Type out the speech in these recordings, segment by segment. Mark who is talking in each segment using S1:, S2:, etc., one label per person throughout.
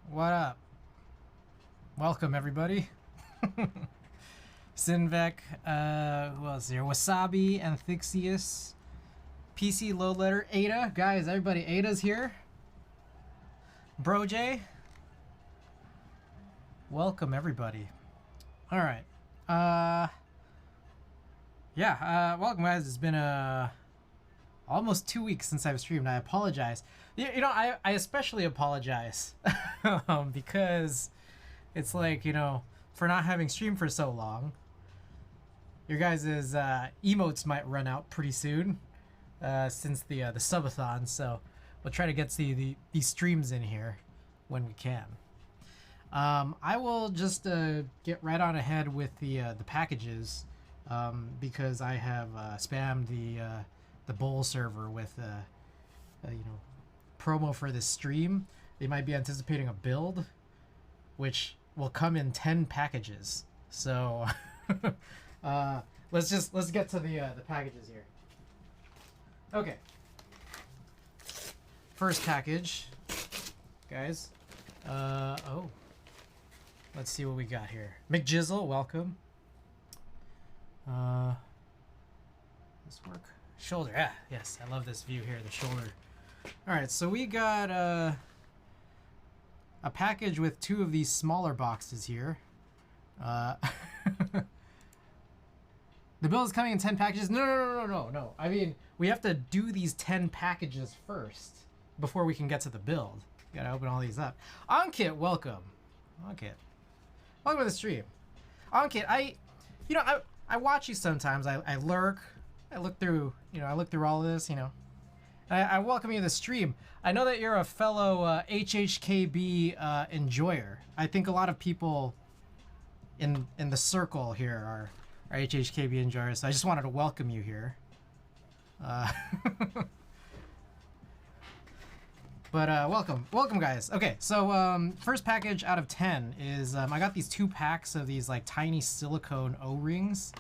S1: What up? Welcome, everybody. Sinvec, who else is here? Wasabi, Anthixius, PC Load Letter, Ada. Guys, everybody, Ada's here. Bro J. Welcome, everybody. All right. Welcome, guys. It's been almost 2 weeks since I've streamed. I apologize. You know, I especially apologize because it's like, you know, for not having streamed for so long. Your guys' emotes might run out pretty soon since the subathon, so we'll try to get these streams in here when we can. I will just get right on ahead with the packages because I have spammed the bowl server with you know, promo for this stream. They might be anticipating a build which will come in 10 packages, so let's get to the packages here. Okay, first package, guys. Let's see what we got here. McJizzle, welcome. This work? Shoulder, yeah, yes, I love this view here, the shoulder. All right, so we got a package with 2 of these smaller boxes here. The bill is coming in 10 packages. No. I mean, we have to do these 10 packages first before we can get to the build. You gotta open all these up. Ankit, welcome. Ankit, welcome to the stream. Ankit, I watch you sometimes. I lurk. I look through, you know, all of this, you know. I welcome you to the stream. I know that you're a fellow HHKB enjoyer. I think a lot of people in the circle here are HHKB enjoyers, so I just wanted to welcome you here. But welcome guys. Okay, so first package out of 10 is I got these 2 packs of these like tiny silicone O-rings,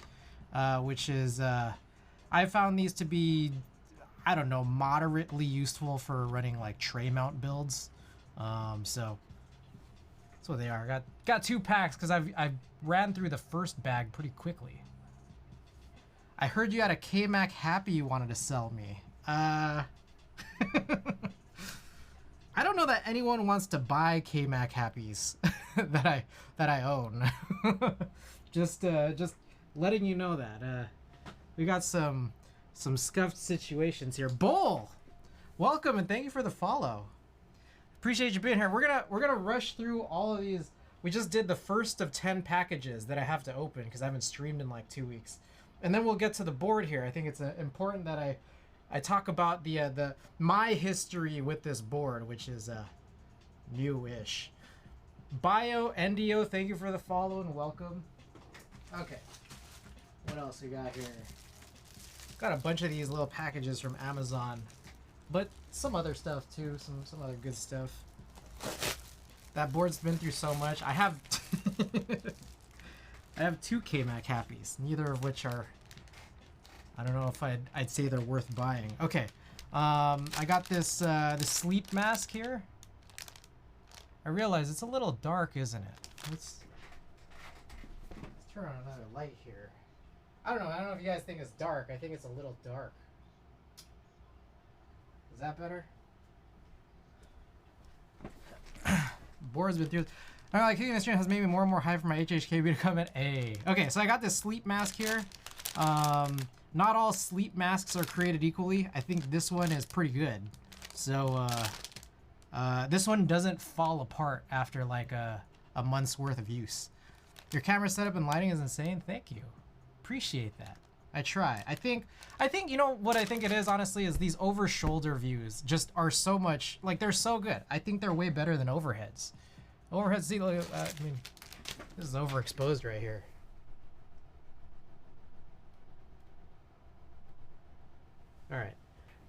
S1: which is I found these to be, I don't know, moderately useful for running like tray mount builds. So that's what they are. Got 2 packs because I ran through the first bag pretty quickly. I heard you had a KMac Happy you wanted to sell me. I don't know that anyone wants to buy KMac Happies that I own. just letting you know that. We got some scuffed situations here. Bull, welcome and thank you for the follow. Appreciate you being here. We're gonna rush through all of these. We just did the first of 10 packages that I have to open because I haven't streamed in like 2 weeks, and then we'll get to the board here. I think it's important that I talk about the my history with this board, which is new-ish. Bio NDO, thank you for the follow and welcome. Okay, what else we got here? Got a bunch of these little packages from Amazon, but some other stuff too, some other good stuff. That board's been through so much. I have I have 2 KMac Happies, neither of which are, I don't know if I'd say they're worth buying. Okay, I got this this sleep mask here. I realize it's a little dark, isn't it? Let's turn on another light here. I don't know if you guys think it's dark. I think it's a little dark. Is that better? Board's been through. I like kicking this stream has made me more and more hyped for my HHKB to come at A. Okay, so I got this sleep mask here. Not all sleep masks are created equally. I think this one is pretty good. So this one doesn't fall apart after like a month's worth of use. Your camera setup and lighting is insane. Thank you. Appreciate that. I try. I think you know what I think it is, honestly, is these over shoulder views just are so much, like, they're so good. I think they're way better than overheads. Overheads, see, look, I mean, this is overexposed right here. All right.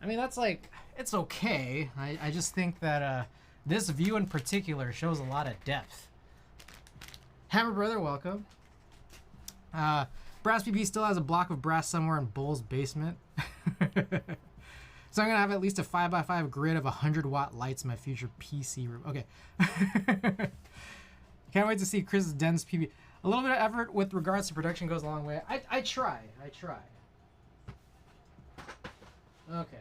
S1: I mean, that's like, it's okay. I just think that this view in particular shows a lot of depth. Hammer Brother, welcome. Brass PP still has a block of brass somewhere in Bull's basement. So I'm gonna have at least a 5x5 grid of 100-watt lights in my future PC room. Okay. Can't wait to see Chris's dense PB. A little bit of effort with regards to production goes a long way. I try. Okay.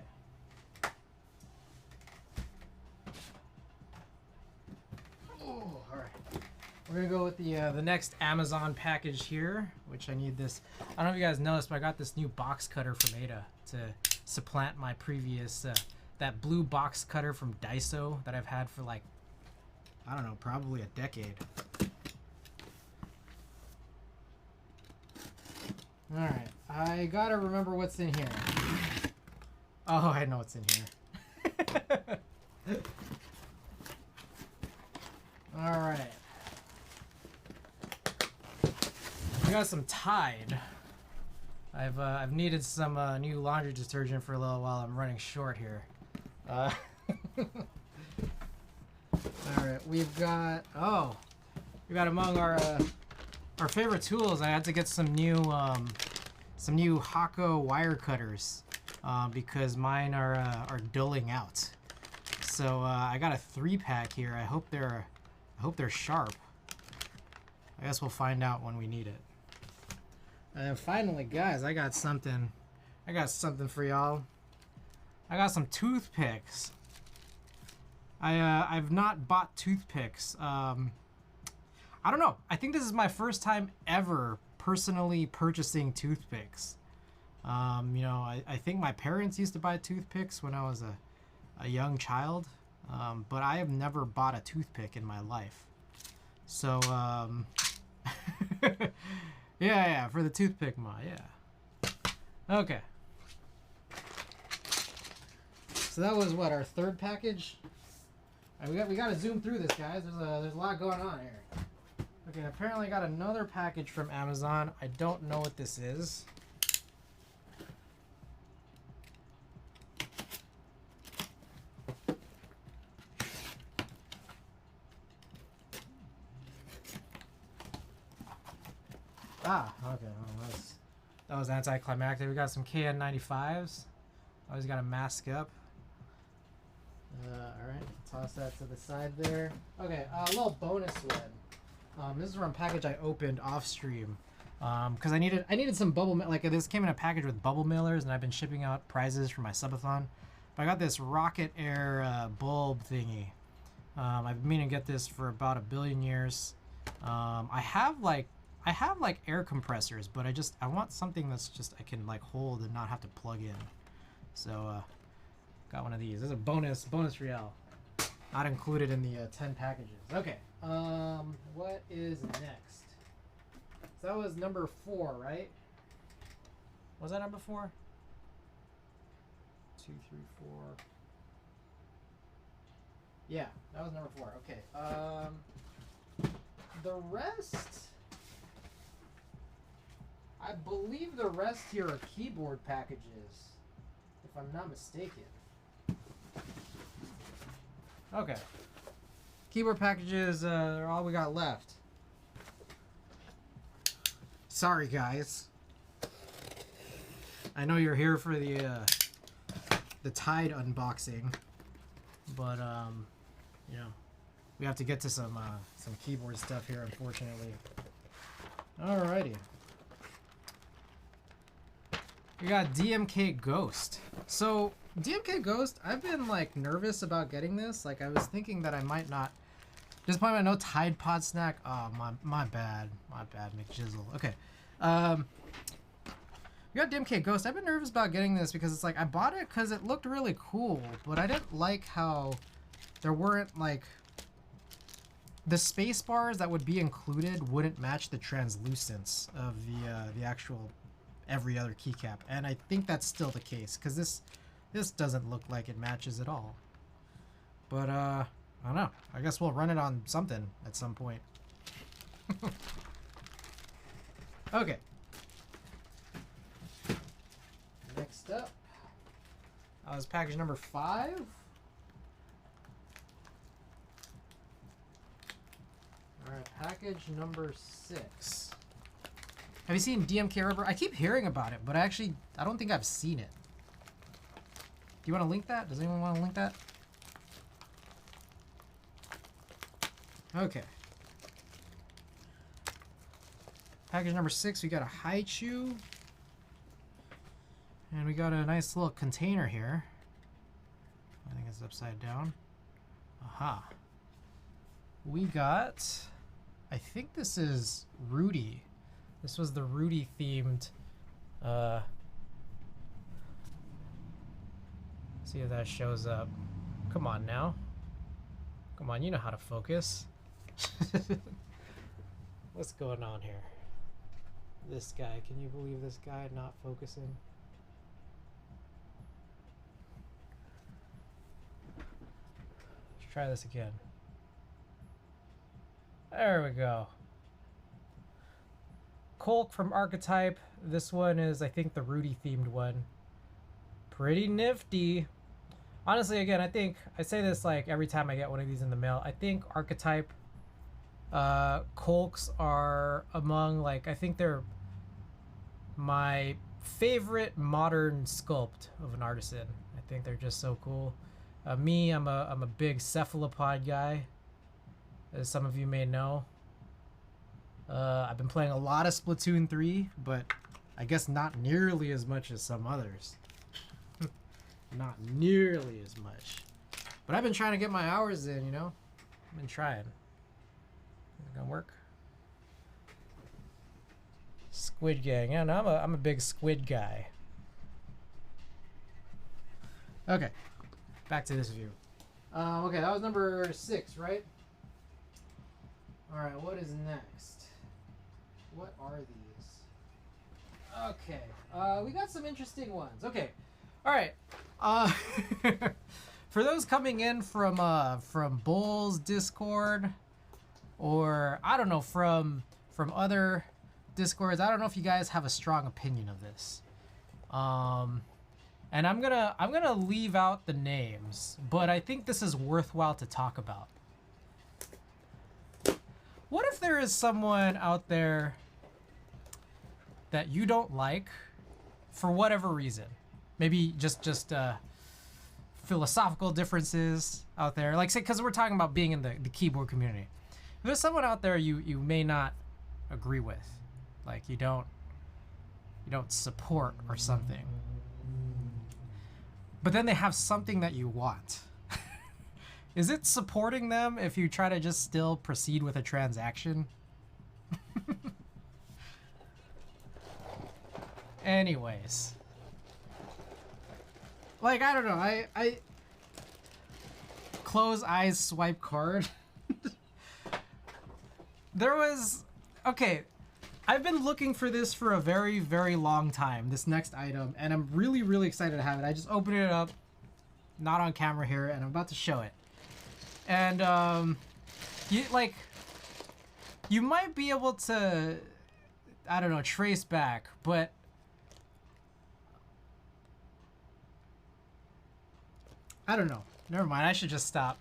S1: Oh, all right. We're gonna go with the next Amazon package here, which I need this. I don't know if you guys noticed, but I got this new box cutter from Ada to supplant my previous that blue box cutter from Daiso that I've had for like, I don't know, probably a decade. All right, I gotta remember what's in here. Oh, I know what's in here. All right. We got some Tide. I've needed some new laundry detergent for a little while. I'm running short here. All right, we've got among our favorite tools. I had to get some new Hakko wire cutters because mine are dulling out. So I got a 3-pack here. I hope they're sharp. I guess we'll find out when we need it. And finally, guys, I got something for y'all. I got some toothpicks. I've not bought toothpicks. I don't know. I think this is my first time ever personally purchasing toothpicks. You know, I think my parents used to buy toothpicks when I was a young child, but I have never bought a toothpick in my life. So, yeah, for the toothpick mod, yeah. Okay. So that was what, our third package? All right, we got to zoom through this, guys. There's a lot going on here. Okay, apparently I got another package from Amazon. I don't know what this is. Ah, okay. Well, that was anticlimactic. We got some KN95s. Always got to mask up. All right, toss that to the side there. Okay, a little bonus one. This is from a package I opened off stream because I needed some bubble. Like this came in a package with bubble mailers, and I've been shipping out prizes for my subathon. But I got this Rocket Air bulb thingy. I've been meaning to get this for about 1 billion years. I have like air compressors, but I want something that's just I can like hold and not have to plug in. So got one of these. This is a bonus for y'all. Not included in the 10 packages. Okay. What is next? So that was number 4, right? Was that number 4? 2, 3, 4. Yeah, that was number 4. Okay. The rest, I believe the rest here are keyboard packages, if I'm not mistaken. Okay. Keyboard packages are all we got left. Sorry, guys. I know you're here for the Tide unboxing, but you know, we have to get to some keyboard stuff here, unfortunately. Alrighty. We got DMK Ghost. So DMK Ghost, I've been like nervous about getting this. Like I was thinking that I might not. Disappointment, no Tide Pod snack. Oh my bad, McJizzle. Okay, we got DMK Ghost. I've been nervous about getting this because it's like I bought it because it looked really cool, but I didn't like how there weren't like the space bars that would be included wouldn't match the translucence of the actual every other keycap, and I think that's still the case because this doesn't look like it matches at all. But I don't know. I guess we'll run it on something at some point. Okay. Next up, that was package number 5. All right, package number 6. Have you seen DMK Rubber? I keep hearing about it, but I don't think I've seen it. you want to link that? Does anyone want to link that? Okay. Package number 6, we got a high chew. And we got a nice little container here. I think it's upside down. Aha. We got, I think this is Rudy. This was the Rudy themed, see if that shows up. Come on now. Come on, you know how to focus. What's going on here? This guy, can you believe this guy not focusing? Let's try this again. There we go. Colk from Archetype. This one is, I think, the Rudy themed one. Pretty nifty. Honestly, again, I think I say this like every time I get one of these in the mail. I think Archetype Colks are among, like, I think they're my favorite modern sculpt of an artisan. I think they're just so cool. Me, I'm a big cephalopod guy, as some of you may know. I've been playing a lot of Splatoon 3, but I guess not nearly as much as some others. Not nearly as much. But I've been trying to get my hours in, you know? I've been trying. Is it gonna work? Squid Gang. Yeah, no, I'm a big squid guy. Okay. Back to this view. Okay, that was number 6, right? Alright, what is next? What are these? Okay, we got some interesting ones. Okay, alright. For those coming in from Bull's Discord, or I don't know, from other Discords, I don't know if you guys have a strong opinion of this. And I'm gonna leave out the names, but I think this is worthwhile to talk about. What if there is someone out there that you don't like for whatever reason? Maybe just philosophical differences out there. Like, say, because we're talking about being in the keyboard community. If there's someone out there you may not agree with, like you don't support or something, but then they have something that you want. Is it supporting them if you try to just still proceed with a transaction? Anyways. Like, I don't know, I close eyes, swipe card. There was, okay, I've been looking for this for a very, very long time, this next item, and I'm really, really excited to have it. I just opened it up, not on camera here, and I'm about to show it. And, you might be able to, I don't know, trace back, but I don't know. Never mind, I should just stop.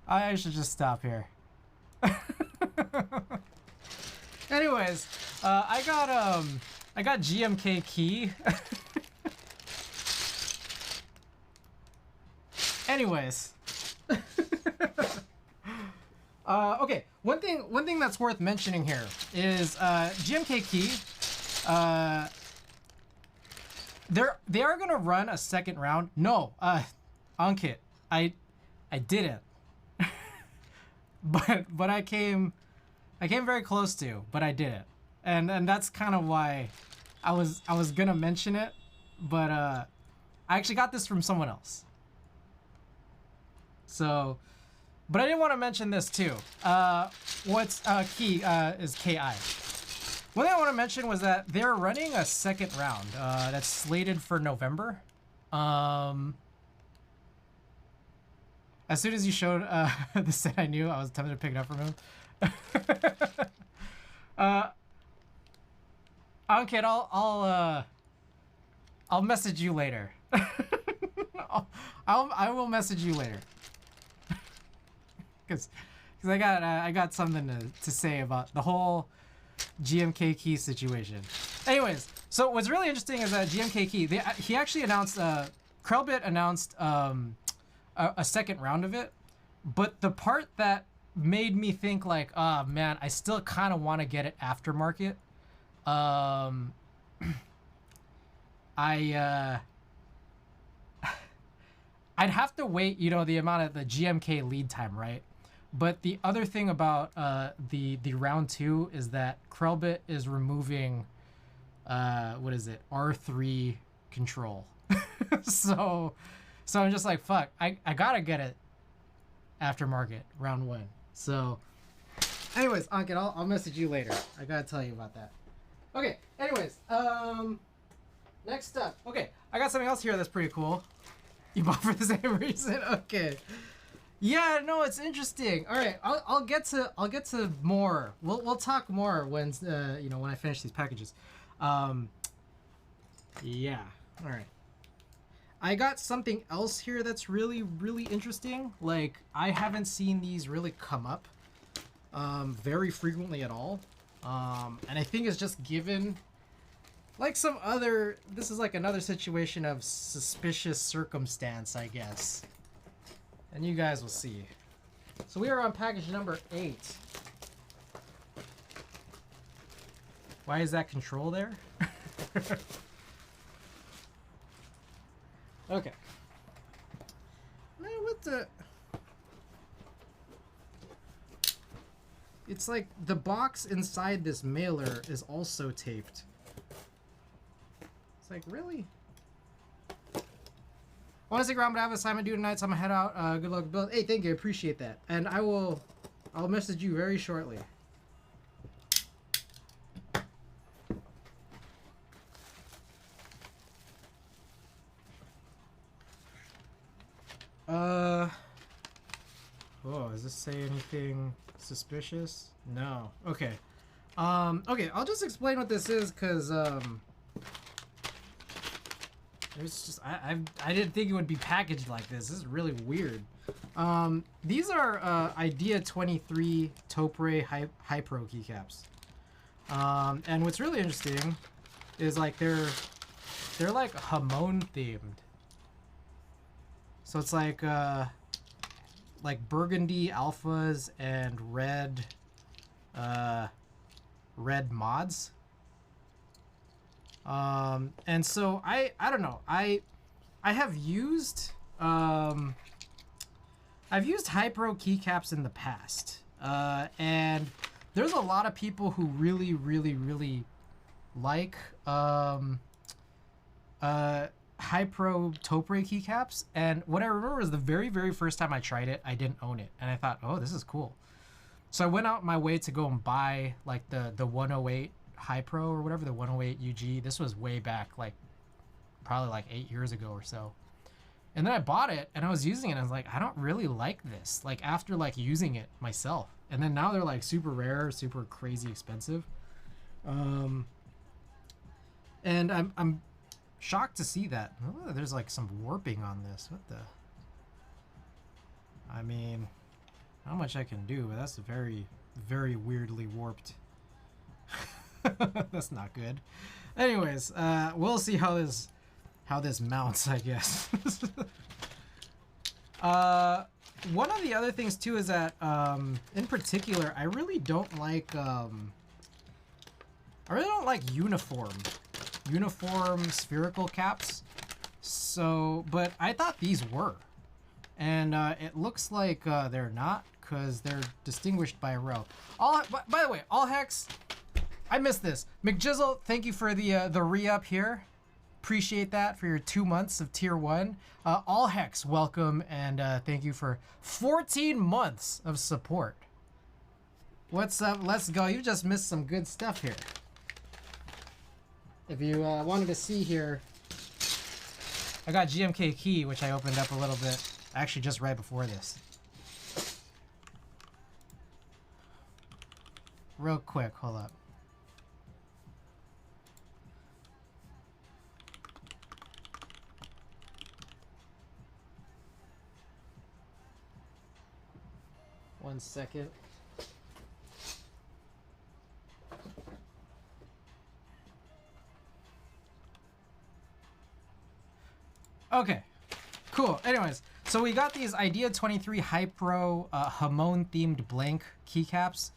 S1: I should just stop here. Anyways, I got GMK key. Anyways. Okay, one thing that's worth mentioning here is GMK key. They are gonna run a second round. No, Ankit, I didn't. but I came very close to, but I didn't. And that's kind of why I was gonna mention it, but I actually got this from someone else. So, but I didn't want to mention this too. What's key is KI. One thing I want to mention was that they're running a second round that's slated for November. As soon as you showed the set, I knew. I was tempted to pick it up from him. Ankit, I'll message you later. I will message you later. Because I got something to say about the whole GMK key situation. Anyways, So what's really interesting is that GMK Key, he actually announced, Krellbit announced a second round of it, but the part that made me think like, oh man, I still kind of want to get it aftermarket. I'd have to wait, you know, the amount of the GMK lead time, right? But the other thing about the round 2 is that Krellbit is removing what is it, R3 control. so I'm just like, fuck, I gotta get it aftermarket round 1. So anyways, Ankit, I'll message you later. I gotta tell you about that. Okay, anyways, next up. Okay, I got something else here that's pretty cool. You bought for the same reason? Okay. Yeah, no, it's interesting. All right, I'll get to more. We'll talk more when you know, when I finish these packages. Yeah. All right. I got something else here that's really interesting. Like, I haven't seen these really come up very frequently at all. And I think it's just given like some other, this is like another situation of suspicious circumstance, I guess. And you guys will see. So we are on package number 8. Why is that control there? Okay. Man, what the? It's like the box inside this mailer is also taped. It's like, really? I want to stick around, but I have an assignment due tonight, so I'm gonna head out. Good luck, Bill. Hey, thank you, I appreciate that. And I'll message you very shortly. Oh, does this say anything suspicious? No. Okay. Okay, I'll just explain what this is, cause it's just I didn't think it would be packaged like this. This is really weird. These are Idea 23 Topre Hypro keycaps. And what's really interesting is like they're like Hamon themed. So it's like burgundy alphas and red mods. And so I don't know. I have used I've used Hypro keycaps in the past. And there's a lot of people who really like Hypro Topre keycaps, and what I remember is the very first time I tried it, I didn't own it, and I thought, oh, this is cool. So I went out my way to go and buy like the 108 Hypro or whatever, the 108 UG. This was way back, like probably like 8 years ago or so. And then I bought it and I was using it and I was like, I don't really like this, like after like using it myself. And then now they're like super rare, super crazy expensive. And I'm shocked to see that. Oh, there's like some warping on this. What the? I mean, not much I can do, but that's very weirdly warped. That's not good. Anyways, we'll see how this mounts, I guess. One of the other things too is that in particular, I really don't like uniform spherical caps. So, but I thought these were, and it looks like they're not, because they're distinguished by a row. By the way, all hex, I missed this. McJizzle, thank you for the re-up here. Appreciate that for your 2 months of tier 1. All hex, welcome, and thank you for 14 months of support. What's up? Let's go. You just missed some good stuff here. If you wanted to see here, I got GMK Key, which I opened up a little bit, actually just right before this. Real quick, hold up. One second. Cool. Anyways, so we got these Idea 23 Hypro Hamon themed blank keycaps.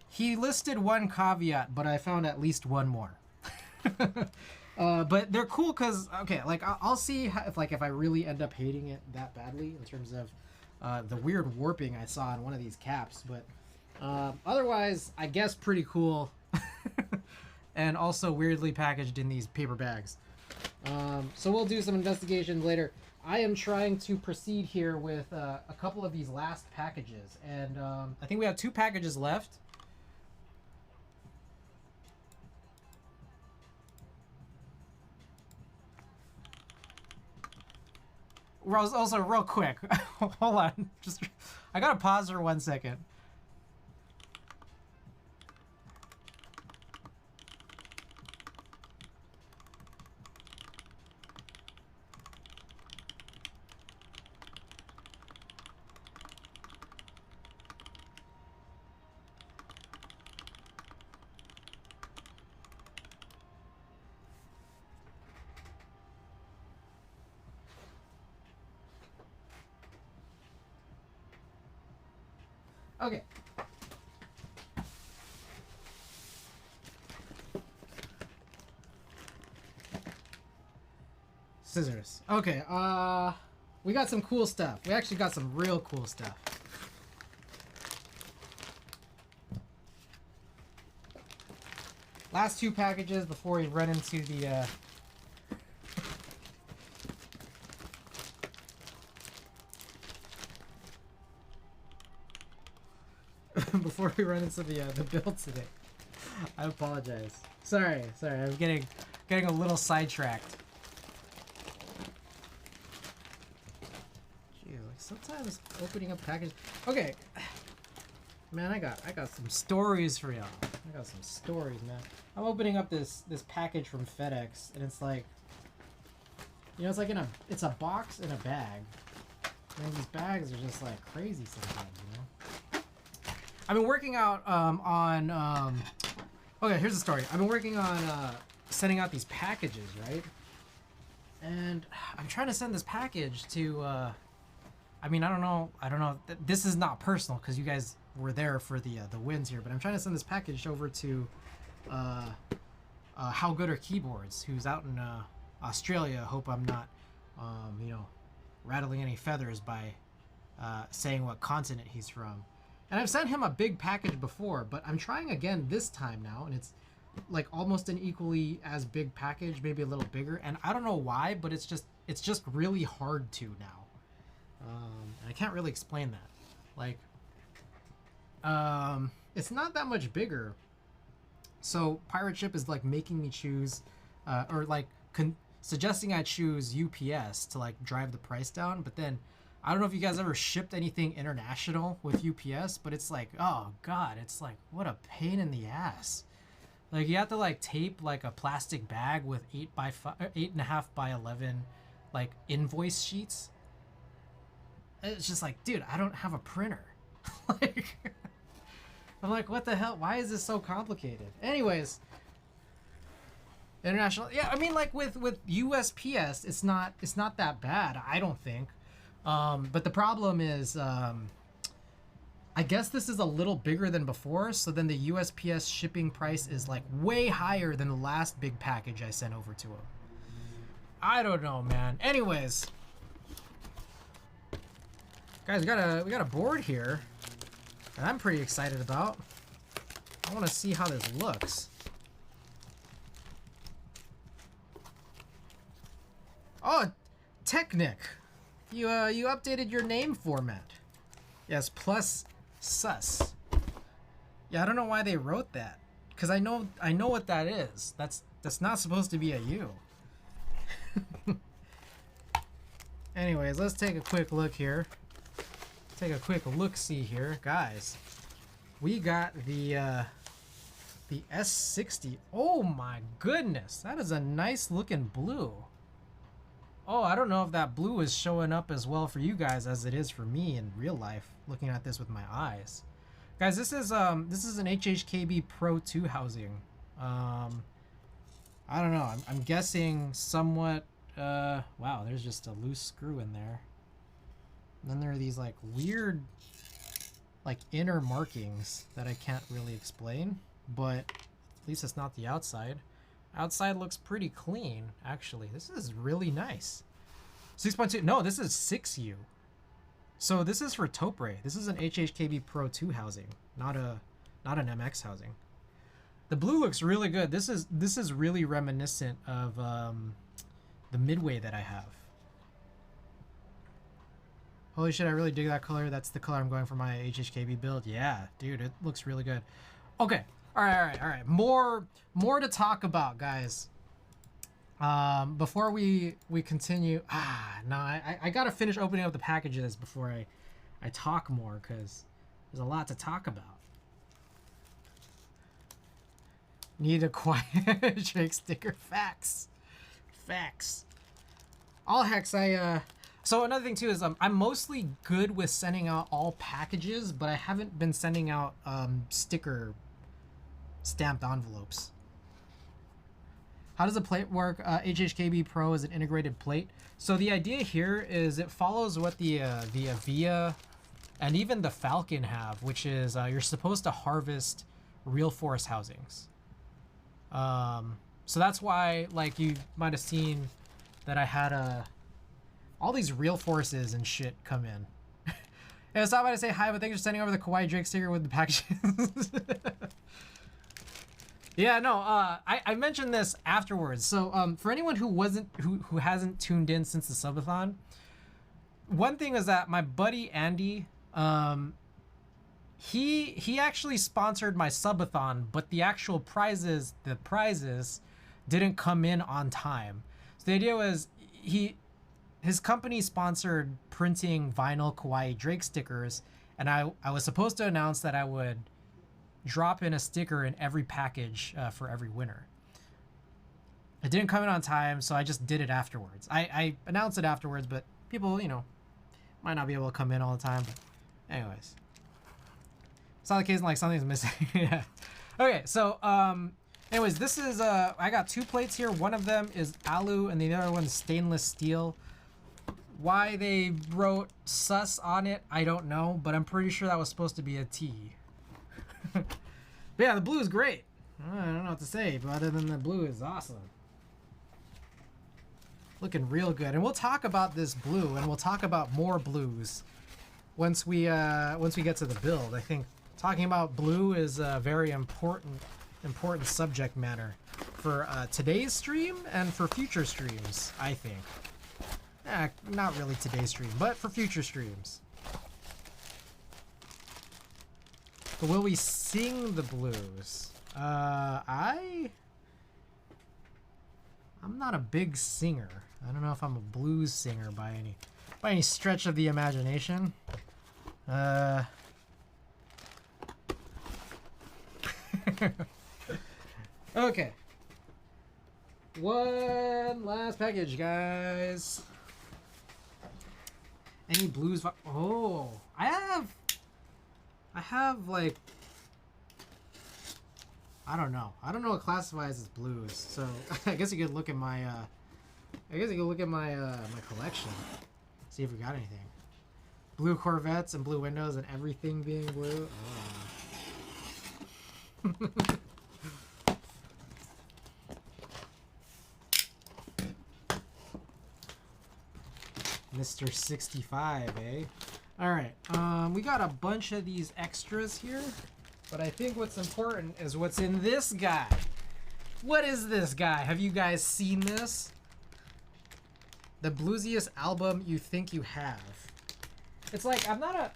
S1: He listed one caveat, but I found at least one more. But they're cool because, okay, like I'll see if I really end up hating it that badly in terms of the weird warping I saw in one of these caps. But otherwise, I guess pretty cool. And also weirdly packaged in these paper bags. So we'll do some investigations later. I am trying to proceed here with a couple of these last packages. And I think we have 2 packages left. Also, real quick, hold on. I gotta pause for 1 second. Okay. Scissors. Okay, we got some cool stuff. We actually got some real cool stuff. Last 2 packages before we run into the before we run into the build today. I apologize. Sorry, I'm getting a little sidetracked. Gee, like sometimes opening up packages. Okay, man, I got some stories for y'all. I got some stories, man. I'm opening up this package from FedEx, and it's like, you know, it's like it's a box in a bag. And these bags are just like crazy sometimes, you know. I've been working out okay, here's the story. I've been working on sending out these packages, right? And I'm trying to send this package to I mean, I don't know. This is not personal because you guys were there for the wins here, but I'm trying to send this package over to How Good Are Keyboards, who's out in Australia. Hope I'm not you know, rattling any feathers by saying what continent he's from. And I've sent him a big package before, but I'm trying again this time now, and it's like almost an equally as big package, maybe a little bigger. And I don't know why, but it's just really hard to now. And I can't really explain that. Like, it's not that much bigger. So Pirate Ship is like making me choose, or like suggesting I choose UPS to like drive the price down, but then I don't know if you guys ever shipped anything international with UPS, but it's like, oh god, it's like, what a pain in the ass. Like, you have to like tape like a plastic bag with 8.5 by 11 like invoice sheets. It's just like, dude, I don't have a printer. Like, I'm like, what the hell? Why is this so complicated? Anyways, international, yeah, I mean, like with USPS, it's not that bad, I don't think. But the problem is, I guess this is a little bigger than before, so then the USPS shipping price is like way higher than the last big package I sent over to him. I don't know, man. Anyways, guys, we got a board here that I'm pretty excited about. I want to see how this looks. Oh, Technic. You updated your name format. Yes, plus sus. Yeah, I don't know why they wrote that, because I know what that is. That's not supposed to be a U. Anyways, let's take a quick look here. Take a quick look-see here, guys. We got the S60. Oh my goodness, that is a nice looking blue. Oh, I don't know if that blue is showing up as well for you guys as it is for me in real life, looking at this with my eyes. Guys, this is an HHKB Pro 2 housing. I don't know. I'm guessing somewhat wow, there's just a loose screw in there. And then there are these like weird, like inner markings that I can't really explain, but at least it's not the outside. Outside looks pretty clean, actually. This is really nice. 6.2, no, this is 6U. So this is for Topre. This is an HHKB Pro 2 housing, not an MX housing. The blue looks really good. This is really reminiscent of the Midway that I have. Holy shit, I really dig that color. That's the color I'm going for my HHKB build. Yeah, dude, it looks really good. Okay, all right. More to talk about, guys. Before we continue, no, I gotta finish opening up the packages before I talk more, because there's a lot to talk about. Need a quiet Drake sticker. Facts. All hex, so another thing too is I'm mostly good with sending out all packages, but I haven't been sending out sticker stamped envelopes. How does the plate work? HHKB Pro is an integrated plate. So the idea here is it follows what the Avia and even the Falcon have, which is you're supposed to harvest real force housings. So that's why, like, you might have seen that I had all these real forces and shit come in. And it's not about to say hi, but thanks for sending over the Kawaii Drake sticker with the packages. Yeah, no, I mentioned this afterwards. So for anyone who hasn't tuned in since the subathon, one thing is that my buddy Andy, he actually sponsored my subathon, but the actual prizes didn't come in on time. So the idea was his company sponsored printing vinyl Kawaii Drake stickers, and I was supposed to announce that I would drop in a sticker in every package for every winner. It didn't come in on time, so I just did it afterwards. I announced it afterwards, but people, might not be able to come in all the time. But anyways, it's not the case like something's missing. Yeah. Okay, so anyways, this is I got 2 plates here. One of them is alu, and the other one's stainless steel. Why they wrote sus on it, I don't know, but I'm pretty sure that was supposed to be a T. But yeah, the blue is great. I don't know what to say, but other than the blue is awesome. Looking real good. And we'll talk about this blue, and we'll talk about more blues once we get to the build. I think talking about blue is a very important subject matter for today's stream and for future streams, I think. Not really today's stream, but for future streams. But will we sing the blues? I'm not a big singer. I don't know if I'm a blues singer by any stretch of the imagination. Okay. One last package, guys. Any blues? Oh, I have like, I don't know what classifies as blues. So I guess you could look at my my collection, see if we got anything. Blue Corvettes and blue windows and everything being blue. Oh. Mr. 65, eh? All right, we got a bunch of these extras here, but I think what's important is what's in this guy. What is this guy? Have you guys seen this? The bluesiest album you think you have. It's like, I'm not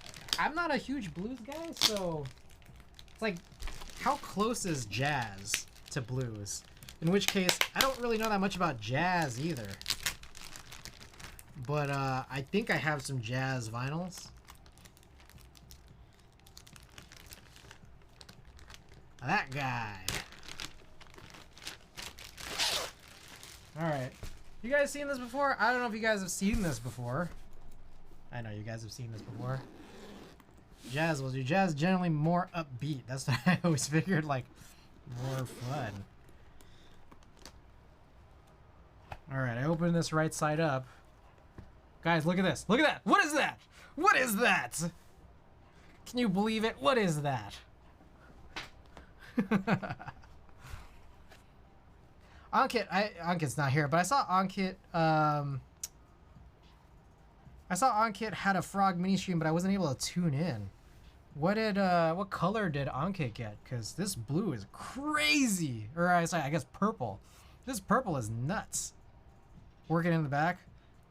S1: a huge blues guy, so it's like, how close is jazz to blues? In which case, I don't really know that much about jazz either. But I think I have some jazz vinyls. That guy. Alright. You guys seen this before? I don't know if you guys have seen this before. I know you guys have seen this before. Jazz was jazz generally more upbeat. That's what I always figured, like, more fun. All right, I opened this right side up. Guys, look at this. Look at that. What is that? What is that? Can you believe it? What is that? Ankit's not here, but I saw Ankit. I saw Ankit had a frog mini stream, but I wasn't able to tune in. What color did Ankit get? Because this blue is crazy. Or I guess purple. This purple is nuts. Working in the back.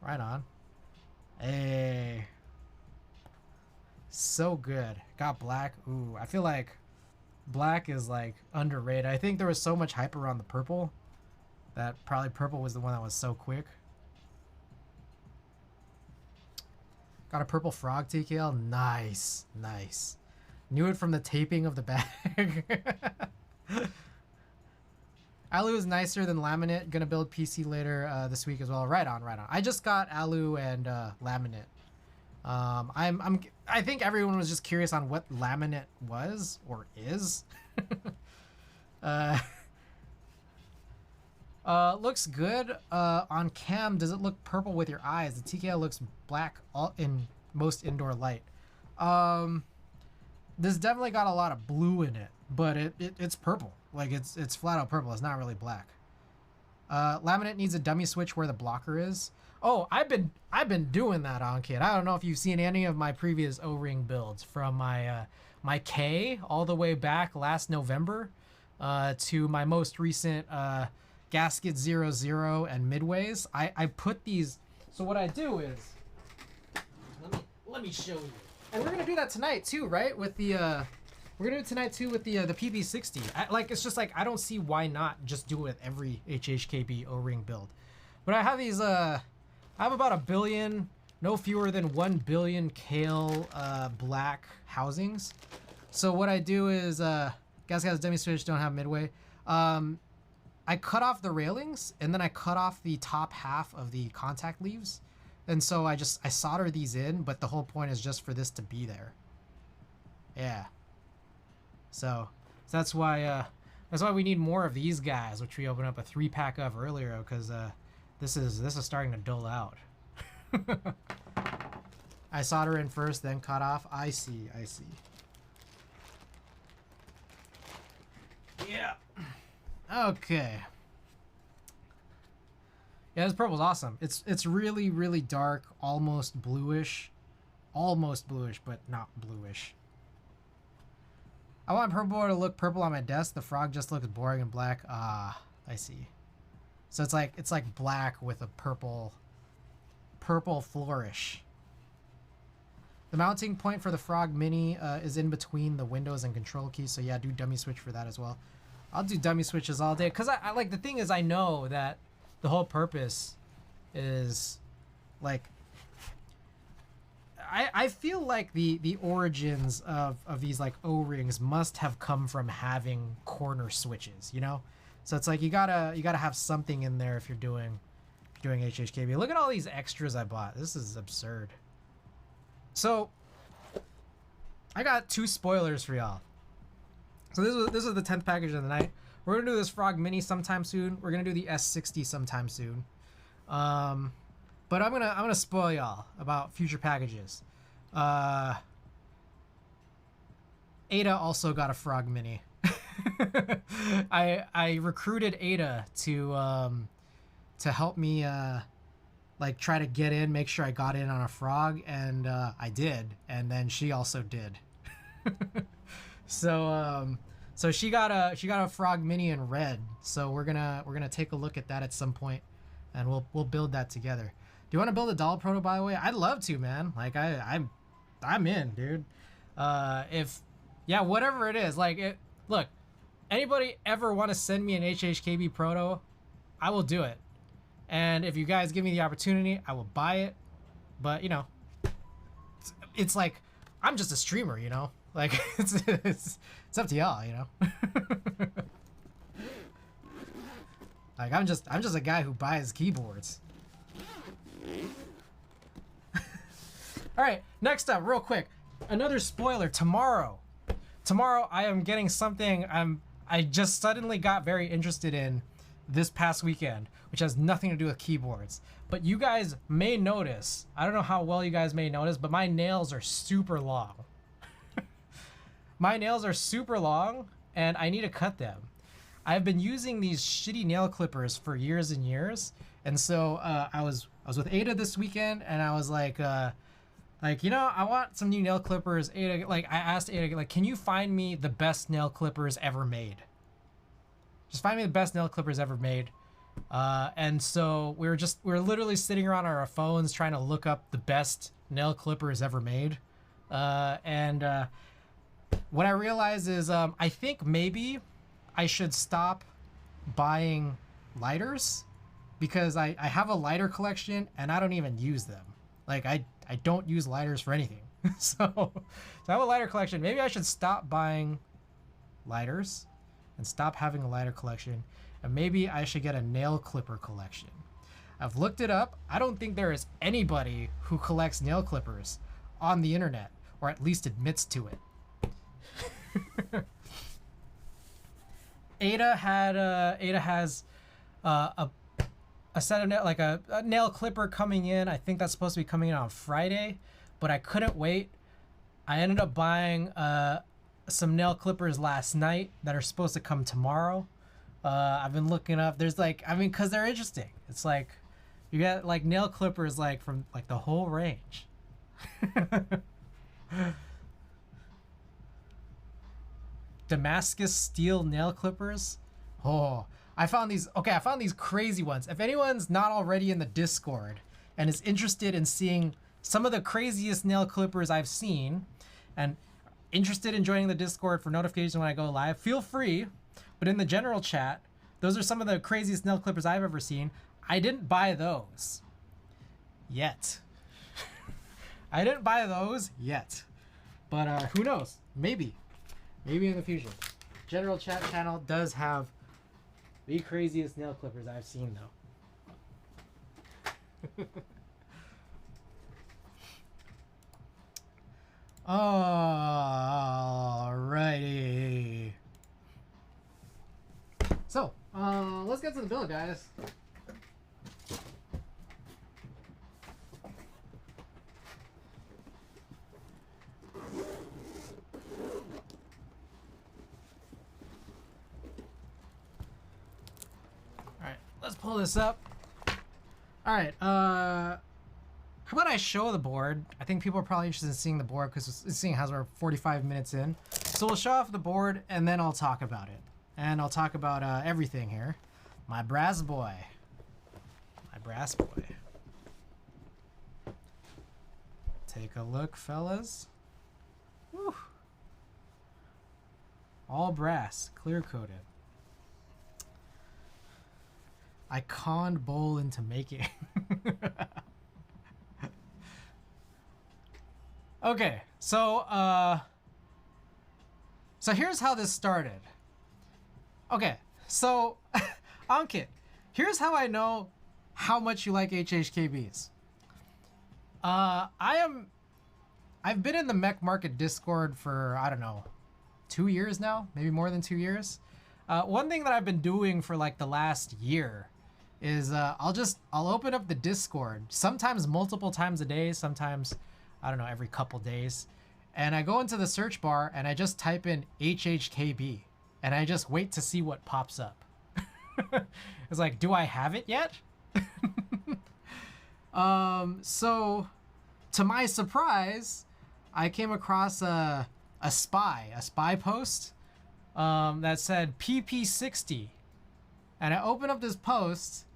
S1: Right on. Hey. So good. Got black. Ooh, I feel like black is like underrated. I think there was so much hype around the purple that probably purple was the one that was so quick. Got a purple frog TKL. Nice. Nice. Knew it from the taping of the bag. Alu is nicer than laminate. Gonna build PC later this week as well. Right on, right on. I just got Alu and laminate. I think everyone was just curious on what laminate was or is. Looks good on cam. Does it look purple with your eyes? The TKL looks black in most indoor light. This definitely got a lot of blue in it, but it's purple. Like it's flat out purple. It's not really black. Laminate needs a dummy switch where the blocker is. Oh, I've been doing that on Kid. I don't know if you've seen any of my previous O-ring builds from my my K all the way back last November to my most recent gasket 00 and midways. I put these. So what I do is let me show you. And we're gonna do that tonight too, right? With the we're gonna do it tonight too with the pp60. It's just like I don't see why not just do it with every HHKB O-ring build. But I have these I have about 1 billion, no fewer than 1 billion Kale black housings. So what I do is gas dummy switch, don't have midway. I cut off the railings and then I cut off the top half of the contact leaves. And so I solder these in, but the whole point is just for this to be there. Yeah. So that's why we need more of these guys, which we opened up a 3-pack of earlier, because this is starting to dull out. I solder in first, then cut off. I see. Yeah. Okay. Yeah, this purple's awesome. It's really, really dark, almost bluish, but not bluish. I want purple to look purple on my desk. The frog just looks boring and black. Ah, I see. So it's like black with a purple flourish. The mounting point for the frog mini is in between the windows and control keys. So yeah, do dummy switch for that as well. I'll do dummy switches all day, because I like, the thing is, I know that the whole purpose is like, I feel like the origins of these like O-rings must have come from having corner switches, you know? So it's like you gotta have something in there if you're doing HHKB. Look at all these extras I bought. This is absurd. So I got 2 spoilers for y'all. So this is the 10th package of the night. We're gonna do this frog mini sometime soon. We're gonna do the S60 sometime soon. But I'm gonna spoil y'all about future packages. Ada also got a frog mini. I recruited Ada to help me like try to get in, make sure I got in on a frog, and I did, and then she also did. So she got a frog mini in red. So we're gonna take a look at that at some point, and we'll build that together. Do you want to build a doll proto, by the way? I'd love to, man. Like I'm in, dude. Whatever it is, like look, anybody ever want to send me an HHKB proto, I will do it. And if you guys give me the opportunity, I will buy it. But you know, it's like I'm just a streamer, you know. Like it's up to y'all, you know. Like I'm just a guy who buys keyboards. All right, next up, real quick, another spoiler. Tomorrow I am getting something I just suddenly got very interested in this past weekend, which has nothing to do with keyboards. But you guys may notice, I don't know how well you guys may notice, but my nails are super long. My nails are super long and I need to cut them. I've been using these shitty nail clippers for years and years. And so I was with Ada this weekend and I was like, you know, I want some new nail clippers. Ada, like I asked Ada, like, can you find me the best nail clippers ever made? Just find me the best nail clippers ever made. And so we were literally sitting around on our phones trying to look up the best nail clippers ever made. What I realized is I think maybe I should stop buying lighters because I have a lighter collection and I don't even use them. Like I don't use lighters for anything. So I have a lighter collection. Maybe I should stop buying lighters and stop having a lighter collection. And maybe I should get a nail clipper collection. I've looked it up. I don't think there is anybody who collects nail clippers on the internet, or at least admits to it. Ada has a set of a nail clipper coming in. I think that's supposed to be coming in on Friday, but I couldn't wait. I ended up buying some nail clippers last night that are supposed to come tomorrow. I've been looking up. There's because they're interesting. It's like you get like nail clippers like from like the whole range. Damascus steel nail clippers. Oh, I found these crazy ones. If anyone's not already in the Discord and is interested in seeing some of the craziest nail clippers I've seen and interested in joining the Discord for notifications when I go live, feel free. But in the general chat, those are some of the craziest nail clippers I've ever seen. I didn't buy those yet. I didn't buy those yet. But who knows? Maybe in the future. General chat channel does have the craziest nail clippers I've seen though. Alrighty. So, let's get to the build, guys. Alright, let's pull this up. Alright, how about I show the board? I think people are probably interested in seeing the board because it's seeing how we're 45 minutes in. So we'll show off the board and then I'll talk about it. And I'll talk about everything here. My brass boy. My brass boy. Take a look, fellas. Woo. All brass, clear coated. I conned Bowl into making. Okay, so here's how this started. Okay, so Ankit, here's how I know how much you like HHKBs. I've been in the mech market Discord for, I don't know, 2 years now, maybe more than 2 years. One thing that I've been doing for like the last year is I'll open up the Discord, sometimes multiple times a day, sometimes, I don't know, every couple days. And I go into the search bar and I just type in HHKB. And I just wait to see what pops up. It's like, do I have it yet? So to my surprise, I came across a spy post that said pp60. And I open up this post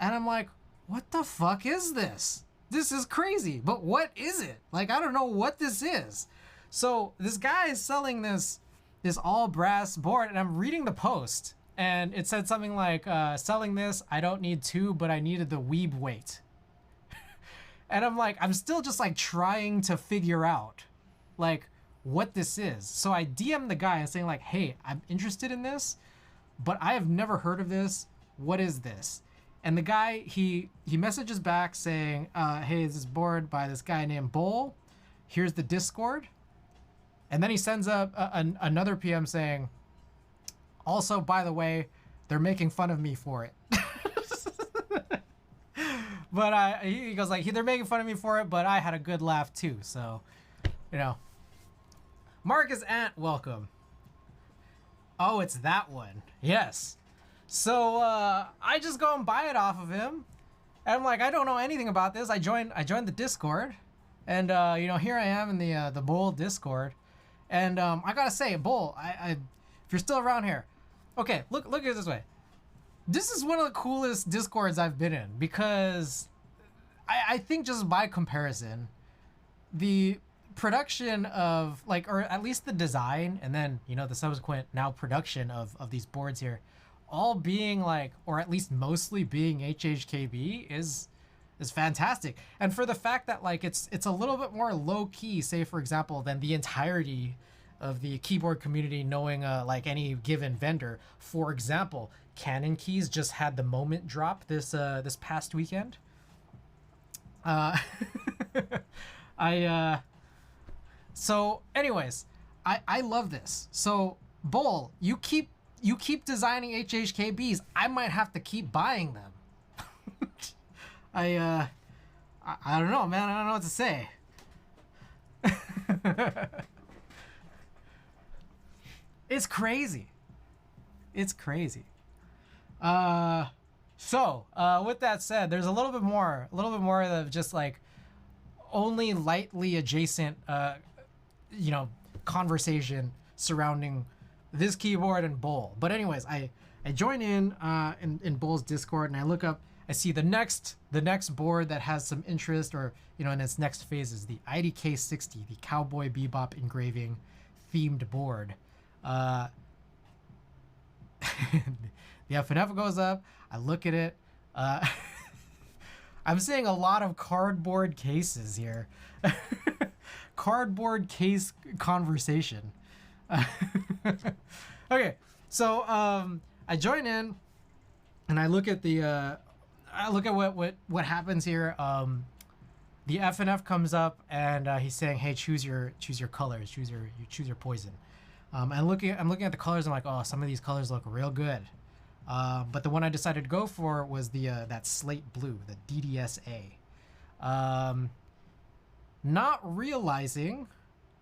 S1: and I'm like, what the fuck is this? This is crazy, but what is it? Like, I don't know what this is. So this guy is selling this all brass board and I'm reading the post and it said something like, selling this, I don't need two, but I needed the weeb weight. And I'm like, I'm still just like trying to figure out like what this is. So I DM the guy and saying like, hey, I'm interested in this, but I have never heard of this. What is this? And the guy, he messages back saying, hey, this is board by this guy named Bowl. Here's the Discord. And then he sends up another PM saying, also, by the way, they're making fun of me for it. But he goes like, they're making fun of me for it, but I had a good laugh too. So, you know. Marcus Ant, welcome. Oh, it's that one. Yes. So I just go and buy it off of him. And I'm like, I don't know anything about this. I joined the Discord. And you know, here I am in the Bull Discord. And I gotta say, Bull, if you're still around here, okay, look at it this way. This is one of the coolest Discords I've been in, because I think just by comparison, the production of, like, or at least the design, and then, you know, the subsequent now production of these boards here, all being like, or at least mostly being HHKB is fantastic. And for the fact that, like, it's a little bit more low key, say for example, than the entirety of the keyboard community knowing like any given vendor. For example, Canon Keys just had the Moment drop this past weekend. So anyways, I love this. So Bull, you keep designing HHKBs. I might have to keep buying them. I don't know, man. I don't know what to say. It's crazy. It's crazy. So with that said, there's a little bit more of just like only lightly adjacent, you know, conversation surrounding this keyboard and Bull. But anyways, I join in Bull's Discord, and I look up, I see the next board that has some interest, or, you know, in its next phase is the IDK60, the Cowboy Bebop engraving themed board. The FNF goes up, I look at it, I'm seeing a lot of cardboard cases here. Cardboard case conversation. Okay, so I join in, and I look at what happens here. The FNF comes up, and he's saying, "Hey, choose your colors, choose your poison." I'm looking at the colors. I'm like, oh, some of these colors look real good. But the one I decided to go for was that slate blue, the DDSA. Not realizing,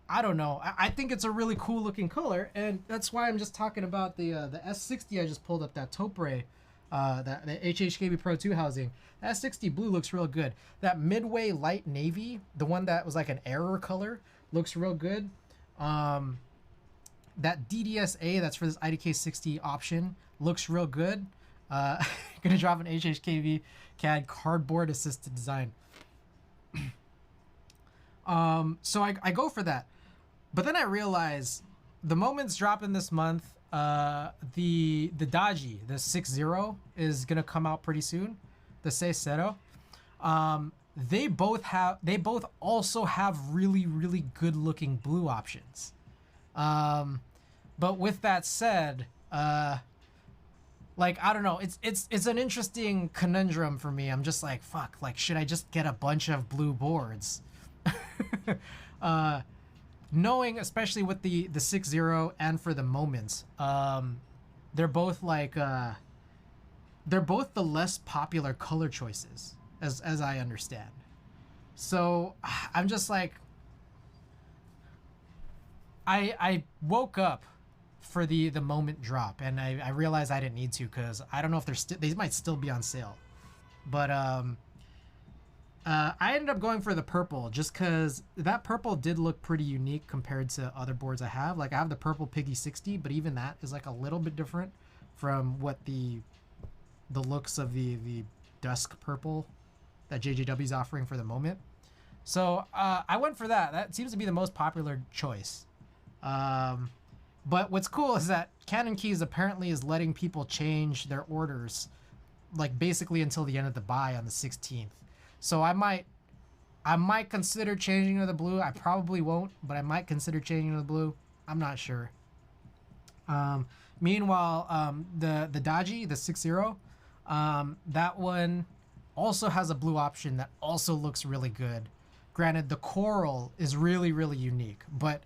S1: I don't know. I think it's a really cool looking color, and that's why I'm just talking about the S60 I just pulled up, that Topre, the HHKB Pro 2 housing. The S60 blue looks real good. That Midway light navy, the one that was like an error color, looks real good. That DDSA, that's for this IDK60 option, looks real good. Gonna drop an HHKB CAD cardboard assisted design. So I go for that, but then I realize the Moment's dropping this month. The Daji, the 6.0, is gonna come out pretty soon. The 6.0. They both also have really, really good looking blue options. But with that said, like, I don't know, it's an interesting conundrum for me. I'm just like, fuck, like, should I just get a bunch of blue boards? Knowing, especially with the 6.0 and for the Moments, they're both like, they're both the less popular color choices, as I understand. So I'm just like, I woke up for the Moment drop, and I realized I didn't need to, because I don't know if they might still be on sale. But I ended up going for the purple, just because that purple did look pretty unique compared to other boards I have. Like, I have the purple Piggy 60, but even that is like a little bit different from what the looks of the dusk purple that JJW's offering for the Moment. So I went for that. That seems to be the most popular choice. But what's cool is that Canon Keys apparently is letting people change their orders, like, basically until the end of the buy on the 16th. So I might consider changing to the blue. I probably won't, but I might consider changing to the blue. I'm not sure. Meanwhile, the Daji, the 6.0, that one also has a blue option that also looks really good. Granted, the coral is really, really unique, but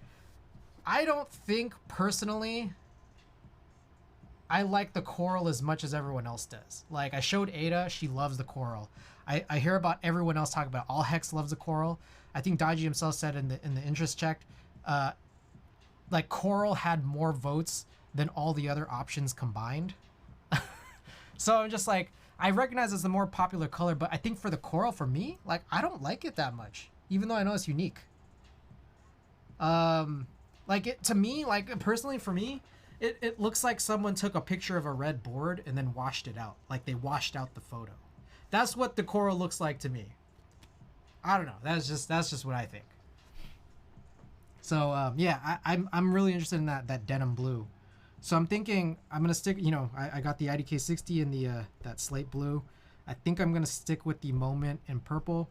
S1: I don't think personally I like the coral as much as everyone else does. Like, I showed Ada, she loves the coral. I hear about everyone else talking about all hex loves the coral. I think Daiji himself said in the interest check, like coral had more votes than all the other options combined. So I'm just like, I recognize it's a more popular color, but I think for the coral, for me, like I don't like it that much, even though I know it's unique. Like it to me, like personally for me, it looks like someone took a picture of a red board and then washed it out. Like they washed out the photo. That's what the coral looks like to me. I don't know. That's just what I think. So yeah, I'm really interested in that denim blue. So I'm thinking I'm gonna stick. You know, I got the IDK60 in the that slate blue. I think I'm gonna stick with the Moment in purple,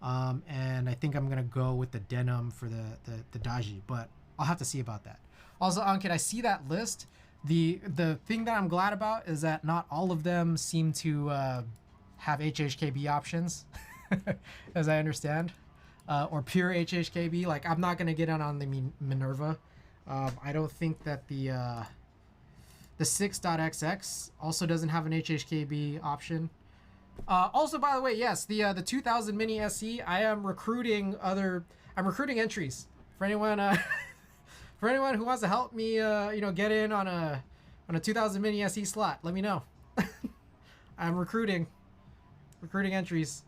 S1: and I think I'm gonna go with the denim for the Daiji. But I'll have to see about that. Also, Ankit, I see that list. The thing that I'm glad about is that not all of them seem to have HHKB options, as I understand, or pure HHKB. Like I'm not gonna get on the Minerva. I don't think that the 6.XX also doesn't have an HHKB option. Also, by the way, yes, the 2000 Mini SE. I am recruiting I'm recruiting entries for anyone. For anyone who wants to help me, get in on a 2000 Mini SE slot, let me know. I'm recruiting entries.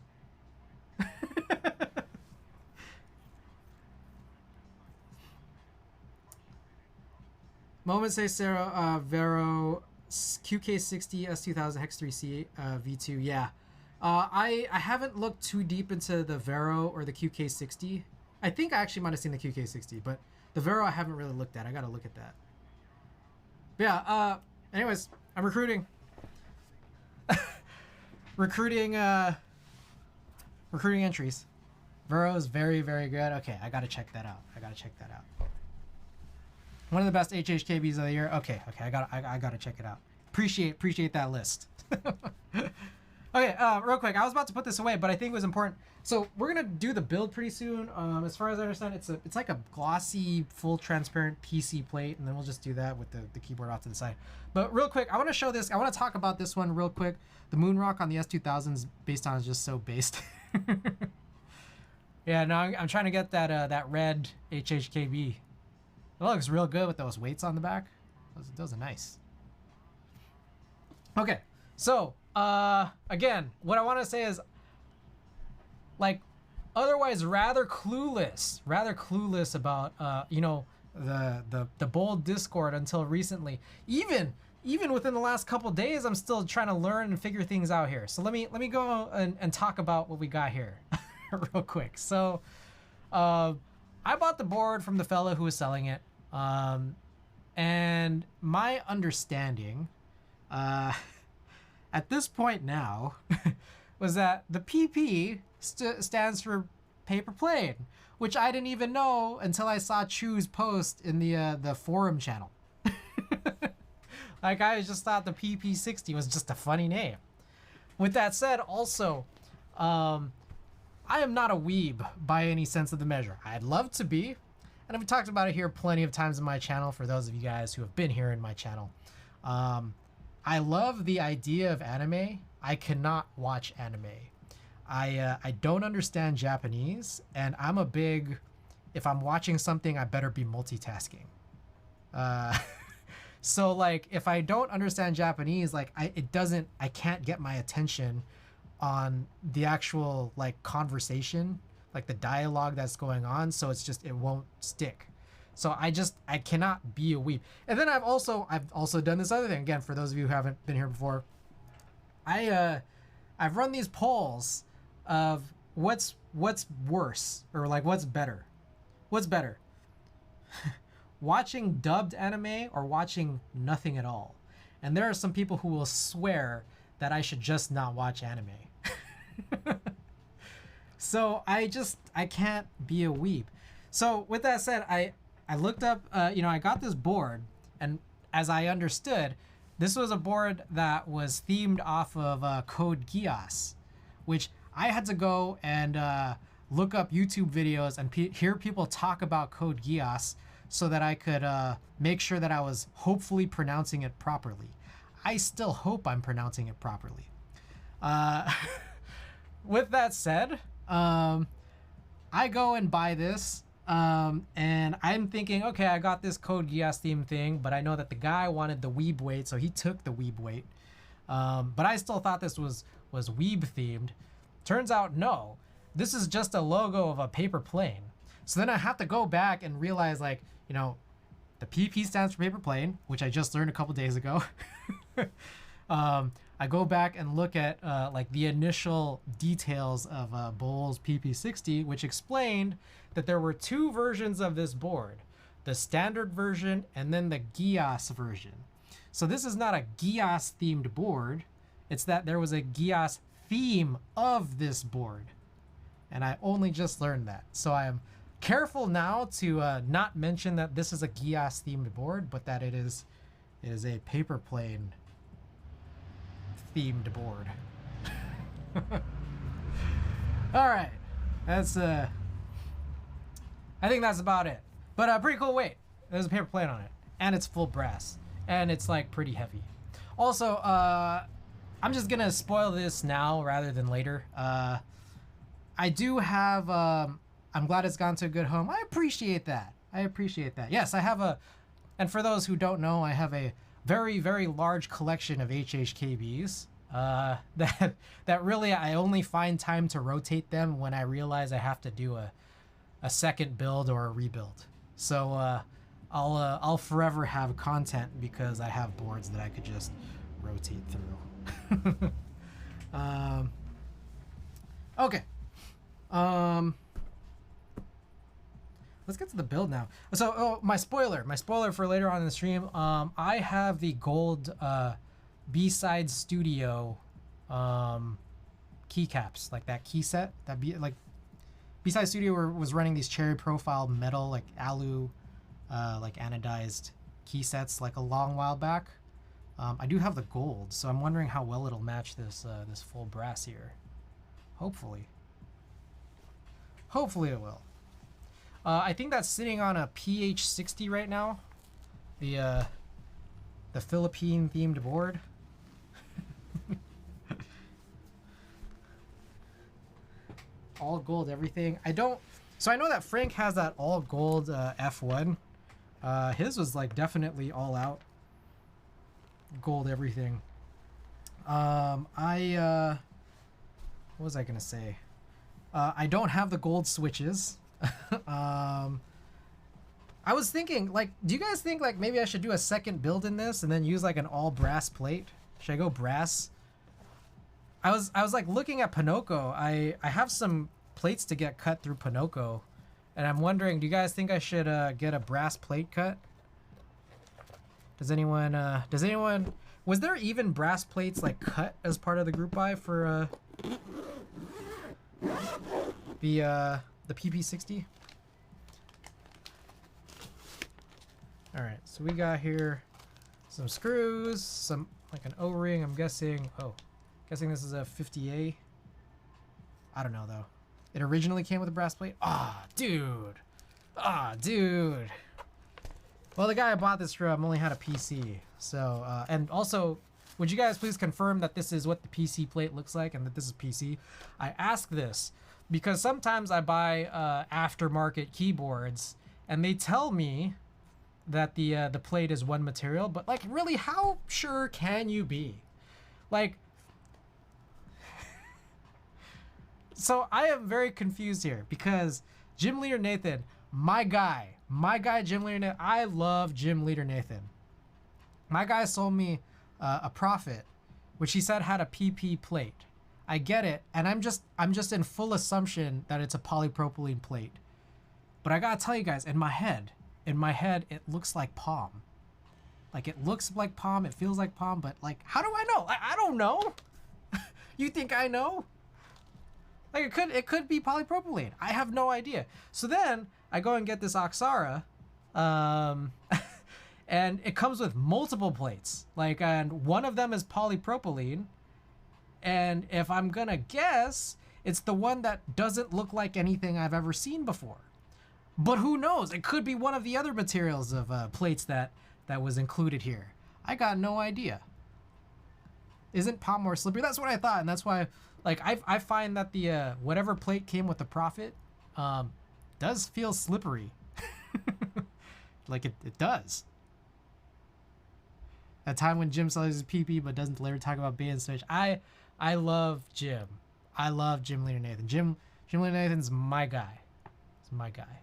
S1: Moment say Sarah Vero QK60 S2000 Hex 3C V2. Yeah, I haven't looked too deep into the Vero or the QK60. I think I actually might have seen the QK60, but the Vero I haven't really looked at. I gotta look at that. But yeah. Anyways, I'm recruiting. recruiting entries. Vero is very, very good. Okay, I gotta check that out. One of the best HHKBs of the year. Okay, I gotta check it out. Appreciate that list. Okay, real quick, I was about to put this away, but I think it was important. So we're gonna do the build pretty soon. As far as I understand, it's like a glossy, full transparent PC plate, and then we'll just do that with the keyboard off to the side. But real quick, I want to show this. I want to talk about this one real quick. The Moonrock on the S2000s based on is just so based. Yeah, no, I'm trying to get that red HHKB. It looks real good with those weights on the back. Those are nice. Okay, so again, what I want to say is, like, otherwise rather clueless about the bold Discord until recently. Even within the last couple days, I'm still trying to learn and figure things out here. So let me go and talk about what we got here real quick. So I bought the board from the fella who was selling it, and my understanding at this point now was that the PP stands for paper plane, which I didn't even know until I saw Chu's post in the forum channel. Like, I just thought the pp60 was just a funny name. With that said, also, I am not a weeb by any sense of the measure. I'd love to be, and I've talked about it here plenty of times in my channel for those of you guys who have been here in my channel. I love the idea of anime. I cannot watch anime. I don't understand Japanese, and I'm a big, if I'm watching something, I better be multitasking. So like, if I don't understand Japanese, like I can't get my attention on the actual like conversation, like the dialogue that's going on. So it won't stick. So I cannot be a weeb. And then I've also done this other thing. Again, for those of you who haven't been here before, I've run these polls of what's worse, or like what's better. Watching dubbed anime or watching nothing at all. And there are some people who will swear that I should just not watch anime. So I can't be a weeb. So with that said, I looked up, I got this board, and as I understood, this was a board that was themed off of Code Geass, which I had to go and look up YouTube videos and hear people talk about Code Geass so that I could make sure that I was hopefully pronouncing it properly. I still hope I'm pronouncing it properly. with that said, I go and buy this, and I'm thinking, okay, I got this Code Geass theme thing, but I know that the guy wanted the weeb weight, so he took the weeb weight. But I still thought this was weeb themed. Turns out, no. This is just a logo of a paper plane. So then I have to go back and realize, like, you know, the PP stands for paper plane, which I just learned a couple days ago. I go back and look at like the initial details of Bowles pp60, which explained that there were two versions of this board, the standard version and then the Geass version. So this is not a Geass themed board. It's that there was a Geass theme of this board. And I only just learned that. So I am careful now to not mention that this is a Geass themed board, but that it is a paper plane themed board. All right, that's I think that's about it. But pretty cool weight. There's a paper plane on it, and it's full brass, and it's like pretty heavy. Also, I'm just gonna spoil this now rather than later. I do have. I'm glad it's gone to a good home. I appreciate that. Yes, I have a, and for those who don't know, I have a very, very large collection of HHKBs that really I only find time to rotate them when I realize I have to do a second build or a rebuild. So I'll forever have content because I have boards that I could just rotate through. Okay. Let's get to the build now. So, my spoiler for later on in the stream. I have the gold B-side Studio keycaps, like that key set. B-side Studio was running these cherry profile metal, like alu, like anodized key sets, like a long while back. I do have the gold, so I'm wondering how well it'll match this this full brass here. Hopefully it will. I think that's sitting on a PH60 right now, the Philippine themed board. All gold everything. So I know that Frank has that all gold F1. His was like definitely all out gold everything. What was I gonna say? I don't have the gold switches. I was thinking, like, do you guys think like maybe I should do a second build in this and then use like an all brass plate? Should I go brass? I was like looking at Pinocchio. I have some plates to get cut through Pinocchio, and I'm wondering, do you guys think I should get a brass plate cut? Does anyone was there even brass plates like cut as part of the group buy for the pp60? All right, so we got here some screws, some like an O-ring. I'm guessing. Guessing this is a 50A. I don't know though. It originally came with a brass plate. Dude. Well, the guy I bought this from only had a PC. So, and also, would you guys please confirm that this is what the PC plate looks like and that this is PC? I ask this because sometimes I buy aftermarket keyboards and they tell me that the plate is one material, but like really, how sure can you be? Like, so I am very confused here because Gym Leader Nathan, my guy Gym Leader Nathan, I love Gym Leader Nathan. My guy sold me a Prophet, which he said had a PP plate. I get it, and I'm just in full assumption that it's a polypropylene plate. But I gotta tell you guys, in my head, it looks like palm. Like it looks like palm, it feels like palm, but like, how do I know? I don't know. You think I know? Like it could be polypropylene. I have no idea. So then I go and get this Oxara, and it comes with multiple plates. Like, and one of them is polypropylene. And if I'm gonna guess, it's the one that doesn't look like anything I've ever seen before. But who knows? It could be one of the other materials of plates that was included here. I got no idea. Isn't palm more slippery? That's what I thought, and that's why Like I find that the whatever plate came with the Prophet does feel slippery. Like it does. That time when Jim sells his PP but doesn't later talk about bait and switch. I love Jim. I love Jim Leader Nathan. Jim Leader Nathan's my guy. He's my guy.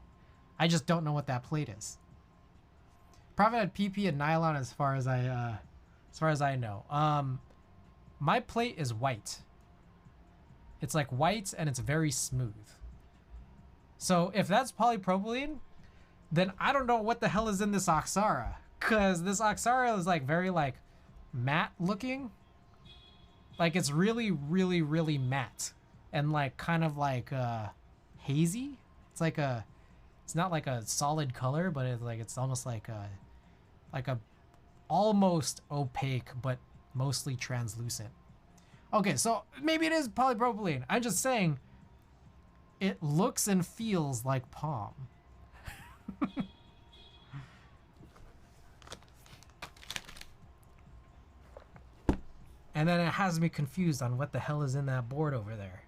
S1: I just don't know what that plate is. Prophet had PP and nylon as far as I know. My plate is white. It's like white and it's very smooth. So if that's polypropylene, then I don't know what the hell is in this Oxara. Cause this Oxara is like very like matte looking. Like it's really, really, really matte. And like kind of like hazy. It's not like a solid color, but it's almost like a almost opaque but mostly translucent. Okay, so maybe it is polypropylene. I'm just saying it looks and feels like palm. And then it has me confused on what the hell is in that board over there.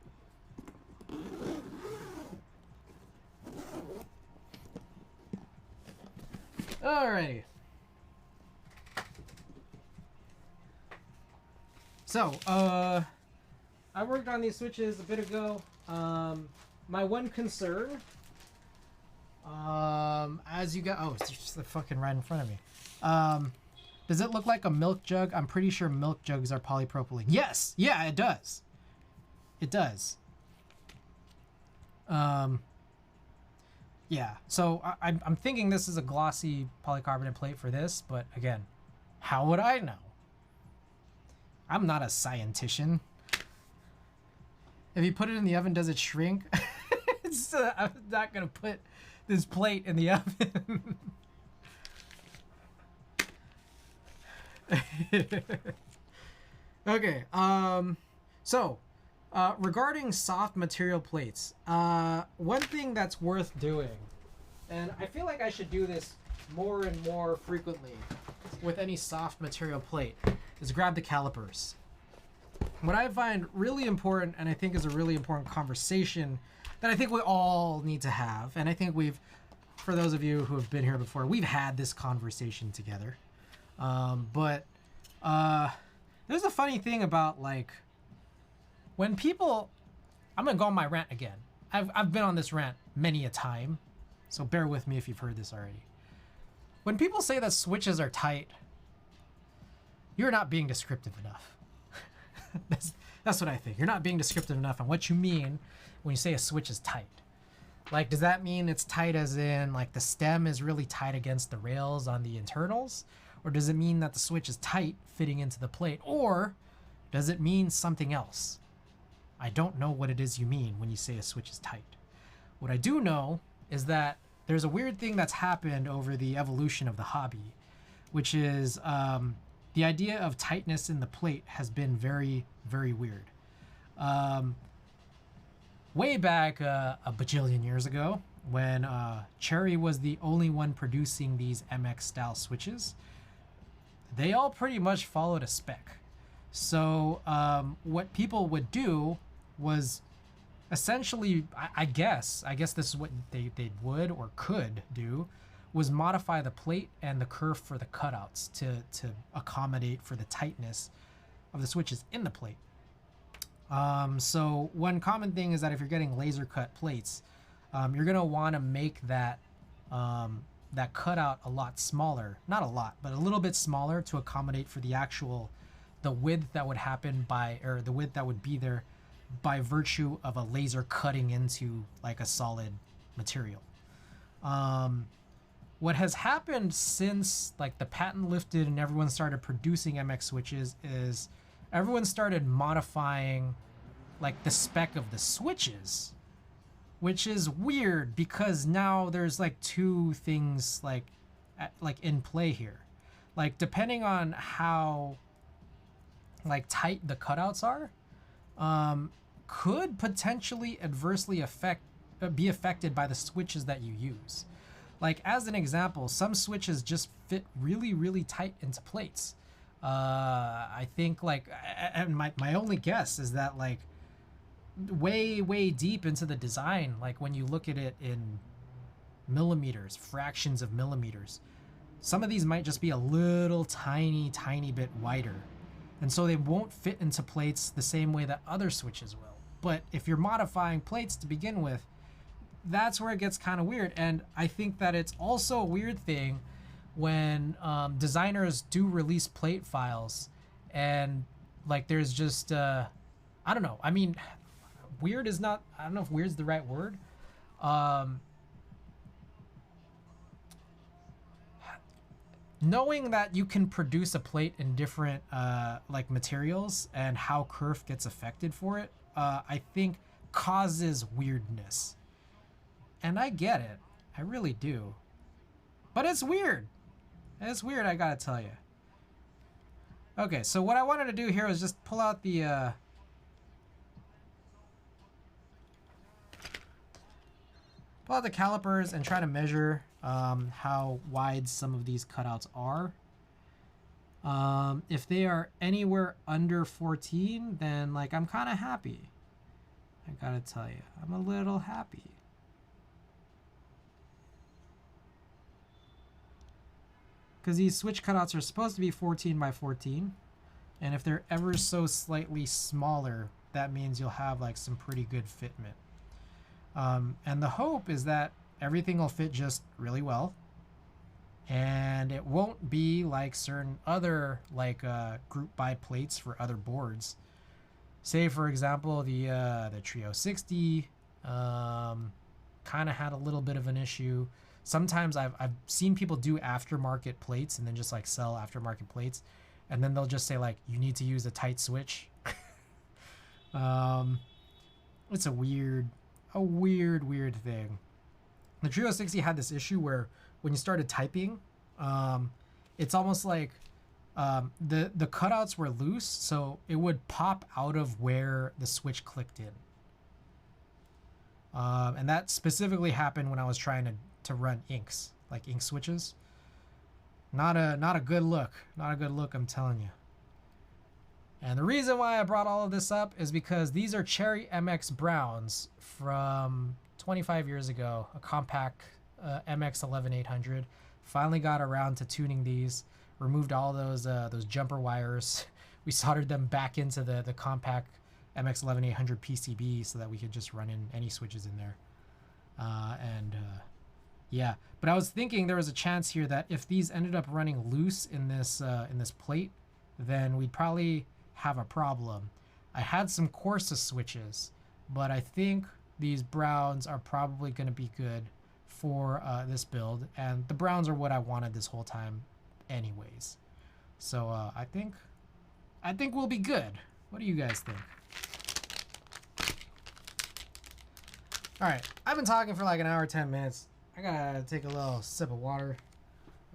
S1: Alrighty. So, I worked on these switches a bit ago. My one concern, as you got, oh, it's just fucking right in front of me. Does it look like a milk jug? I'm pretty sure milk jugs are polypropylene. Yes, yeah, it does. It does. Yeah, so I'm thinking this is a glossy polycarbonate plate for this, but again, how would I know? I'm not a scientician. If you put it in the oven, does it shrink? I'm not gonna put this plate in the oven. Okay, so regarding soft material plates, one thing that's worth doing, and I feel like I should do this more and more frequently with any soft material plate, is grab the calipers. What I find really important, and I think is a really important conversation that I think we all need to have, and I think for those of you who have been here before, we've had this conversation together. But there's a funny thing about like when people, I'm gonna go on my rant again. I've been on this rant many a time, so bear with me if you've heard this already. When people say that switches are tight, you're not being descriptive enough. That's what I think. You're not being descriptive enough on what you mean when you say a switch is tight. Like, does that mean it's tight as in like the stem is really tight against the rails on the internals? Or does it mean that the switch is tight fitting into the plate? Or does it mean something else? I don't know what it is you mean when you say a switch is tight. What I do know is that there's a weird thing that's happened over the evolution of the hobby, which is the idea of tightness in the plate has been very, very weird. Way back a bajillion years ago, when Cherry was the only one producing these MX style switches, they all pretty much followed a spec. So what people would do was essentially, I guess this is what they would or could do, was modify the plate and the kerf for the cutouts to accommodate for the tightness of the switches in the plate. So one common thing is that if you're getting laser cut plates, you're gonna want to make that that cutout a lot smaller, not a lot, but a little bit smaller to accommodate for the width that would happen or the width that would be there by virtue of a laser cutting into like a solid material. What has happened since like the patent lifted and everyone started producing MX switches is everyone started modifying like the spec of the switches, which is weird because now there's like two things like in play here. Like depending on how like tight the cutouts are, could potentially adversely be affected by the switches that you use. Like as an example, some switches just fit really, really tight into plates. I think like, and my only guess is that like way deep into the design. Like when you look at it in millimeters, fractions of millimeters, some of these might just be a little tiny bit wider, and so they won't fit into plates the same way that other switches will. But if you're modifying plates to begin with, that's where it gets kind of weird. And I think that it's also a weird thing when designers do release plate files and like there's just I don't know, I mean, weird is not, I don't know if weird's the right word. Knowing that you can produce a plate in different like materials and how kerf gets affected for it, I think causes weirdness. And I get it, I really do. But it's weird. It's weird, I gotta tell you. Okay, so what I wanted to do here was just pull out the calipers and try to measure how wide some of these cutouts are. If they are anywhere under 14, then like I'm kind of happy. I gotta tell you, I'm a little happy. Because these switch cutouts are supposed to be 14 by 14. And if they're ever so slightly smaller, that means you'll have like some pretty good fitment. And the hope is that everything will fit just really well. And it won't be like certain other like group buy plates for other boards. Say for example, the Trio 60 kind of had a little bit of an issue. Sometimes I've seen people do aftermarket plates and then just like sell aftermarket plates, and then they'll just say like, you need to use a tight switch. It's a weird thing. The Trio 60 had this issue where when you started typing, it's almost like the cutouts were loose, so it would pop out of where the switch clicked in. And that specifically happened when I was trying to run inks, like ink switches. Not a good look. Not a good look, I'm telling you. And the reason why I brought all of this up is because these are Cherry MX Browns from 25 years ago, a Compaq MX11800. Finally got around to tuning these, removed all those jumper wires. We soldered them back into the Compaq MX11800 PCB so that we could just run in any switches in there. Yeah, but I was thinking there was a chance here that if these ended up running loose in this plate, then we'd probably have a problem. I had some Corsa switches, but I think these Browns are probably going to be good for this build, and the Browns are what I wanted this whole time anyways. So I think we'll be good. What do you guys think? All right, I've been talking for like an hour, 10 minutes. I gotta take a little sip of water.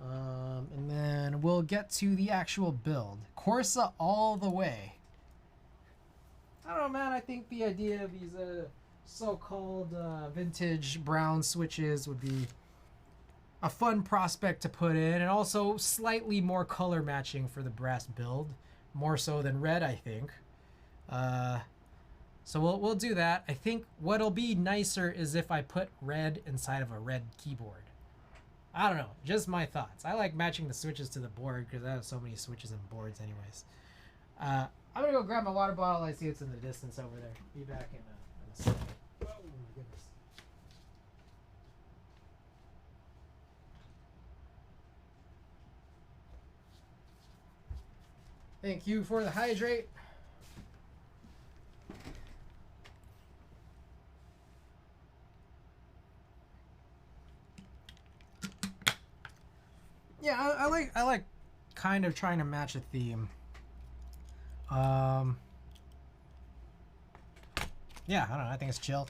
S1: And then we'll get to the actual build. Corsa all the way. I don't know, man. I think the idea of these so-called vintage brown switches would be a fun prospect to put in, and also slightly more color matching for the brass build, more so than red, I think. So we'll do that. I think what'll be nicer is if I put red inside of a red keyboard. I don't know, just my thoughts. I like matching the switches to the board because I have so many switches and boards anyways. I'm gonna go grab my water bottle. I see it's in the distance over there. Be back in a second. Oh my goodness. Thank you for the hydrate. Yeah, I like kind of trying to match a theme. Yeah, I don't know, I think it's chill.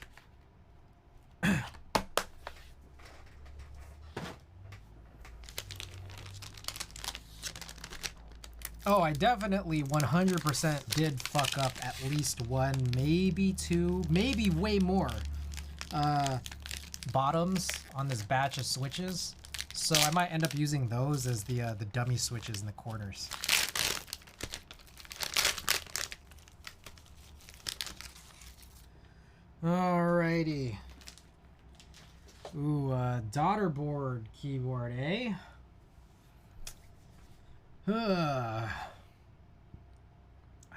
S1: Oh, I definitely 100% did fuck up at least one, maybe two, maybe way more bottoms on this batch of switches. So I might end up using those as the dummy switches in the corners. Alrighty. Ooh, daughterboard keyboard, eh?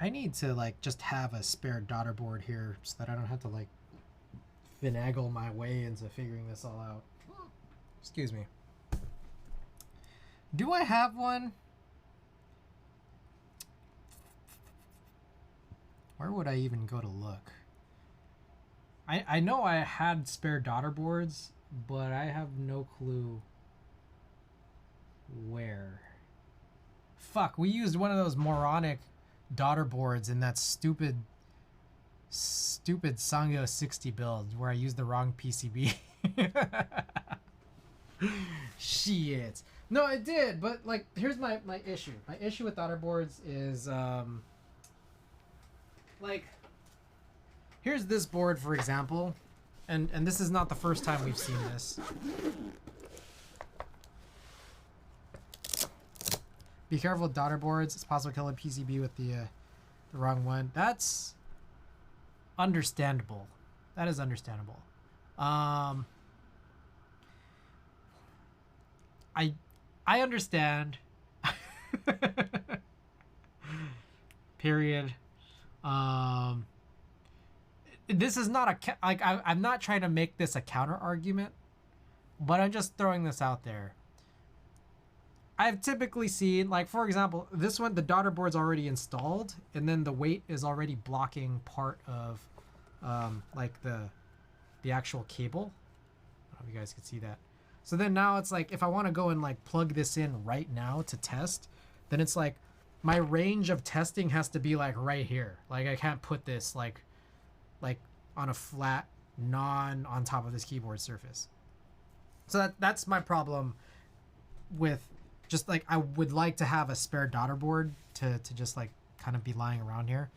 S1: I need to like just have a spare daughterboard here so that I don't have to like finagle my way into figuring this all out. Excuse me. Do I have one? Where would I even go to look? I know I had spare daughterboards, but I have no clue where. Fuck, we used one of those moronic daughterboards in that stupid Sanyo 60 build where I used the wrong PCB. Shit. No, it did, but like here's my issue. My issue with daughterboards is like here's this board, for example, and this is not the first time we've seen this. Be careful with daughterboards. It's possible to kill a PCB with the wrong one. That's understandable. That is understandable. I understand. Period. This is not a I'm not trying to make this a counter argument, but I'm just throwing this out there. I've typically seen, like, for example, this one, the daughterboard's already installed, and then the weight is already blocking part of, like, the actual cable. I don't know if you guys can see that. So then now it's like, if I want to go and, like, plug this in right now to test, then it's like, my range of testing has to be, like, right here. Like, I can't put this, like on a flat, on top of this keyboard surface. So that's my problem with... Just like I would like to have a spare daughterboard to just like kind of be lying around here.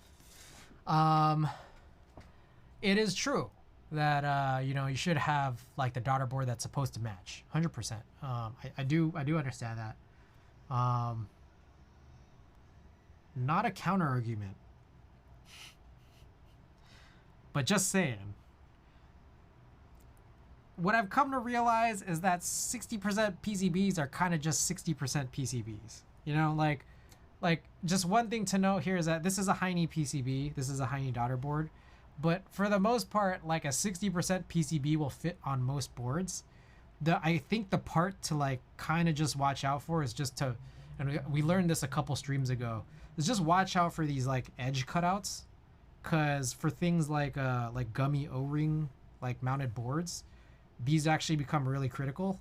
S1: It is true that you know, you should have like the daughterboard that's supposed to match 100%. I do understand that. Not a counter argument, but just saying. What I've come to realize is that 60% PCBs are kind of just 60% PCBs. You know, like just one thing to note here is that this is a Hiney PCB. This is a Hiney daughterboard. But for the most part, like a 60% PCB will fit on most boards. I think the part to like kind of just watch out for is just to, and we learned this a couple streams ago, is just watch out for these like edge cutouts. Cause for things like Gummy O-ring, like mounted boards, these actually become really critical.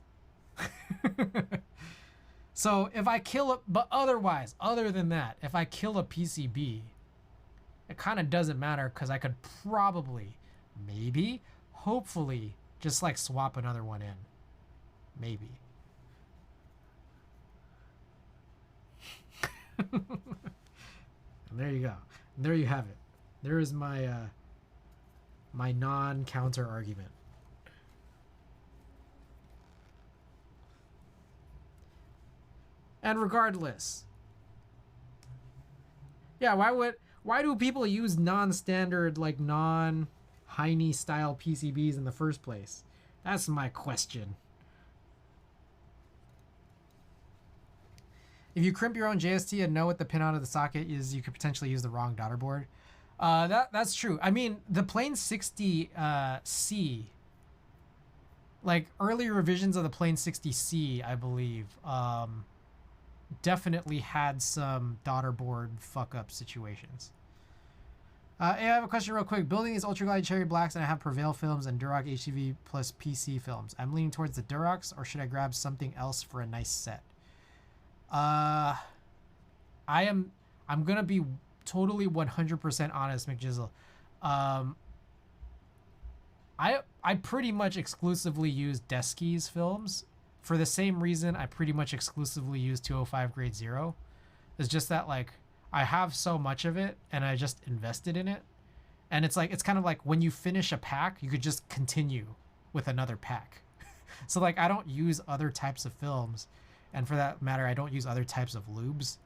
S1: So if I kill it, but otherwise, other than that, if I kill a PCB, it kind of doesn't matter because I could probably, maybe, hopefully, just like swap another one in. Maybe. And there you go. And there you have it. There is my my non-counter argument. And regardless, yeah, why do people use non-standard, like non-Hiney style PCBs in the first place? That's my question. If you crimp your own JST and know what the pin out of the socket is, you could potentially use the wrong daughterboard. That's true. I mean, the Plane 60 C, like earlier revisions of the Plane 60 C, I believe, definitely had some daughterboard fuck up situations. Hey, I have a question real quick. Building these Ultra Glide Cherry Blacks and I have Prevail films and Duroc HTV plus PC films. I'm leaning towards the Durocs, or should I grab something else for a nice set? I'm gonna be totally 100% honest, McJizzle. I pretty much exclusively use Desky's films. For the same reason, I pretty much exclusively use 205 grade 0. It's just that, like, I have so much of it and I just invested in it. And it's like, it's kind of like when you finish a pack, you could just continue with another pack. So like, I don't use other types of films. And for that matter, I don't use other types of lubes.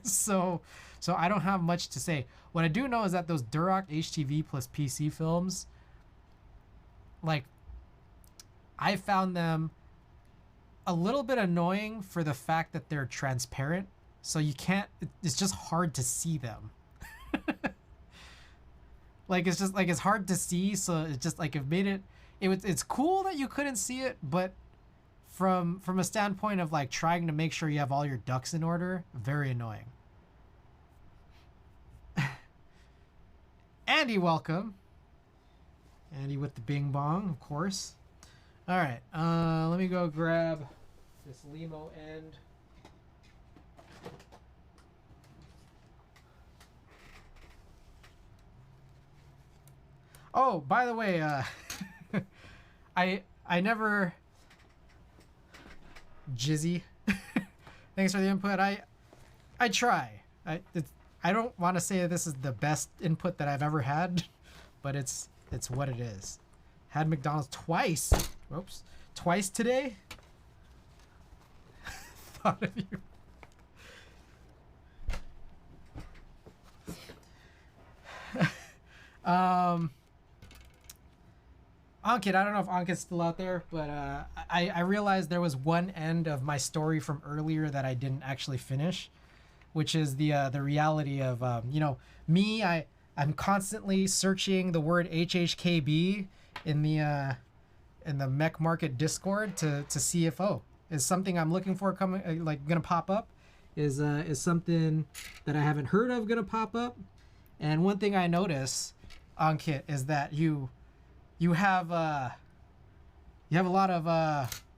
S1: So I don't have much to say. What I do know is that those Duroc HTV plus PC films, like, I found them a little bit annoying for the fact that they're transparent. So you can't, it's just hard to see them. Like, it's just like, it's hard to see. So it's just like, it's cool that you couldn't see it, but from a standpoint of like trying to make sure you have all your ducks in order, very annoying. Andy, welcome. Andy with the bing bong, of course. All right, let me go grab this Limo end. Oh, by the way, I never Jizzy. Thanks for the input. I try. I don't want to say that this is the best input that I've ever had, but it's what it is. Had McDonald's twice. Whoops. Twice today. Thought of you. Ankit, I don't know if Ankit's still out there, but I realized there was one end of my story from earlier that I didn't actually finish, which is the reality of you know, me. I'm constantly searching the word HHKB in the mech market Discord to see if is something I'm looking for coming like gonna pop up, is something that I haven't heard of gonna pop up. And one thing I notice, Ankit, is that you have a lot of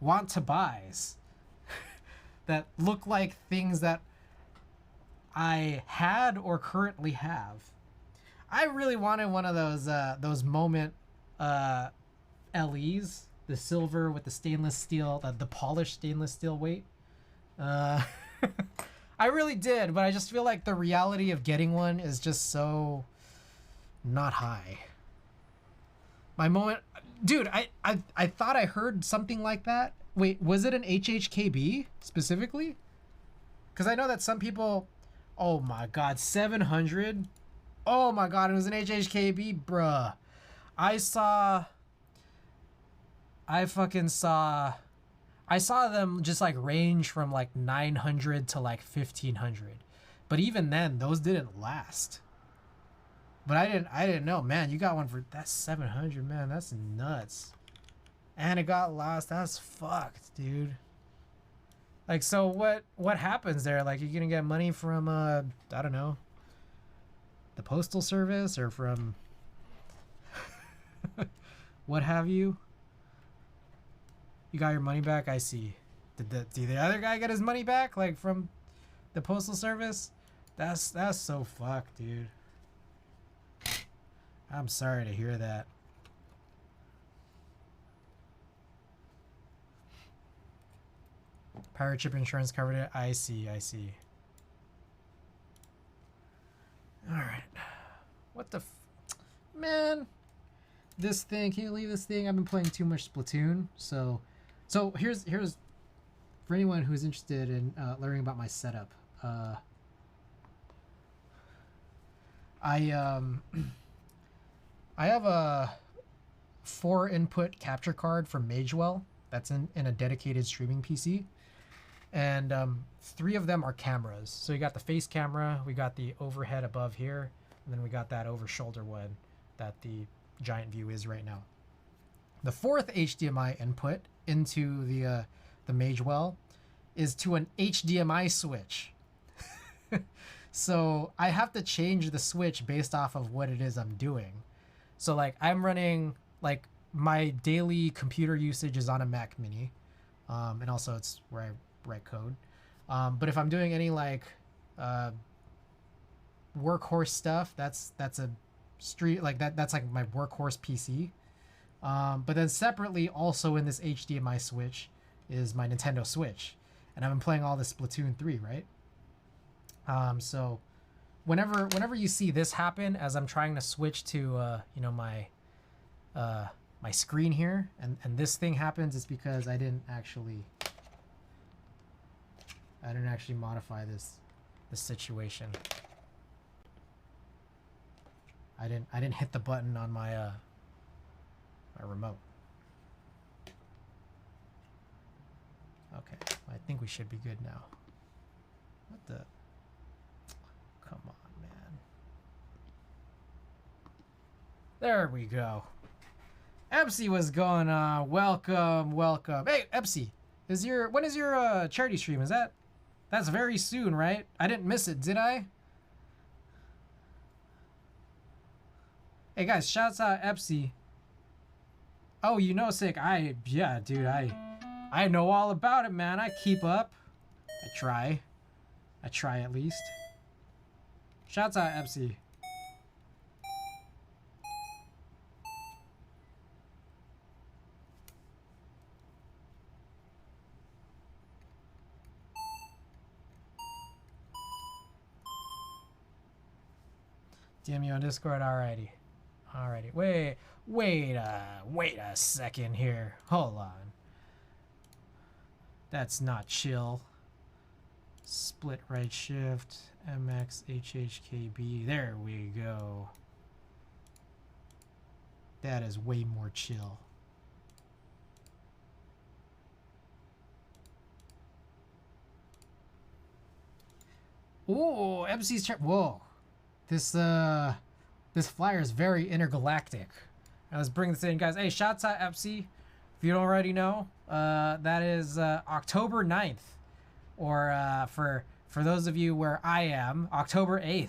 S1: want to buys that look like things that I had or currently have. I really wanted one of those Moment LEs, the silver with the stainless steel, the polished stainless steel weight. I really did, but I just feel like the reality of getting one is just so not high. My Moment, dude, I thought I heard something like that. Wait, was it an HHKB specifically? Because I know that some people, oh my God, 700. Oh my God, it was an HHKB, bruh. I saw them just like range from like 900 to like 1500. But even then, those didn't last. But I didn't know, man. You got one for that's 700, man. That's nuts. And it got lost. That's fucked, dude. Like, so what happens there? Like, you're gonna get money from I don't know, the postal service or from what have you? You got your money back? I see. Did the other guy get his money back, like from the postal service? That's so fucked, dude. I'm sorry to hear that. Pirate ship insurance covered it. I see. All right. What the man? This thing. Can you leave this thing? I've been playing too much Splatoon. So here's for anyone who's interested in learning about my setup. I have a 4-input capture card from Magewell that's in a dedicated streaming PC. And 3 of them are cameras. So you got the face camera, we got the overhead above here, and then we got that over shoulder one that the giant view is right now. The 4th HDMI input into the Magewell is to an HDMI switch. So I have to change the switch based off of what it is I'm doing. So like I'm running, like my daily computer usage is on a Mac Mini, and also it's where I write code. But if I'm doing any like workhorse stuff, that's a street like that's like my workhorse PC. But then separately, also in this HDMI switch is my Nintendo Switch, and I've been playing all this Splatoon 3, right? So whenever you see this happen as I'm trying to switch to you know, my screen here, and this thing happens, it's because I didn't actually modify this situation. I didn't hit the button on my my remote. think we should be good now. What the? Come on, man. There we go. Epsy, what's going on? Welcome, welcome. Hey, Epsy, when is your charity stream? That's very soon, right? I didn't miss it, did I? Hey guys, shouts out Epsy. Oh, you know, sick. Yeah, dude, I know all about it, man. I keep up. I try at least. Shouts out Epsy. DM you on Discord, alrighty. Wait a second here. Hold on. That's not chill. Split right shift, MX11800. There we go. That is way more chill. Ooh, MC's whoa. This flyer is very intergalactic. Now let's bring this in, guys. Hey, shouts out Epsy. If you don't already know, that is October 9th. Or for those of you where I am, October 8th.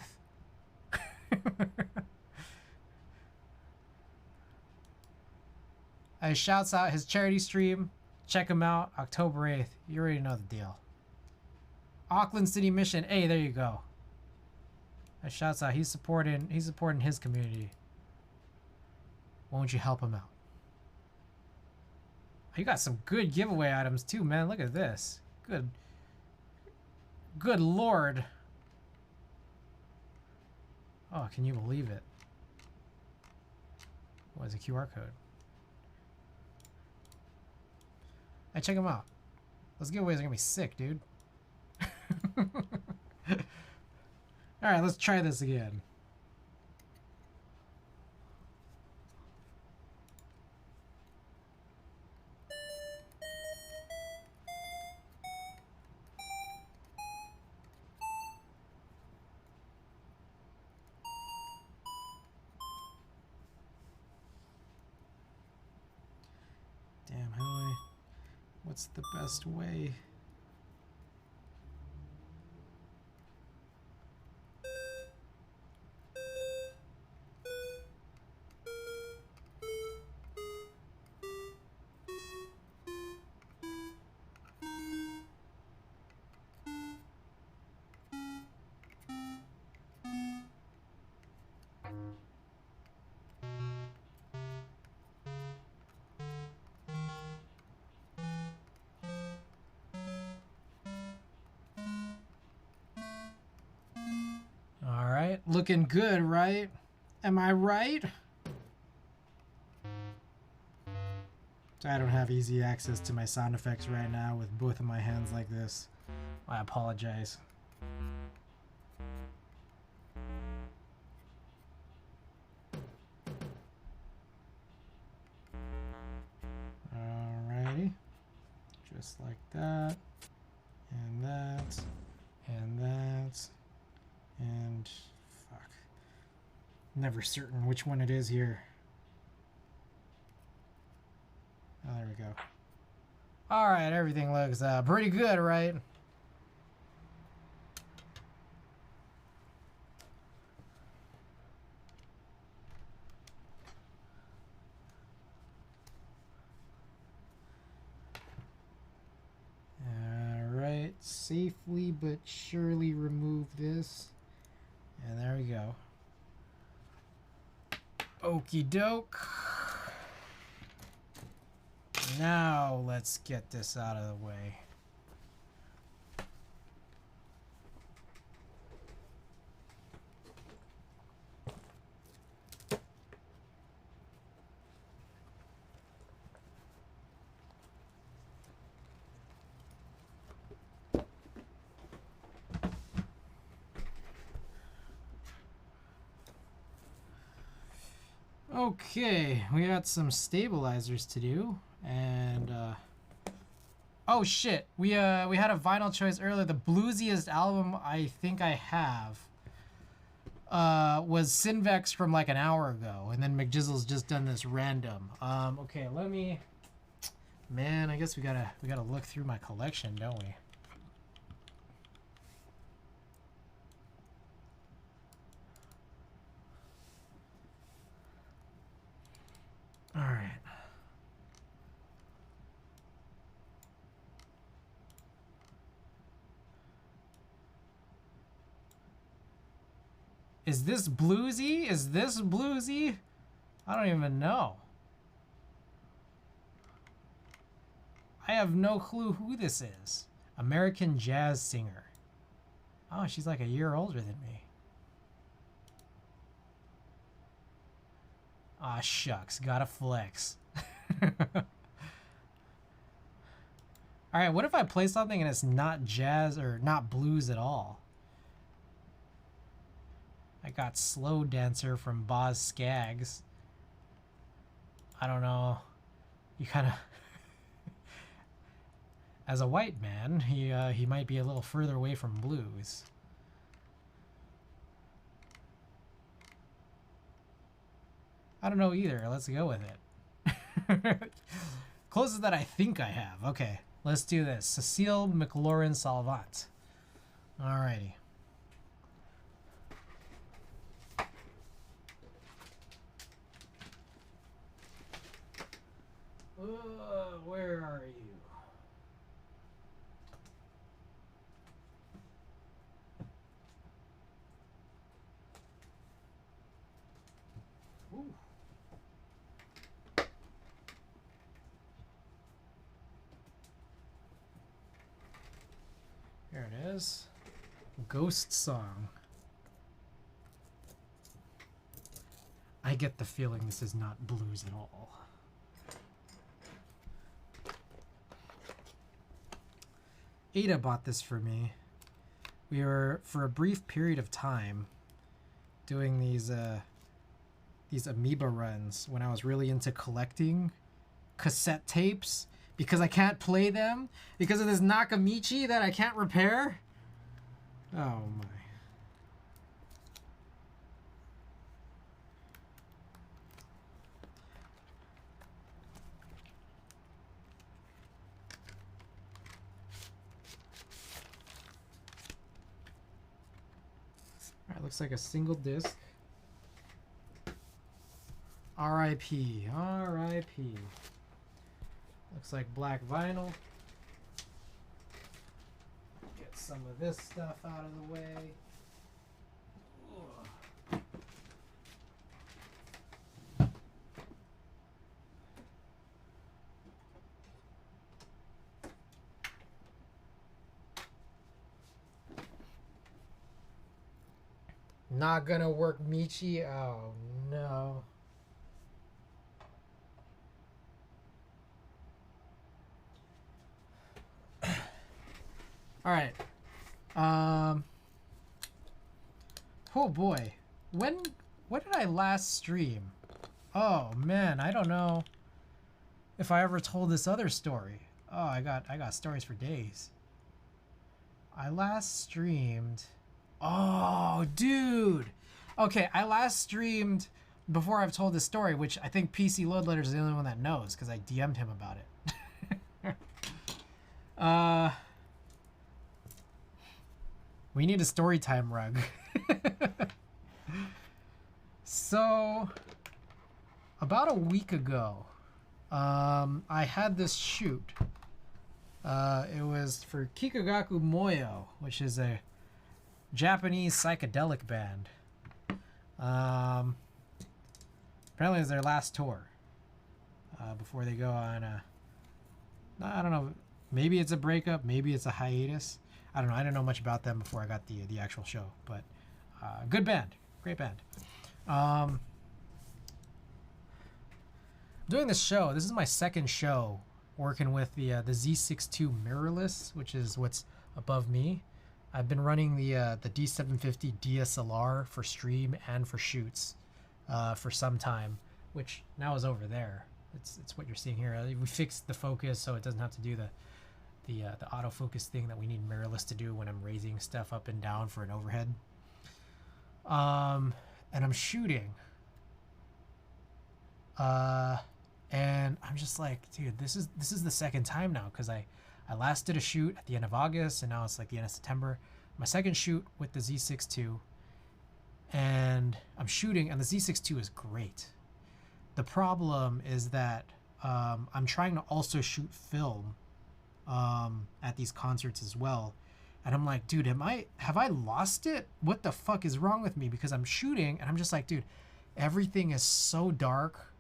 S1: Shouts out his charity stream. Check him out, October 8th. You already know the deal. Auckland City Mission. Hey, there you go. Shouts out. He's supporting his community. Won't you help him out? You got some good giveaway items too, man. Look at this. Good lord. Oh, can you believe it? What is a QR code? Hey, check them out. Those giveaways are gonna be sick, dude. Alright, let's try this again. Damn, what's the best way? Looking good, right? Am I right? So I don't have easy access to my sound effects right now with both of my hands like this. I apologize. Alrighty. Just like that. And that. And that. And fuck. Never certain which one it is here. Oh, there we go. Alright, everything looks pretty good, right? Alright, safely but surely remove this. And there we go. Okie doke. Now let's get this out of the way. Okay, we got some stabilizers to do, and Oh shit, we had a vinyl choice earlier. The bluesiest album I think I have was Sinvex from like an hour ago, and then McJizzle's just done this random. Okay, let me. Man, I guess we gotta look through my collection, don't we? All right. Is this bluesy? Is this bluesy? I don't even know. I have no clue who this is. American jazz singer. Oh, she's like a year older than me. Aw, shucks. Gotta flex. Alright, what if I play something and it's not jazz or not blues at all? I got Slow Dancer from Boz Skaggs. I don't know. You kind of... As a white man, he might be a little further away from blues. I don't know either. Let's go with it. Closest that I think I have. Okay, let's do this. Cecile McLaurin Salvant. Alrighty. Where are you? Ooh. Here it is. Ghost Song. I get the feeling this is not blues at all. Ada bought this for me. We were, for a brief period of time, doing these amoeba runs when I was really into collecting cassette tapes because I can't play them because of this Nakamichi that I can't repair. Oh my. Alright, looks like a single disc. R.I.P. R.I.P. Looks like black vinyl. Get some of this stuff out of the way. Not gonna work, Michi. Oh no. All right. Oh boy. What did I last stream? Oh man, I don't know if I ever told this other story. Oh, I got stories for days. I last streamed. Oh, dude. Okay, I last streamed before I've told this story, which I think PC Load Letter is the only one that knows because I DM'd him about it. We need a story time rug. So, about a week ago, I had this shoot. It was for Kikagaku Moyo, which is a Japanese psychedelic band. Apparently it's their last tour before they go on I don't know, maybe it's a breakup, maybe it's a hiatus. I don't know. I didn't know much about them before I got the actual show, but good band, great band. Doing this show, this is my second show working with the Z62 mirrorless, which is what's above me. I've been running the D750 DSLR for stream and for shoots for some time, which now is over there. It's what you're seeing here. We fixed the focus so it doesn't have to do the autofocus thing that we need mirrorless to do when I'm raising stuff up and down for an overhead. And I'm shooting. And I'm just like, dude, this is the second time now, because I last did a shoot at the end of August, and now it's like the end of September. My second shoot with the Z6 II, and I'm shooting, and the Z6 II is great. The problem is that I'm trying to also shoot film at these concerts as well, and I'm like, dude, have I lost it? What the fuck is wrong with me? Because I'm shooting, and I'm just like, dude, everything is so dark.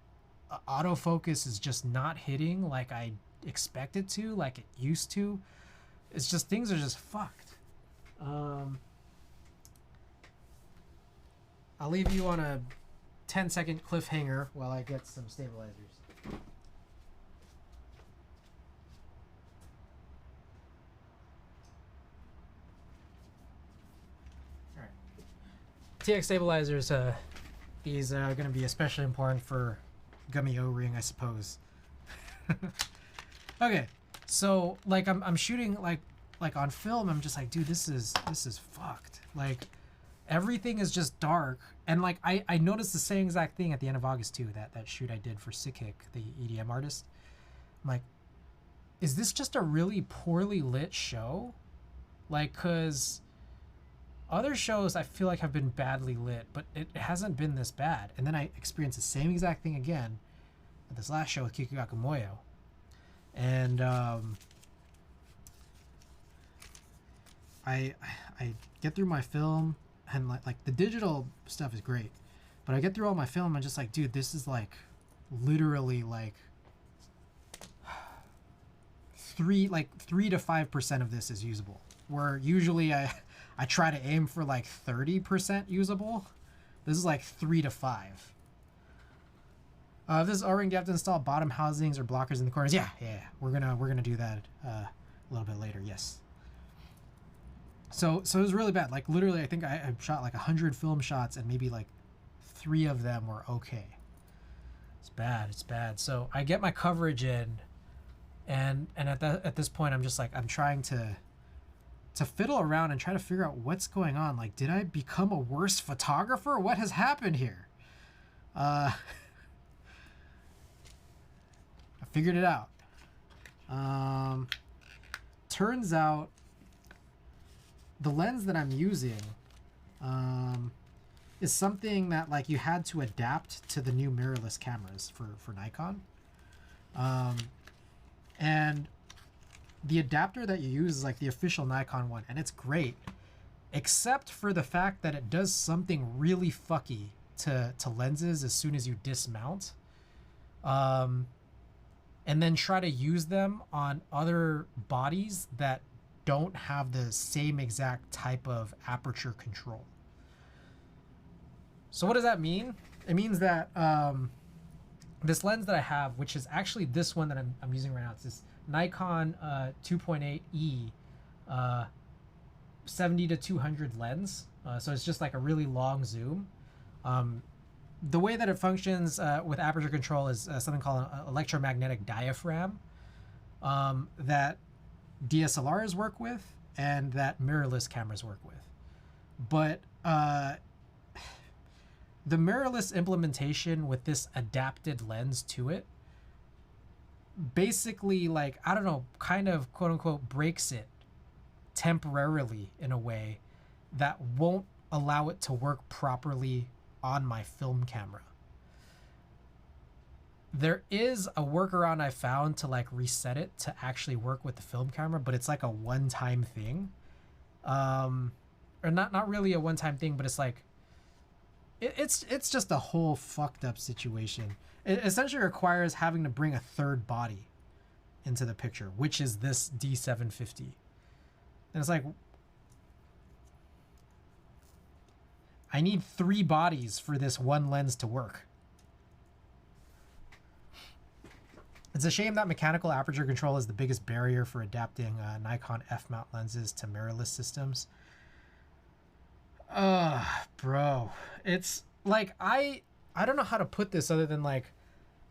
S1: Autofocus is just not hitting like I expect it to, like it used to. It's just, things are just fucked. I'll leave you on a 10-second cliffhanger while I get some stabilizers. Alright. TX stabilizers, these are going to be especially important for Gummy O-ring, I suppose. Okay, so like I'm shooting like on film. I'm just like, dude, this is fucked. Like everything is just dark, and like I noticed the same exact thing at the end of August too. That shoot I did for Sick, the EDM artist. I'm like, is this just a really poorly lit show? Like, cause other shows I feel like have been badly lit, but it hasn't been this bad. And then I experienced the same exact thing again at this last show with Kikugaku Moyo. And I get through my film, and like the digital stuff is great, but I get through all my film and just like, dude, this is like literally like 3 to 5% of this is usable, where usually I try to aim for like 30% usable. This is like 3 to 5. This is O-ring, do you have to install bottom housings or blockers in the corners? Yeah. We're gonna do that a little bit later. Yes. So it was really bad. Like literally, I think I shot like 100 film shots, and maybe like 3 of them were okay. It's bad. It's bad. So I get my coverage in, and at this point, I'm just like, I'm trying to fiddle around and try to figure out what's going on. Like, did I become a worse photographer? What has happened here? I figured it out. Turns out the lens that I'm using is something that like you had to adapt to the new mirrorless cameras for Nikon. And the adapter that you use is like the official Nikon one, and it's great, except for the fact that it does something really fucky to lenses as soon as you dismount, and then try to use them on other bodies that don't have the same exact type of aperture control. So what does that mean? It means that this lens that I have, which is actually this one that I'm using right now, it's this Nikon 2.8E 70 to 200 lens. So it's just like a really long zoom. The way that it functions with aperture control is something called an electromagnetic diaphragm that DSLRs work with and that mirrorless cameras work with. But the mirrorless implementation with this adapted lens to it basically, like, I don't know, kind of quote unquote breaks it temporarily in a way that won't allow it to work properly on my film camera. There is a workaround I found to like reset it to actually work with the film camera, but it's like a one-time thing. Or not really a one-time thing, but it's like it's just a whole fucked up situation. It essentially requires having to bring a third body into the picture, which is this D750. And it's like, I need 3 bodies for this one lens to work. It's a shame that mechanical aperture control is the biggest barrier for adapting Nikon f-mount lenses to mirrorless systems. Bro, it's like, I don't know how to put this other than like,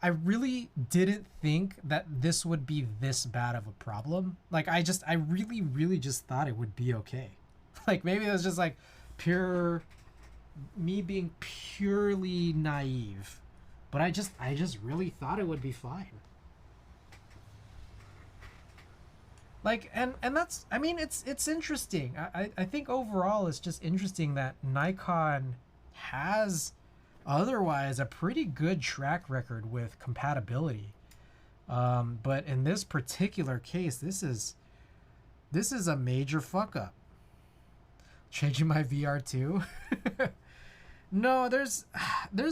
S1: I really didn't think that this would be this bad of a problem. Like I really just thought it would be okay. Like maybe it was just like pure me being purely naive. But I just really thought it would be fine. Like and that's, I mean, it's interesting. I think overall it's just interesting that Nikon has otherwise a pretty good track record with compatibility. But in this particular case, this is a major fuck up. Changing my VR too? No, there's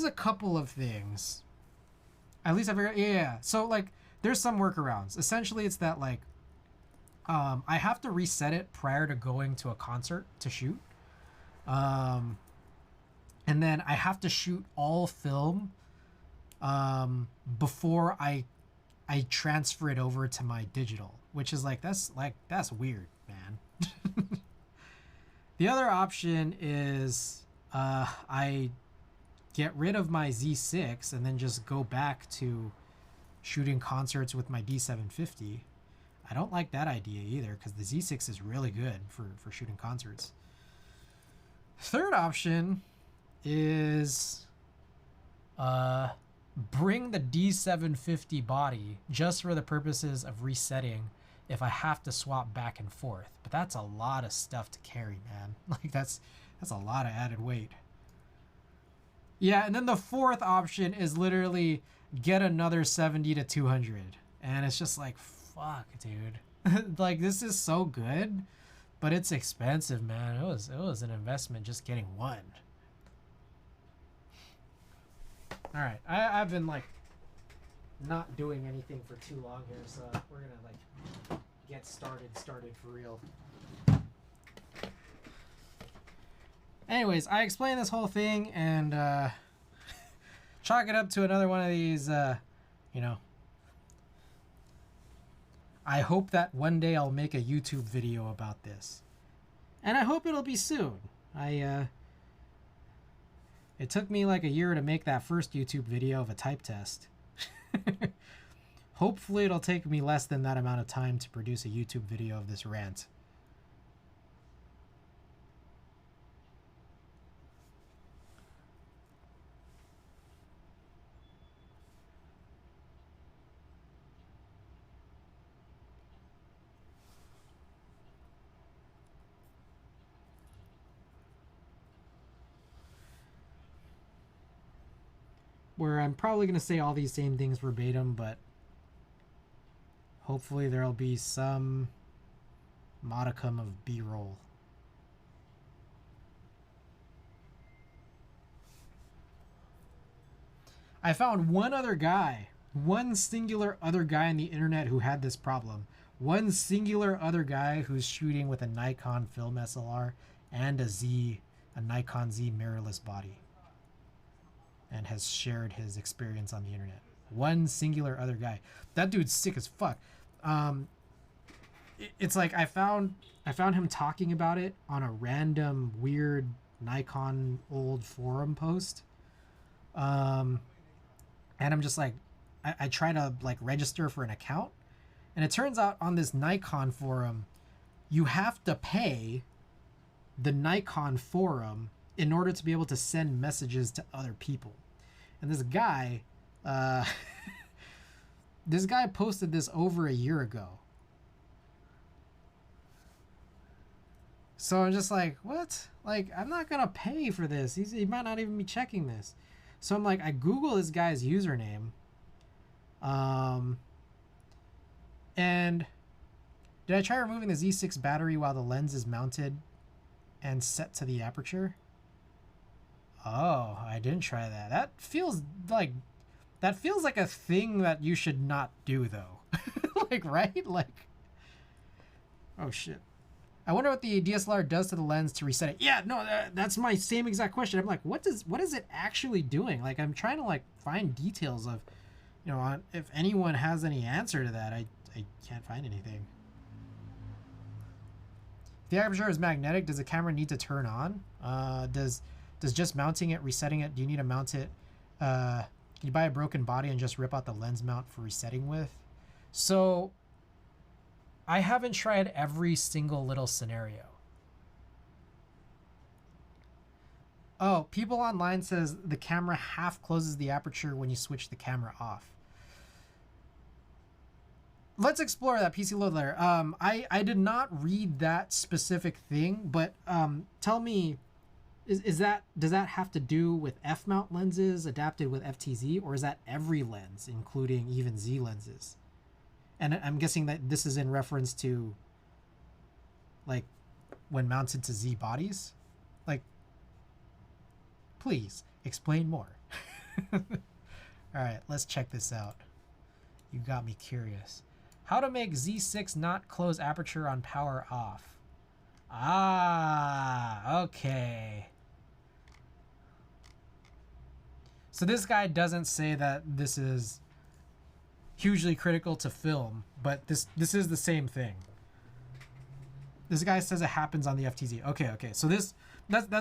S1: a couple of things. At least I figured, yeah. So like there's some workarounds. Essentially it's that like I have to reset it prior to going to a concert to shoot. And then I have to shoot all film before I transfer it over to my digital, which is that's weird, man. The other option is I get rid of my Z6 and then just go back to shooting concerts with my D750. I don't like that idea either because the Z6 is really good for shooting concerts. Third option is bring the D750 body just for the purposes of resetting if I have to swap back and forth. But that's a lot of stuff to carry, man. Like that's a lot of added weight. Yeah, and then the fourth option is literally get another 70 to 200. And it's just like, fuck, dude. Like this is so good, but it's expensive, man. It was an investment just getting one. All right, I've been like not doing anything for too long here, so we're gonna like get started for real. Anyways, I explained this whole thing and chalk it up to another one of these, you know. I hope that one day I'll make a YouTube video about this, and I hope it'll be soon. It took me like a year to make that first YouTube video of a type test. Hopefully it'll take me less than that amount of time to produce a YouTube video of this rant. Where I'm probably going to say all these same things verbatim, but hopefully there'll be some modicum of B-roll. I found one singular other guy on the internet who had this problem. One singular other guy who's shooting with a Nikon film SLR and a Nikon Z mirrorless body, and has shared his experience on the internet. One singular other guy. That dude's sick as fuck. It's like I found him talking about it on a random weird Nikon old forum post. And I'm just like, I try to like register for an account, and it turns out on this Nikon forum, you have to pay the Nikon forum in order to be able to send messages to other people. And this guy, this guy posted this over a year ago. So I'm just like, what? Like, I'm not gonna pay for this. He might not even be checking this. So I'm like, I Google this guy's username. And did I try removing the Z6 battery while the lens is mounted and set to the aperture? Oh, I didn't try that. That feels like a thing that you should not do though. Like, right? Like, oh shit. I wonder what the DSLR does to the lens to reset it. Yeah, no, that's my same exact question. I'm like, what is it actually doing? Like, I'm trying to like find details of, you know, if anyone has any answer to that. I can't find anything. If the aperture is magnetic, does the camera need to turn on? Does just mounting it, resetting it, do you need to mount it You buy a broken body and just rip out the lens mount for resetting with. So I haven't tried every single little scenario. Oh, people online says the camera half closes the aperture when you switch the camera off. Let's explore that, PC Load Layer. I did not read that specific thing, but tell me, does that have to do with F-mount lenses adapted with FTZ, or is that every lens, including even Z lenses? And I'm guessing that this is in reference to, like, when mounted to Z bodies? Like, please explain more. All right, let's check this out. You got me curious. How to make Z6 not close aperture on power off. Ah, okay. So this guy doesn't say that this is hugely critical to film, but this is the same thing. This guy says it happens on the FTZ. Okay. So that's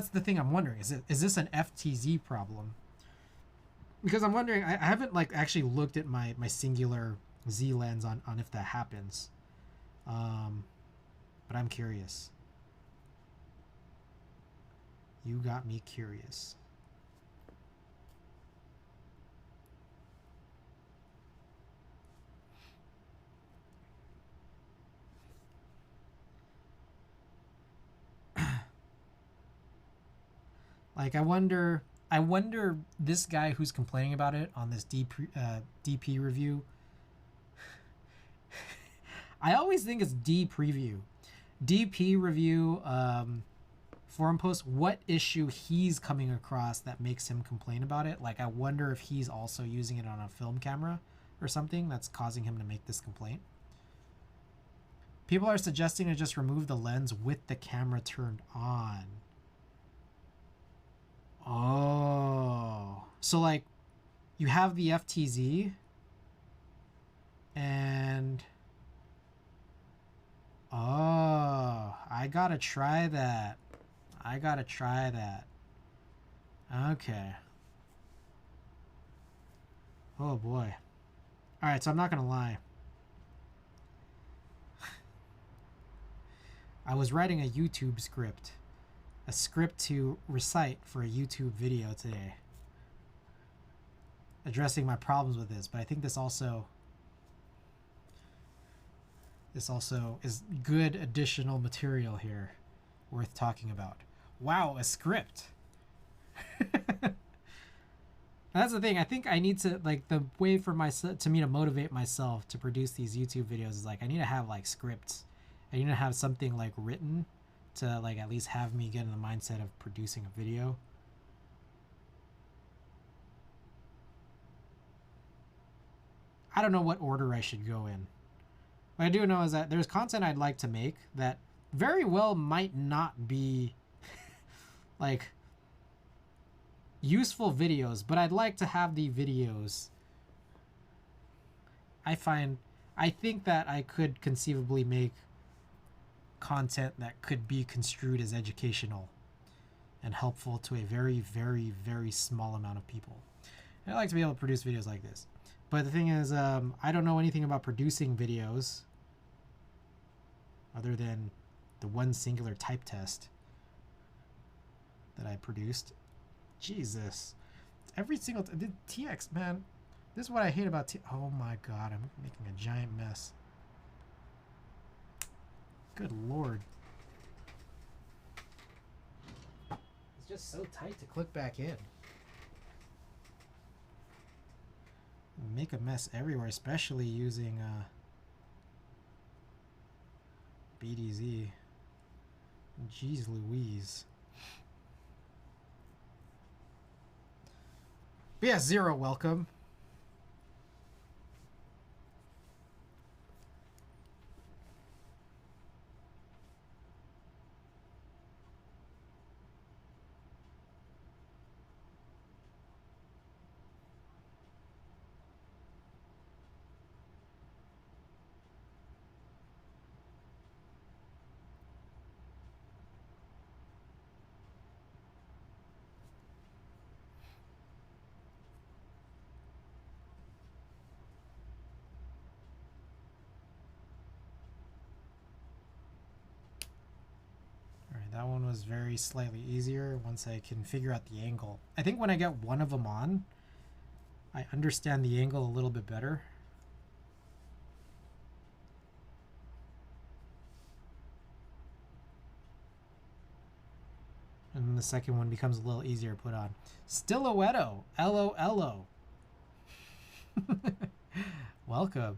S1: the thing I'm wondering. Is this an FTZ problem? Because I'm wondering, I haven't like actually looked at my singular Z lens on if that happens. But I'm curious. You got me curious. Like, I wonder this guy who's complaining about it on this DP review. I always think it's D preview. DP review forum post, what issue he's coming across that makes him complain about it. Like, I wonder if he's also using it on a film camera or something that's causing him to make this complaint. People are suggesting to just remove the lens with the camera turned on. Oh, so like you have the FTZ and oh, I gotta try that. Okay. Oh boy. All right, so I'm not gonna lie. I was writing a YouTube script. A script to recite for a YouTube video today, addressing my problems with this, but I think this also is good additional material here worth talking about. Wow, a script. That's the thing. I think I need to, like, the way for me to motivate myself to produce these YouTube videos is like I need to have like scripts. I need to have something like written to like at least have me get in the mindset of producing a video. I don't know what order I should go in. What I do know is that there's content I'd like to make that very well might not be like useful videos, but I'd like to have the videos. I think that I could conceivably make content that could be construed as educational and helpful to a very, very, very small amount of people. And I like to be able to produce videos like this. But the thing is, I don't know anything about producing videos other than the one singular type test that I produced. Jesus. Every single TX, man. This is what I hate about oh my god, I'm making a giant mess. Good lord. It's just so tight to click back in. Make a mess everywhere, especially using BDZ. Jeez Louise. But yeah, Zero, welcome. That one was very slightly easier once I can figure out the angle. I think when I get one of them on, I understand the angle a little bit better. And then the second one becomes a little easier to put on. Stiletto, L-O-L-O. Welcome.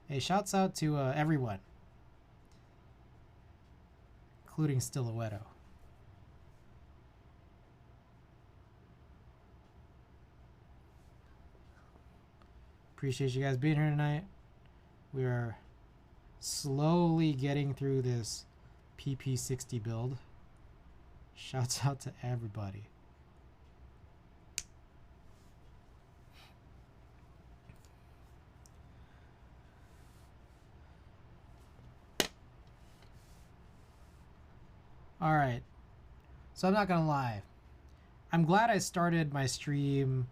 S1: Hey, shouts out to everyone, including Stiletto. Appreciate you guys being here tonight. We are slowly getting through this pp60 build. Shouts out to everybody. All right, so I'm not gonna lie, I'm glad I started my stream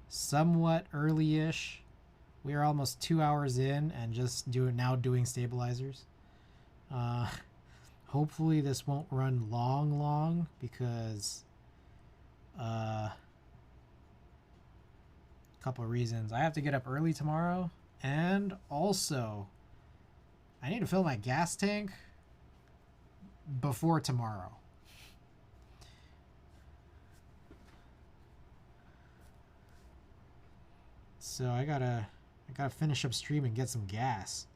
S1: somewhat early-ish. We are almost 2 hours in and just doing stabilizers. Hopefully this won't run long because a couple of reasons. I have to get up early tomorrow, and also I need to fill my gas tank before tomorrow. So I gotta finish up stream and get some gas.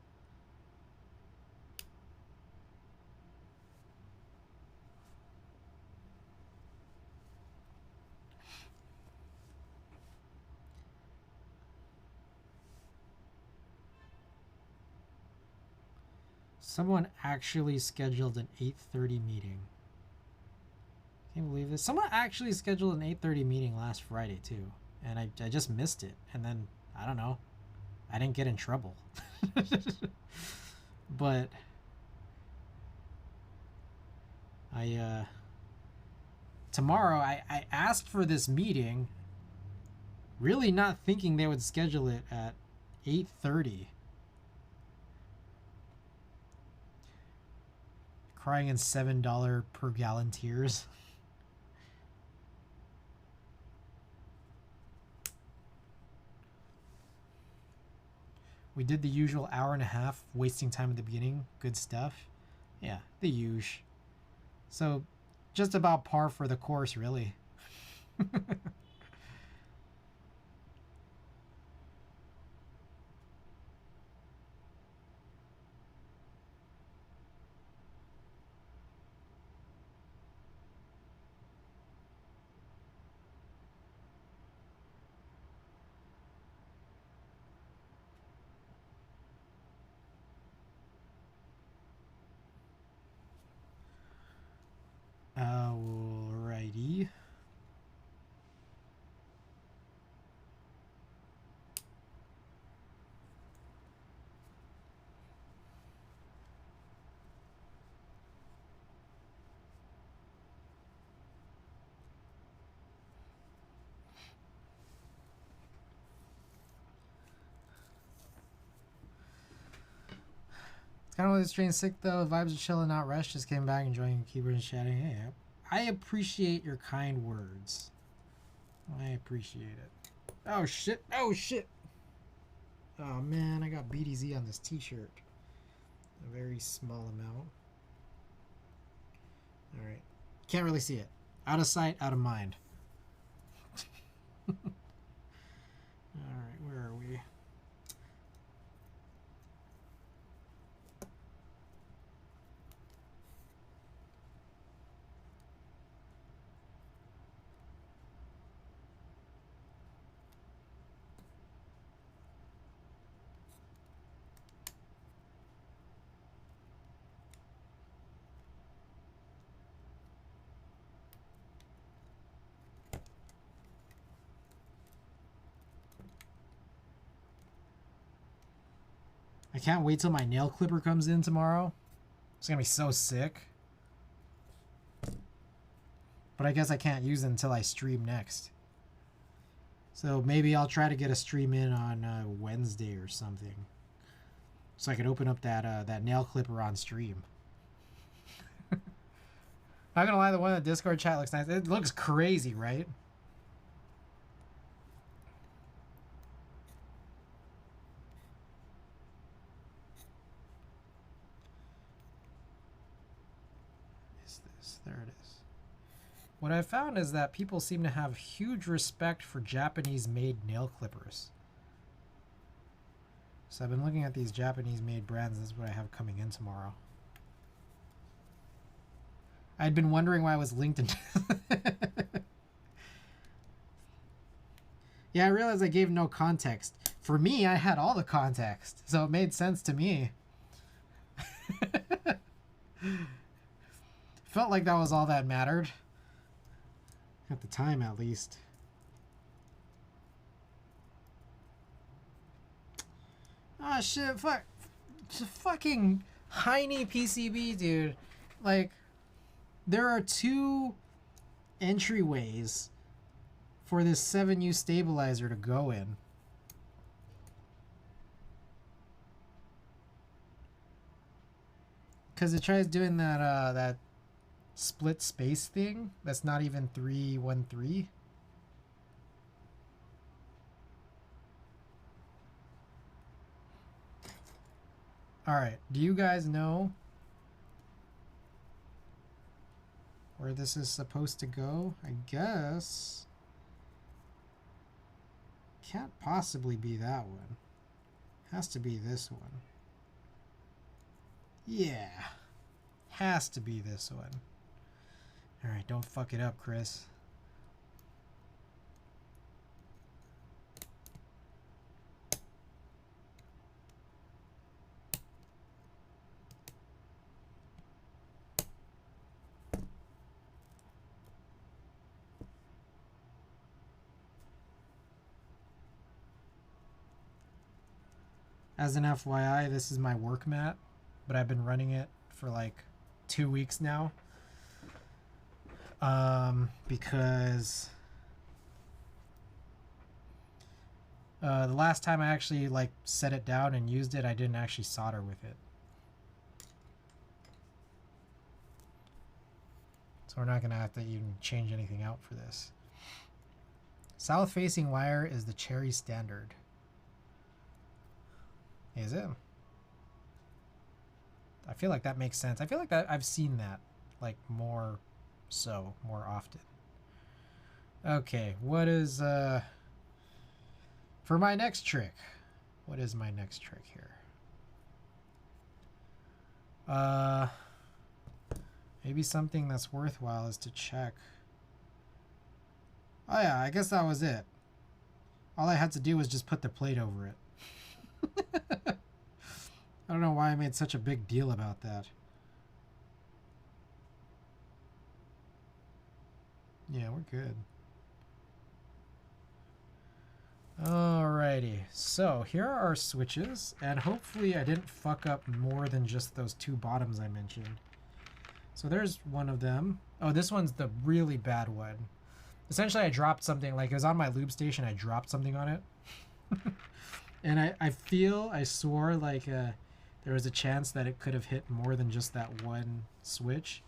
S1: Someone actually scheduled an 8:30 meeting. Can't believe this. Someone actually scheduled an 8:30 meeting last Friday too, and I just missed it. And then I don't know, I didn't get in trouble. But tomorrow I asked for this meeting, really not thinking they would schedule it at 8:30. Crying in $7 per gallon tears. We did the usual hour and a half, wasting time at the beginning. Good stuff. Yeah, the usual. So, just about par for the course, really. Alrighty. It's kind of really strange sick though. Vibes are chilling, not rushed. Just came back enjoying keyboard and chatting. Hey, I appreciate your kind words. I appreciate it. Oh shit! Oh shit! Oh man, I got BDZ on this t-shirt. A very small amount. Alright. Can't really see it. Out of sight, out of mind. Alright, where are we? I can't wait till my nail clipper comes in tomorrow. It's gonna be so sick. But I guess I can't use it until I stream next. So maybe I'll try to get a stream in on Wednesday or something. so I could open up that that nail clipper on stream. Not gonna lie, the one in the Discord chat looks nice. It looks crazy, right? Is this? There it is. What I found is that people seem to have huge respect for Japanese-made nail clippers. So I've been looking at these Japanese-made brands. This is what I have coming in tomorrow. I'd been wondering why I was linked in. Yeah, I realized I gave no context. For me, I had all the context, so it made sense to me. Felt like that was all that mattered. At the time, at least. Oh shit, fuck. Just fucking Hiney PCB, dude. Like, there are two entryways for this 7U stabilizer to go in. Because it tries doing that that split space thing that's not even 313. Alright, do you guys know where this is supposed to go? I guess. Can't possibly be that one. Has to be this one. Yeah. Has to be this one. Alright, don't fuck it up, Chris. As an FYI, this is my work mat, but I've been running it for like 2 weeks now. Because the last time I actually like set it down and used it, I didn't actually solder with it. So we're not gonna have to even change anything out for this. South facing wire is the Cherry standard. Is it? I feel like that makes sense. I feel like that I've seen that like more often. Okay, what is for my next trick? What is my next trick here? Maybe something that's worthwhile is to check. Oh yeah, I guess that was it. All I had to do was just put the plate over it. I don't know why I made such a big deal about that. Yeah, we're good. Alrighty, so here are our switches, and hopefully I didn't fuck up more than just those two bottoms I mentioned. So there's one of them. Oh, this one's the really bad one. Essentially, I dropped something, like it was on my lube station, I dropped something on it. And I swore like there was a chance that it could have hit more than just that one switch.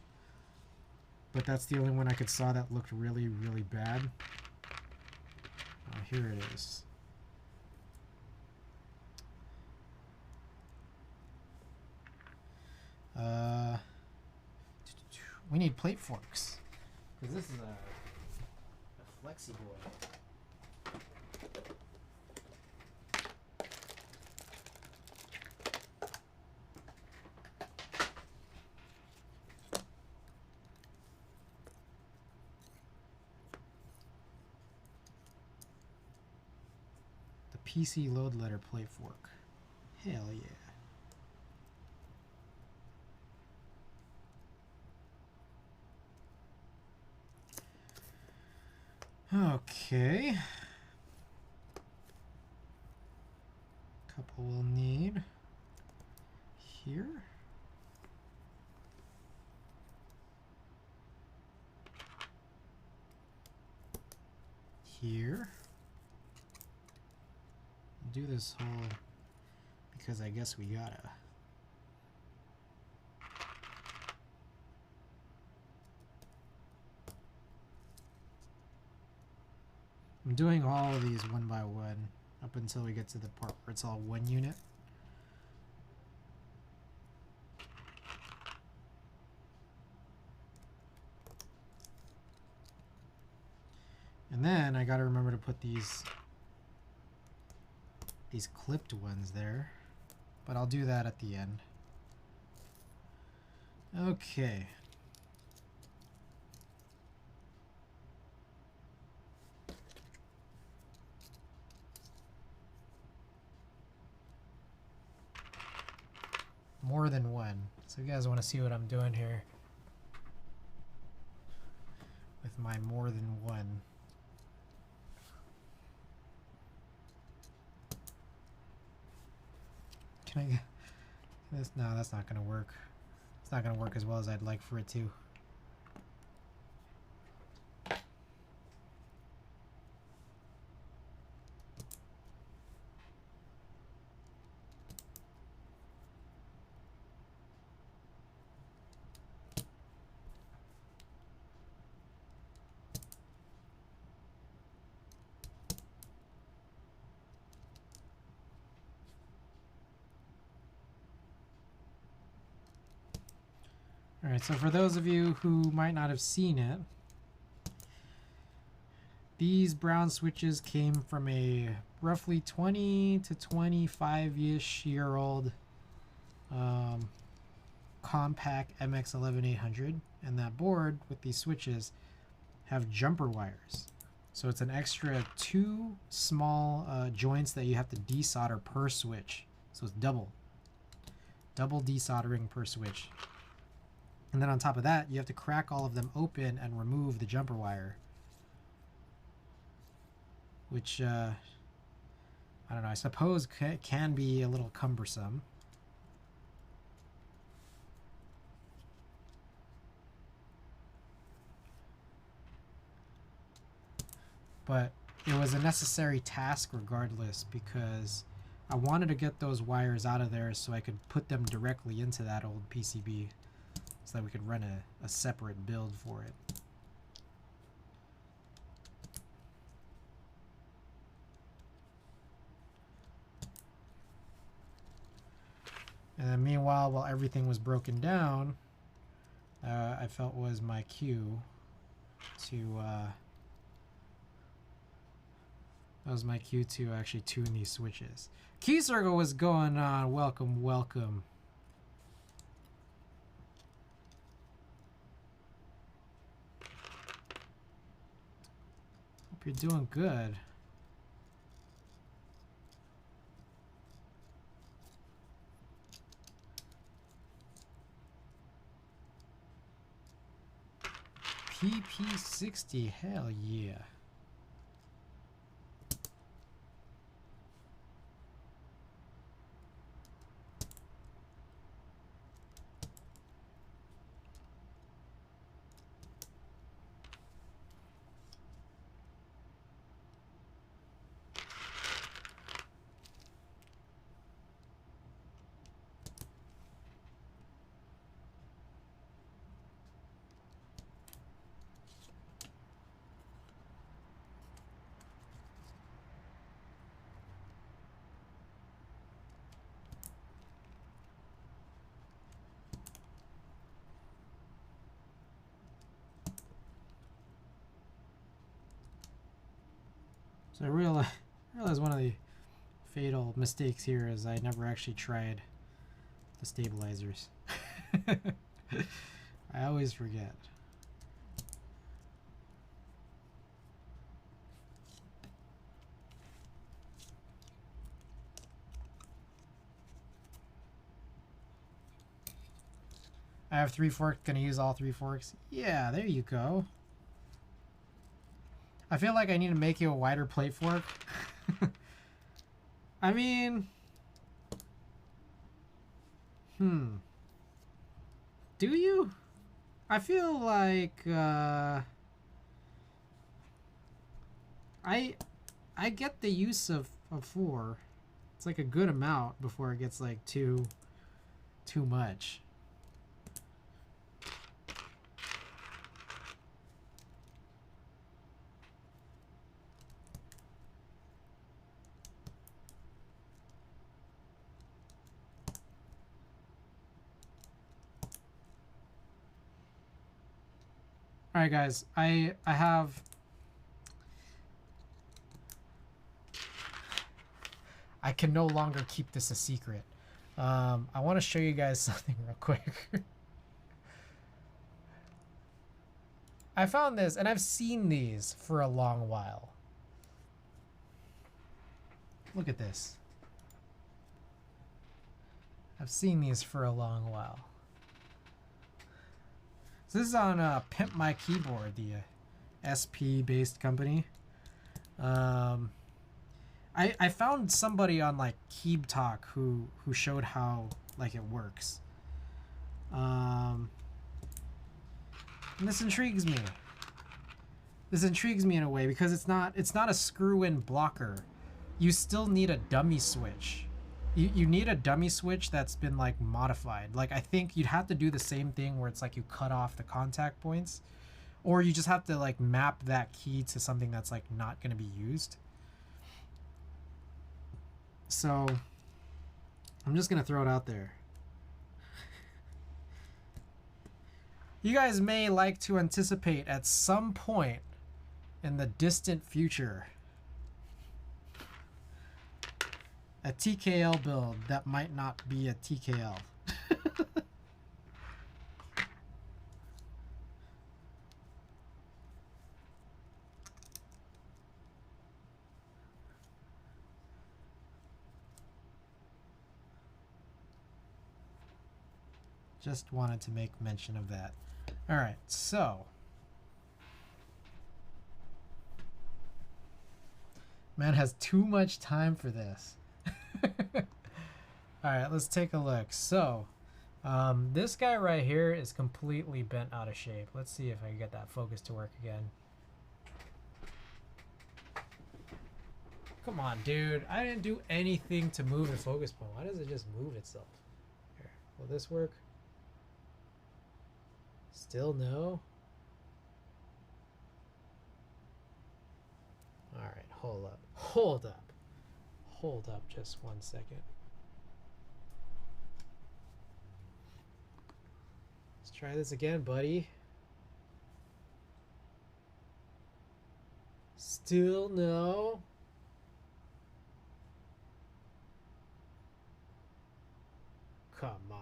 S1: But that's the only one I could saw that looked really, really bad. Oh, here it is. We need plate forks. Because this is a flexi boy. PC load letter plate fork. Hell yeah. Okay. Couple we'll need here. Here. Do this whole, because I guess we gotta. I'm doing all of these one by one up until we get to the part where it's all one unit. And then I gotta remember to put these clipped ones there, but I'll do that at the end. Okay. More than one. So you guys want to see what I'm doing here with my more than one. Can I get this? No, that's not going to work. It's not going to work as well as I'd like for it to. Alright, so for those of you who might not have seen it, these brown switches came from a roughly 20 to 25-ish year old Compaq MX11800, and that board with these switches have jumper wires. So it's an extra 2 small joints that you have to desolder per switch. So it's double desoldering per switch. And then on top of that, you have to crack all of them open and remove the jumper wire. Which, I don't know, I suppose can be a little cumbersome. But it was a necessary task regardless, because I wanted to get those wires out of there so I could put them directly into that old PCB, so that we could run a separate build for it. And then meanwhile, while everything was broken down, I felt was my cue to actually tune these switches. Key Circle, what's going on? Welcome, welcome. Hope you're doing good. pp60, hell yeah. So I realized one of the fatal mistakes here is I never actually tried the stabilizers. I always forget. I have 3 forks, gonna use all 3 forks. Yeah, there you go. I feel like I need to make you a wider plate fork. I mean... Do you? I feel like, I get the use of 4. It's like a good amount before it gets like too much. All right, guys, I have. I can no longer keep this a secret. I want to show you guys something real quick. I found this, and I've seen these for a long while. Look at this. I've seen these for a long while. So this is on Pimp My Keyboard, the SP-based company. I found somebody on like Keeb Talk who showed how like it works. And this intrigues me. This intrigues me in a way because it's not a screw-in blocker. You still need a dummy switch. You need a dummy switch that's been like modified. Like I think you'd have to do the same thing where it's like you cut off the contact points, or you just have to like map that key to something that's like not going to be used. So I'm just going to throw it out there. You guys may like to anticipate at some point in the distant future a TKL build that might not be a TKL. Just wanted to make mention of that. All right, so man has too much time for this. All right, let's take a look. So this guy right here is completely bent out of shape. Let's see if I can get that focus to work again. Come on, dude. I didn't do anything to move the focus point. Why does it just move itself? Here, will this work? Still no? All right, hold up. Hold up. Hold up just 1 second. Let's try this again, buddy. Still no? Come on.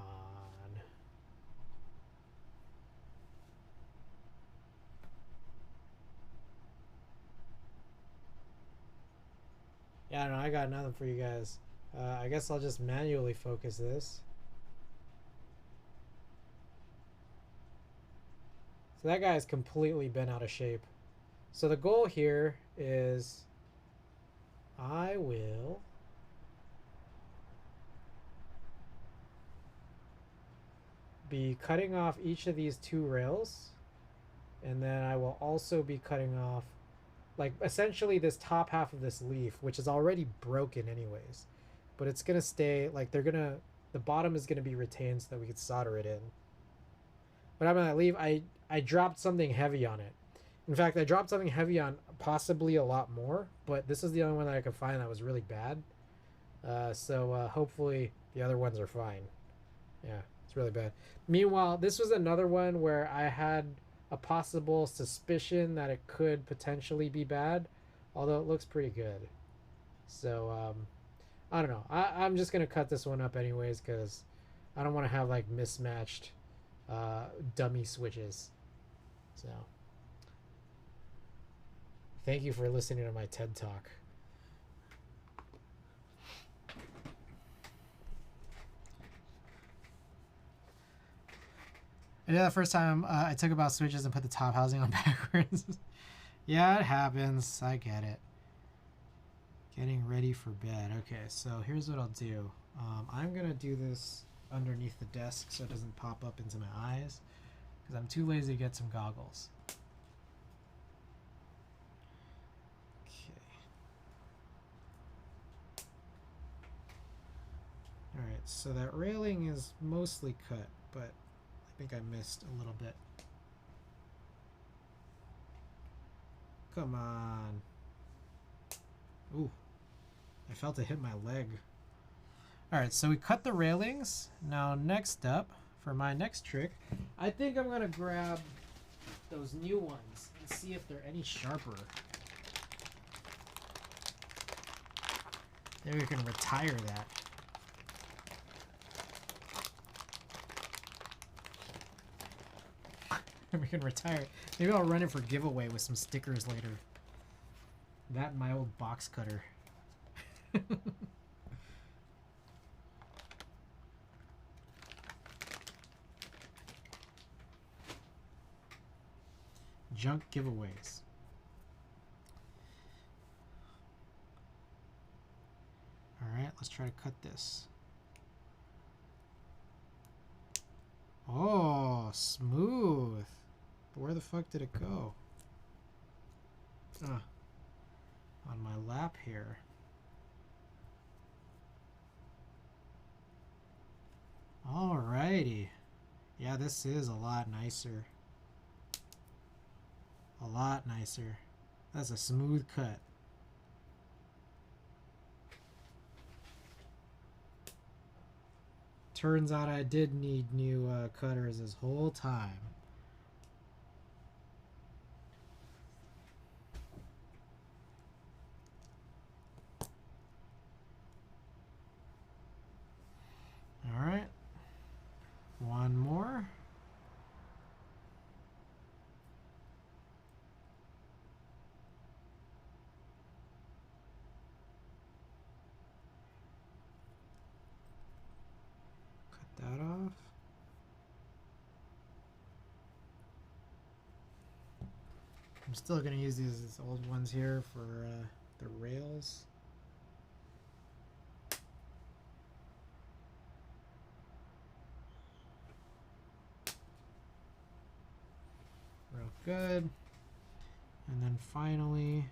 S1: Yeah, I don't know. I got nothing for you guys. I guess I'll just manually focus this. So that guy is completely bent out of shape. So the goal here is I will be cutting off each of these 2 rails, and then I will also be cutting off like essentially this top half of this leaf, which is already broken anyways, but it's gonna stay like the bottom is gonna be retained so that we could solder it in. But I'm gonna leave. I dropped something heavy on it. In fact, I dropped something heavy on possibly a lot more, but this is the only one that I could find that was really bad. So hopefully the other ones are fine. Yeah, it's really bad. Meanwhile, this was another one where I had a possible suspicion that it could potentially be bad, although it looks pretty good. So I don't know. I'm just gonna cut this one up anyways because I don't want to have like mismatched dummy switches. So thank you for listening to my TED Talk. Yeah, the first time I took about switches and put the top housing on backwards. Yeah, it happens. I get it. Getting ready for bed. Okay, so here's what I'll do. I'm going to do this underneath the desk so it doesn't pop up into my eyes because I'm too lazy to get some goggles. Okay. Alright, so that railing is mostly cut, but I think I missed a little bit. Come on. Ooh, I felt it hit my leg. Alright, so we cut the railings. Now next up, for my next trick, I think I'm gonna grab those new ones and see if they're any sharper. Maybe we can retire that. We can retire it. Maybe I'll run it for giveaway with some stickers later. That and my old box cutter. Junk giveaways. Alright, let's try to cut this. Oh, smooth. But where the fuck did it go? On my lap here. Alrighty. Yeah, this is a lot nicer. A lot nicer. That's a smooth cut. Turns out I did need new cutters this whole time. All right. One more. That off. I'm still going to use these old ones here for the rails. Real good. And then finally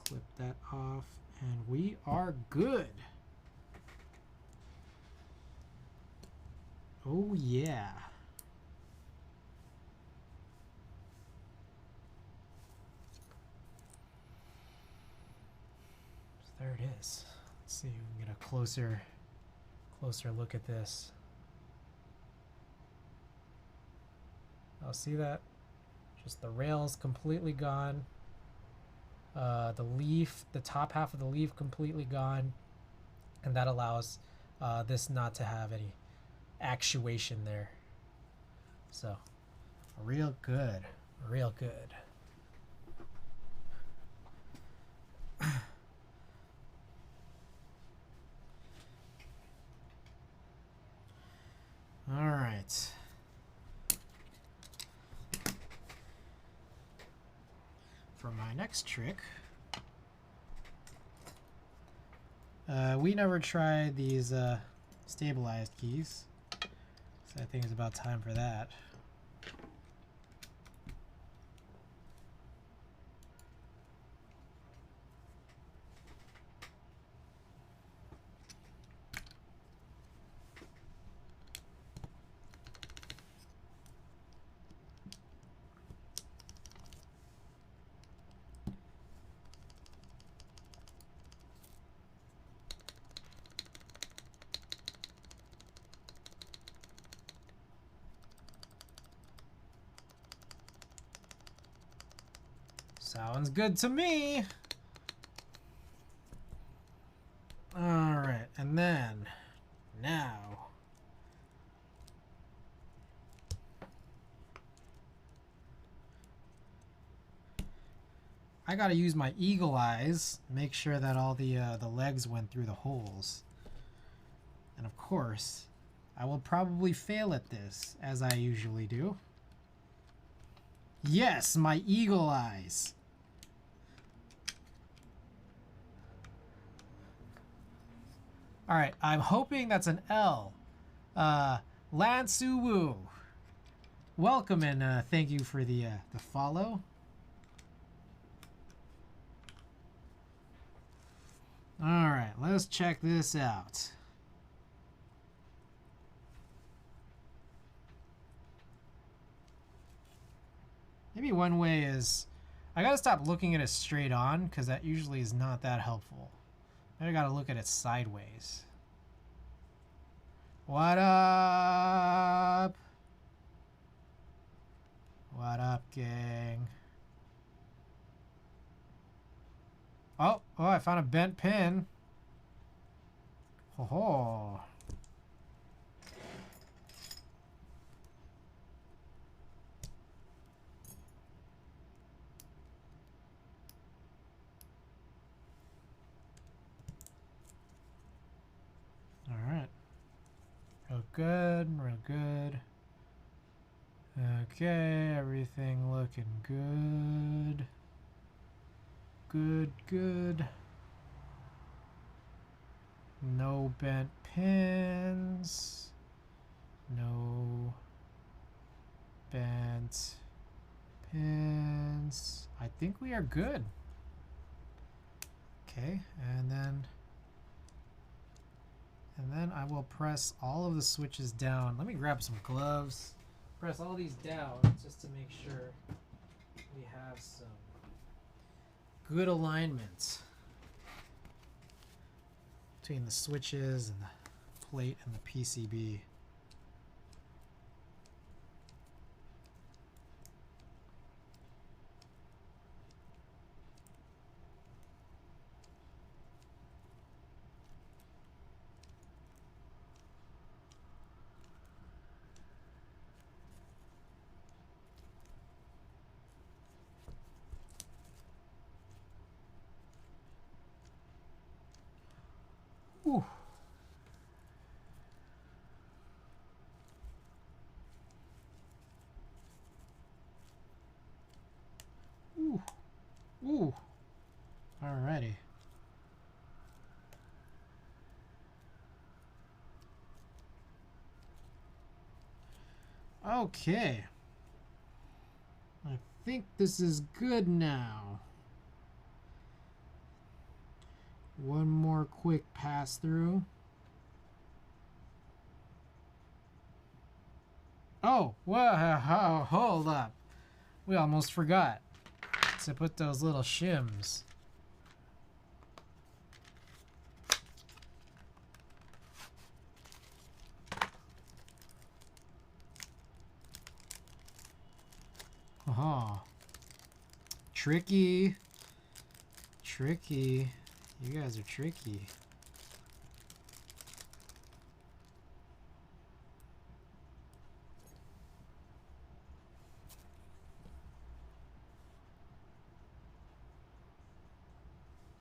S1: clip that off and we are good. Oh yeah. So there it is. Let's see if we can get a closer look at this. Oh, see that? Just the rails completely gone. The leaf, the top half of the leaf completely gone. And that allows this not to have any actuation there. So real good, real good. All right. For my next trick, we never tried these stabilized keys. So I think it's about time for that. Sounds good to me. All right, and then now I gotta use my eagle eyes, make sure that all the legs went through the holes. And of course, I will probably fail at this, as I usually do. Yes, my eagle eyes. All right, I'm hoping that's an L. Lan Suwu. Welcome and thank you for the follow. All right, let's check this out. Maybe one way is I gotta stop looking at it straight on because that usually is not that helpful. I gotta look at it sideways. What up? What up, gang? Oh, I found a bent pin. Ho ho. All right. Real good, real good. Okay, everything looking good. Good, good. No bent pins. No bent pins. I think we are good. Okay, and then I will press all of the switches down. Let me grab some gloves. Press all these down just to make sure we have some good alignment between the switches and the plate and the PCB. Ooh. Ooh. Ooh. Alrighty. Okay. I think this is good now. One more quick pass through. Oh, whoa, hold up. We almost forgot to put those little shims. Oh, tricky. Tricky. You guys are tricky.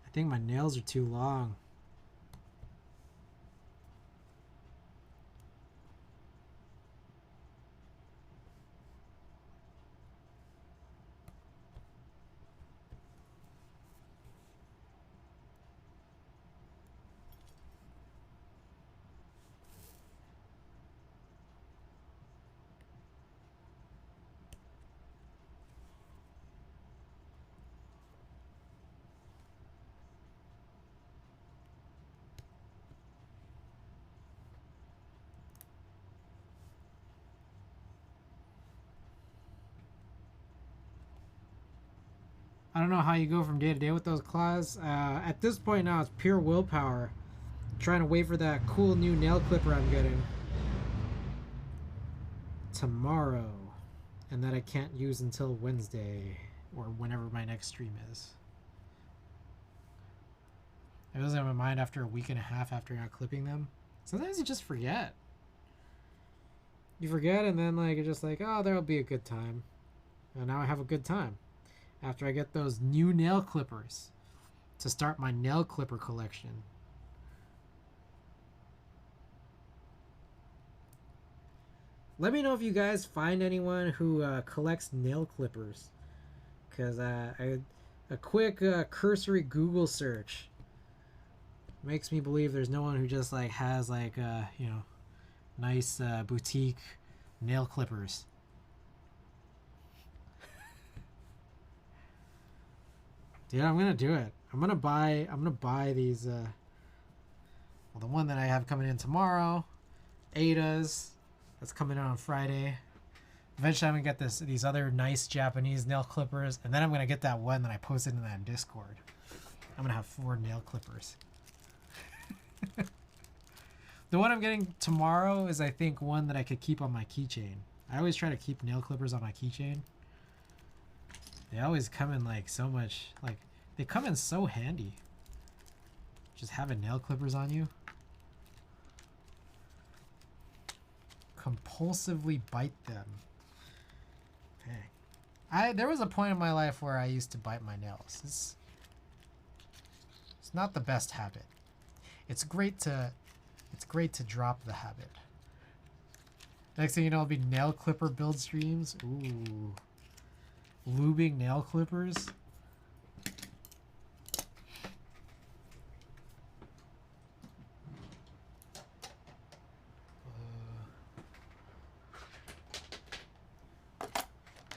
S1: I think my nails are too long. I don't know how you go from day to day with those claws. At this point now, it's pure willpower. Trying to wait for that cool new nail clipper I'm getting tomorrow, and that I can't use until Wednesday or whenever my next stream is. It was in my mind after a week and a half after not clipping them. Sometimes you just forget. You forget, and then like you're just like, oh, there'll be a good time, and now I have a good time. After I get those new nail clippers to start my nail clipper collection. Let me know if you guys find anyone who collects nail clippers, because a quick cursory Google search makes me believe there's no one who just like has like you know, nice boutique nail clippers. Dude, I'm gonna do it. I'm gonna buy these well, the one that I have coming in tomorrow, Ada's, that's coming in on Friday. Eventually, I'm gonna get these other nice Japanese nail clippers, and then I'm gonna get that one that I posted in that Discord. I'm gonna have 4 nail clippers. The one I'm getting tomorrow is, I think, one that I could keep on my keychain. I always try to keep nail clippers on my keychain. They always come in like so much, like they come in so handy. Just having nail clippers on you. Compulsively bite them. Dang. There was a point in my life where I used to bite my nails. It's not the best habit. It's great to drop the habit. Next thing you know, it'll be nail clipper build streams. Ooh. Lubing nail clippers.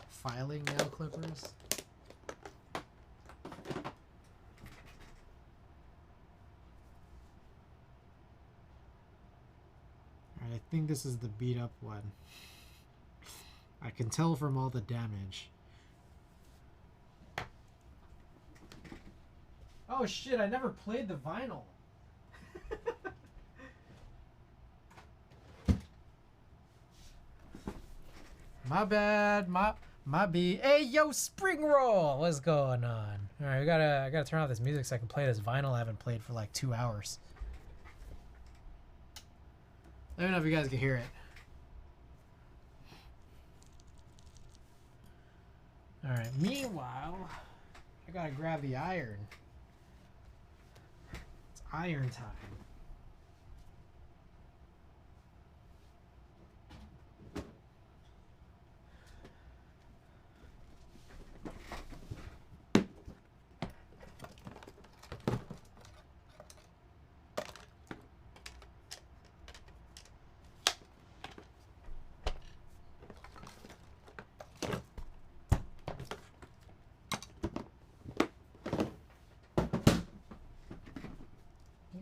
S1: Filing nail clippers. Alright, I think this is the beat up one. I can tell from all the damage. Oh shit, I never played the vinyl. My bad, my B. Hey yo, Spring Roll! What's going on? Alright, I gotta turn off this music so I can play this vinyl I haven't played for like 2 hours. Let me know if you guys can hear it. Alright, meanwhile, I gotta grab the iron. It's iron time.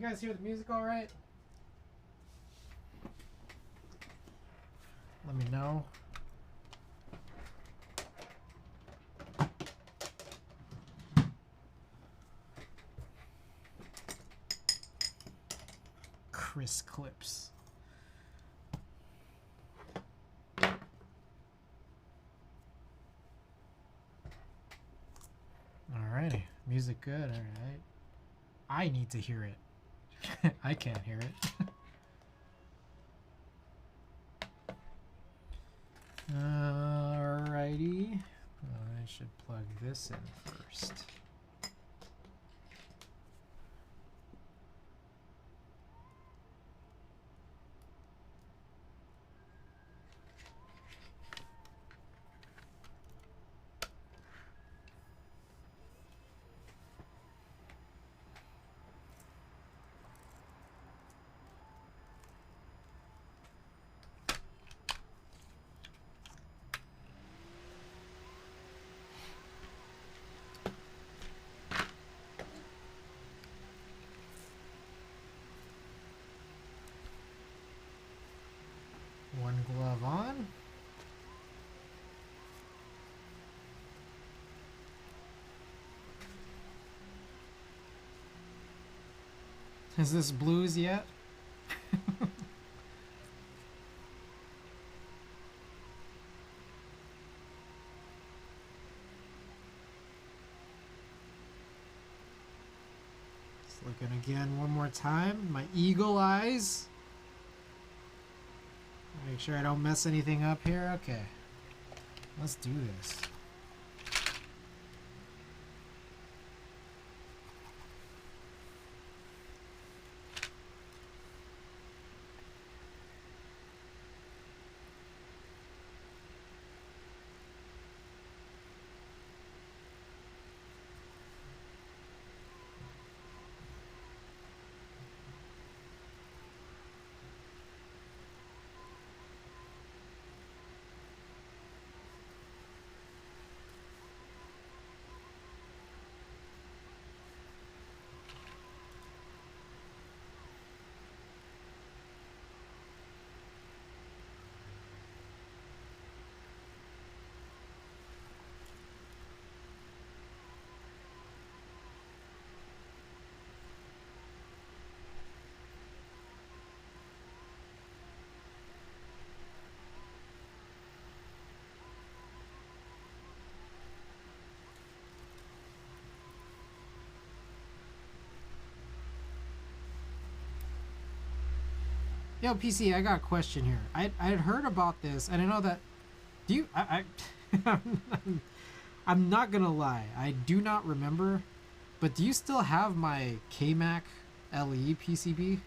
S1: You guys hear the music all right? Let me know. Chris clips. Alrighty, music good. All right, I need to hear it. I can't hear it. Alrighty. I should plug this in first. One glove on. Is this blues yet? Just looking again one more time. My eagle eyes. Make sure I don't mess anything up here. Okay. Let's do this. Yo, PC, I got a question here. I had heard about this, and I know that. Do you? I'm not gonna lie. I do not remember, but do you still have my Compaq LE PCB?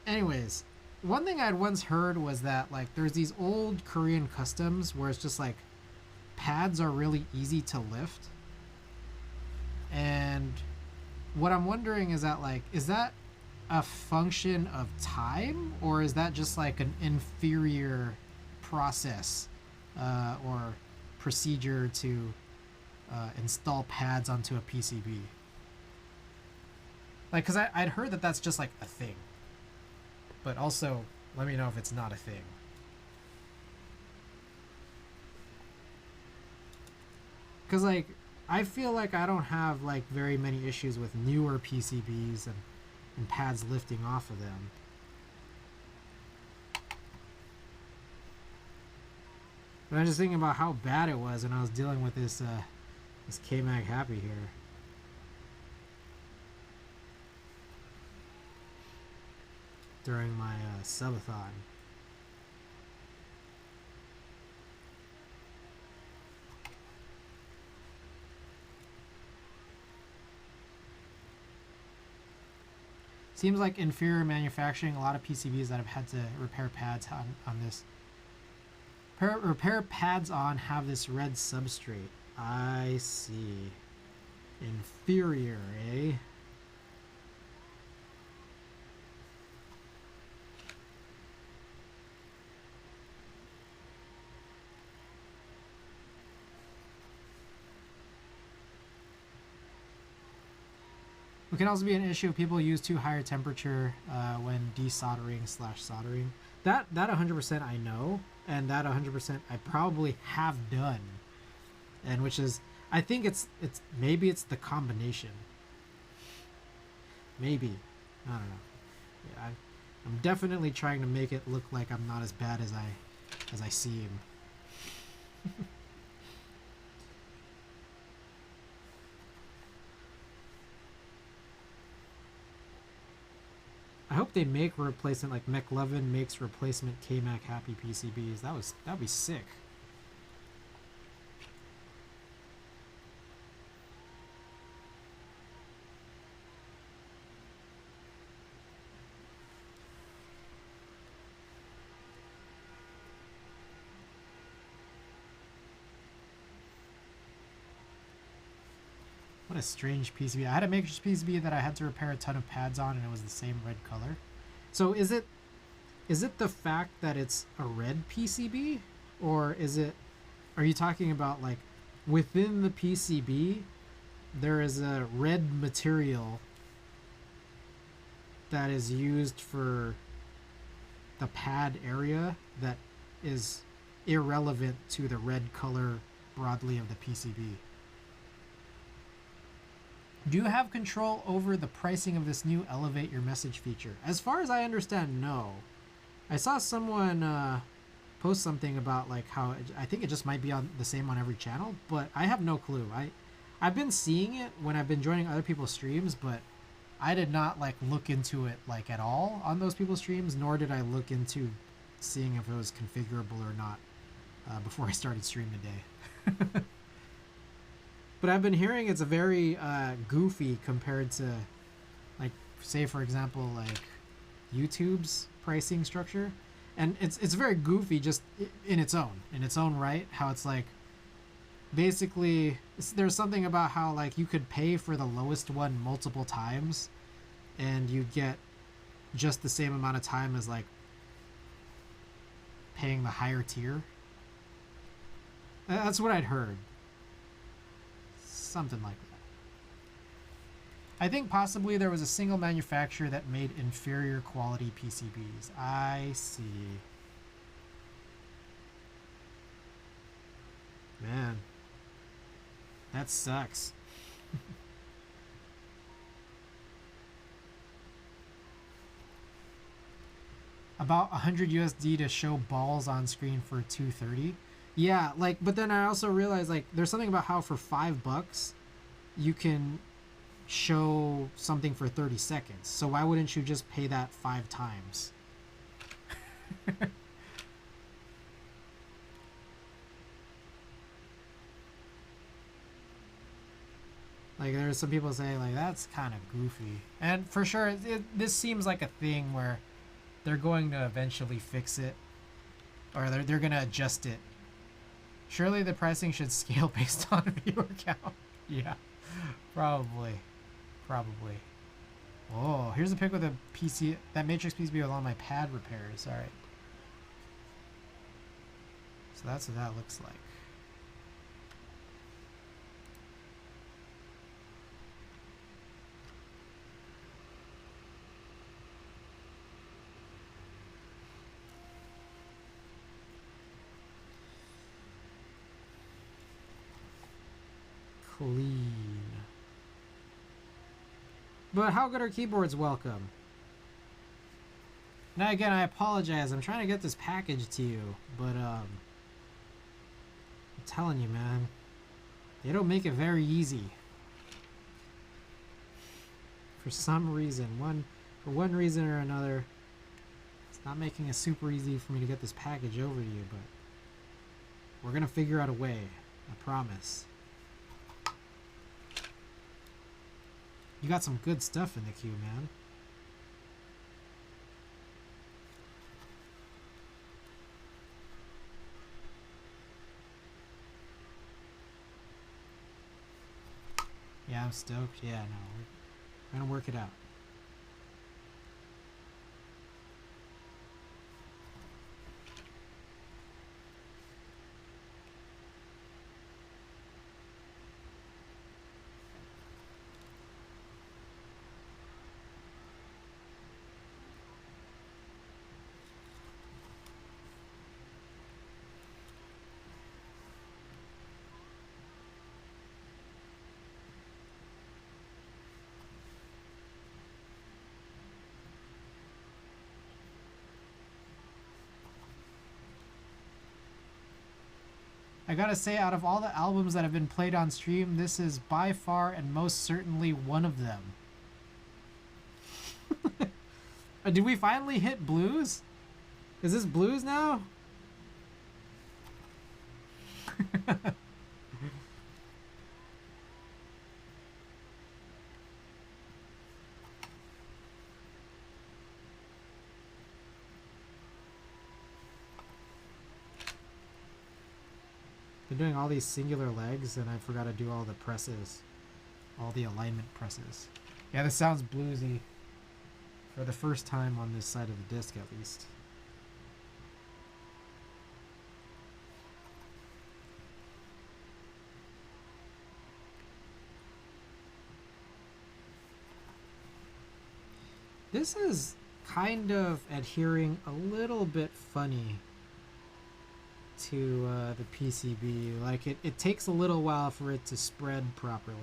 S1: Anyways, one thing I'd once heard was that like there's these old Korean customs where it's just like pads are really easy to lift, and what I'm wondering is that like is that a function of time, or is that just like an inferior process or procedure to install pads onto a PCB? Like, because I'd heard that that's just like a thing, but also let me know if it's not a thing. Because like I feel like I don't have like very many issues with newer PCBs and pads lifting off of them. But I'm just thinking about how bad it was when I was dealing with this this Compaq Happy here. During my subathon. Seems like inferior manufacturing. A lot of PCBs that have had to repair pads on this. Repair pads on have this red substrate. I see. Inferior, eh? It can also be an issue if people use too higher temperature when desoldering / soldering. That 100% I know, and that 100% I probably have done, and which is I think it's maybe it's the combination. Maybe, I don't know. Yeah, I'm definitely trying to make it look like I'm not as bad as I seem. I hope they make replacement, like McLovin makes replacement Compaq Happy PCBs. That'd be sick. What a strange PCB. I had a maker's PCB that I had to repair a ton of pads on, and it was the same red color. So is it the fact that it's a red PCB, or are you talking about like within the PCB there is a red material that is used for the pad area that is irrelevant to the red color broadly of the PCB? Do you have control over the pricing of this new Elevate Your Message feature? As far as I understand, no. I saw someone post something about like how I think it just might be on the same on every channel, but I have no clue. I've been seeing it when I've been joining other people's streams, but I did not like look into it like at all on those people's streams, nor did I look into seeing if it was configurable or not before I started stream today. But I've been hearing it's a very goofy compared to, like, say for example, like YouTube's pricing structure, and it's very goofy just in its own right. How it's like, basically, there's something about how like you could pay for the lowest one multiple times, and you get just the same amount of time as like paying the higher tier. That's what I'd heard. Something like that. I think possibly there was a single manufacturer that made inferior quality PCBs. I see. Man, that sucks. About 100 USD to show balls on screen for 230. Yeah, like, but then I also realized like there's something about how for $5 you can show something for 30 seconds. So why wouldn't you just pay that 5 times? Like, there's some people saying, like, that's kind of goofy. And for sure, this seems like a thing where they're going to eventually fix it. Or they're going to adjust it. Surely the pricing should scale based on viewer count. Yeah, probably. Probably. Oh, here's a pic with a PC, that Matrix PCB with all my pad repairs. Alright. So that's what that looks like. Clean. But how good are keyboards welcome? Now again, I apologize. I'm trying to get this package to you, but I'm telling you, man, they don't make it very easy. For some reason, for one reason or another, it's not making it super easy for me to get this package over to you, but we're gonna figure out a way. I promise. You got some good stuff in the queue, man. Yeah, I'm stoked. Yeah, no, we're gonna work it out. I gotta say, out of all the albums that have been played on stream, this is by far and most certainly one of them. Did we finally hit blues? Is this blues now? Been doing all these singular legs and I forgot to do all the presses. All the alignment presses. Yeah, this sounds bluesy. For the first time on this side of the disc, at least. This is kind of adhering a little bit funny to the PCB. Like, it takes a little while for it to spread properly.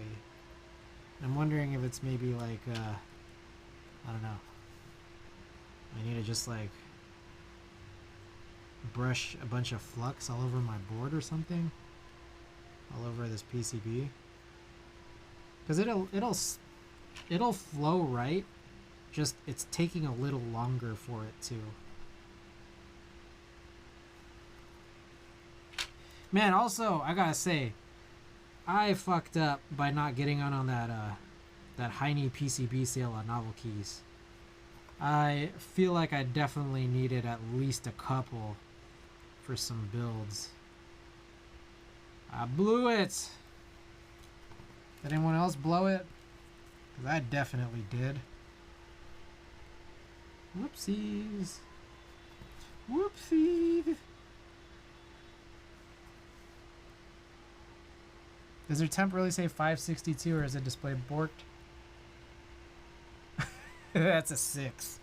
S1: I'm wondering if it's maybe like, I don't know. I need to just like brush a bunch of flux all over my board or something. All over this PCB. Because it'll flow right. Just it's taking a little longer for it to. Man, also I gotta say, I fucked up by not getting on that that Hiney PCB sale on Novel Keys. I feel like I definitely needed at least a couple for some builds. I blew it. Did anyone else blow it? Because I definitely did. Whoopsies. Whoopsie. Does your temp really say 562 or is it displayed borked? That's a 6.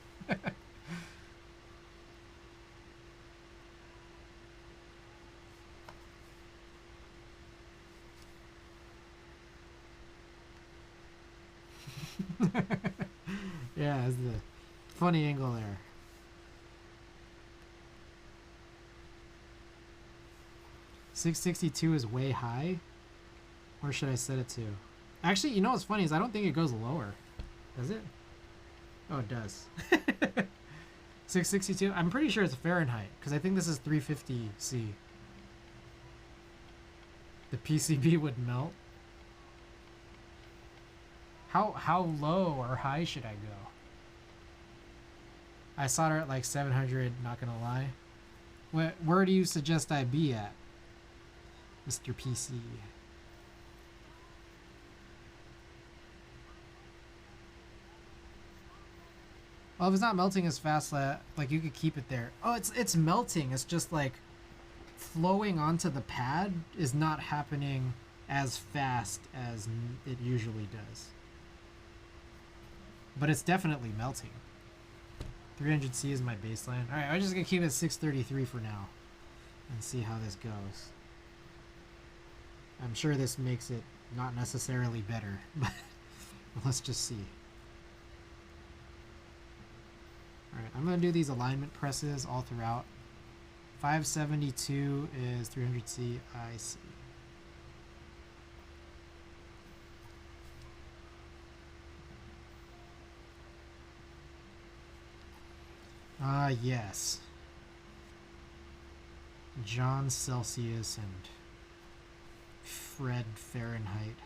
S1: Yeah, it's the funny angle there. $662 is way high. Where should I set it to? Actually, you know what's funny is I don't think it goes lower. Does it? Oh, it does. 662. I'm pretty sure it's Fahrenheit because I think this is 350C. The PCB would melt. How low or high should I go? I solder at like 700, not gonna lie. Where do you suggest I be at, Mr. PC? Well, if it's not melting as fast, like you could keep it there. Oh, it's melting. It's just like flowing onto the pad is not happening as fast as it usually does. But it's definitely melting. 300C is my baseline. All right, I'm just gonna keep it at 633 for now and see how this goes. I'm sure this makes it not necessarily better, but let's just see. All right, I'm gonna do these alignment presses all throughout. 572 is 300C IC. Ah, yes. John Celsius and Fred Fahrenheit.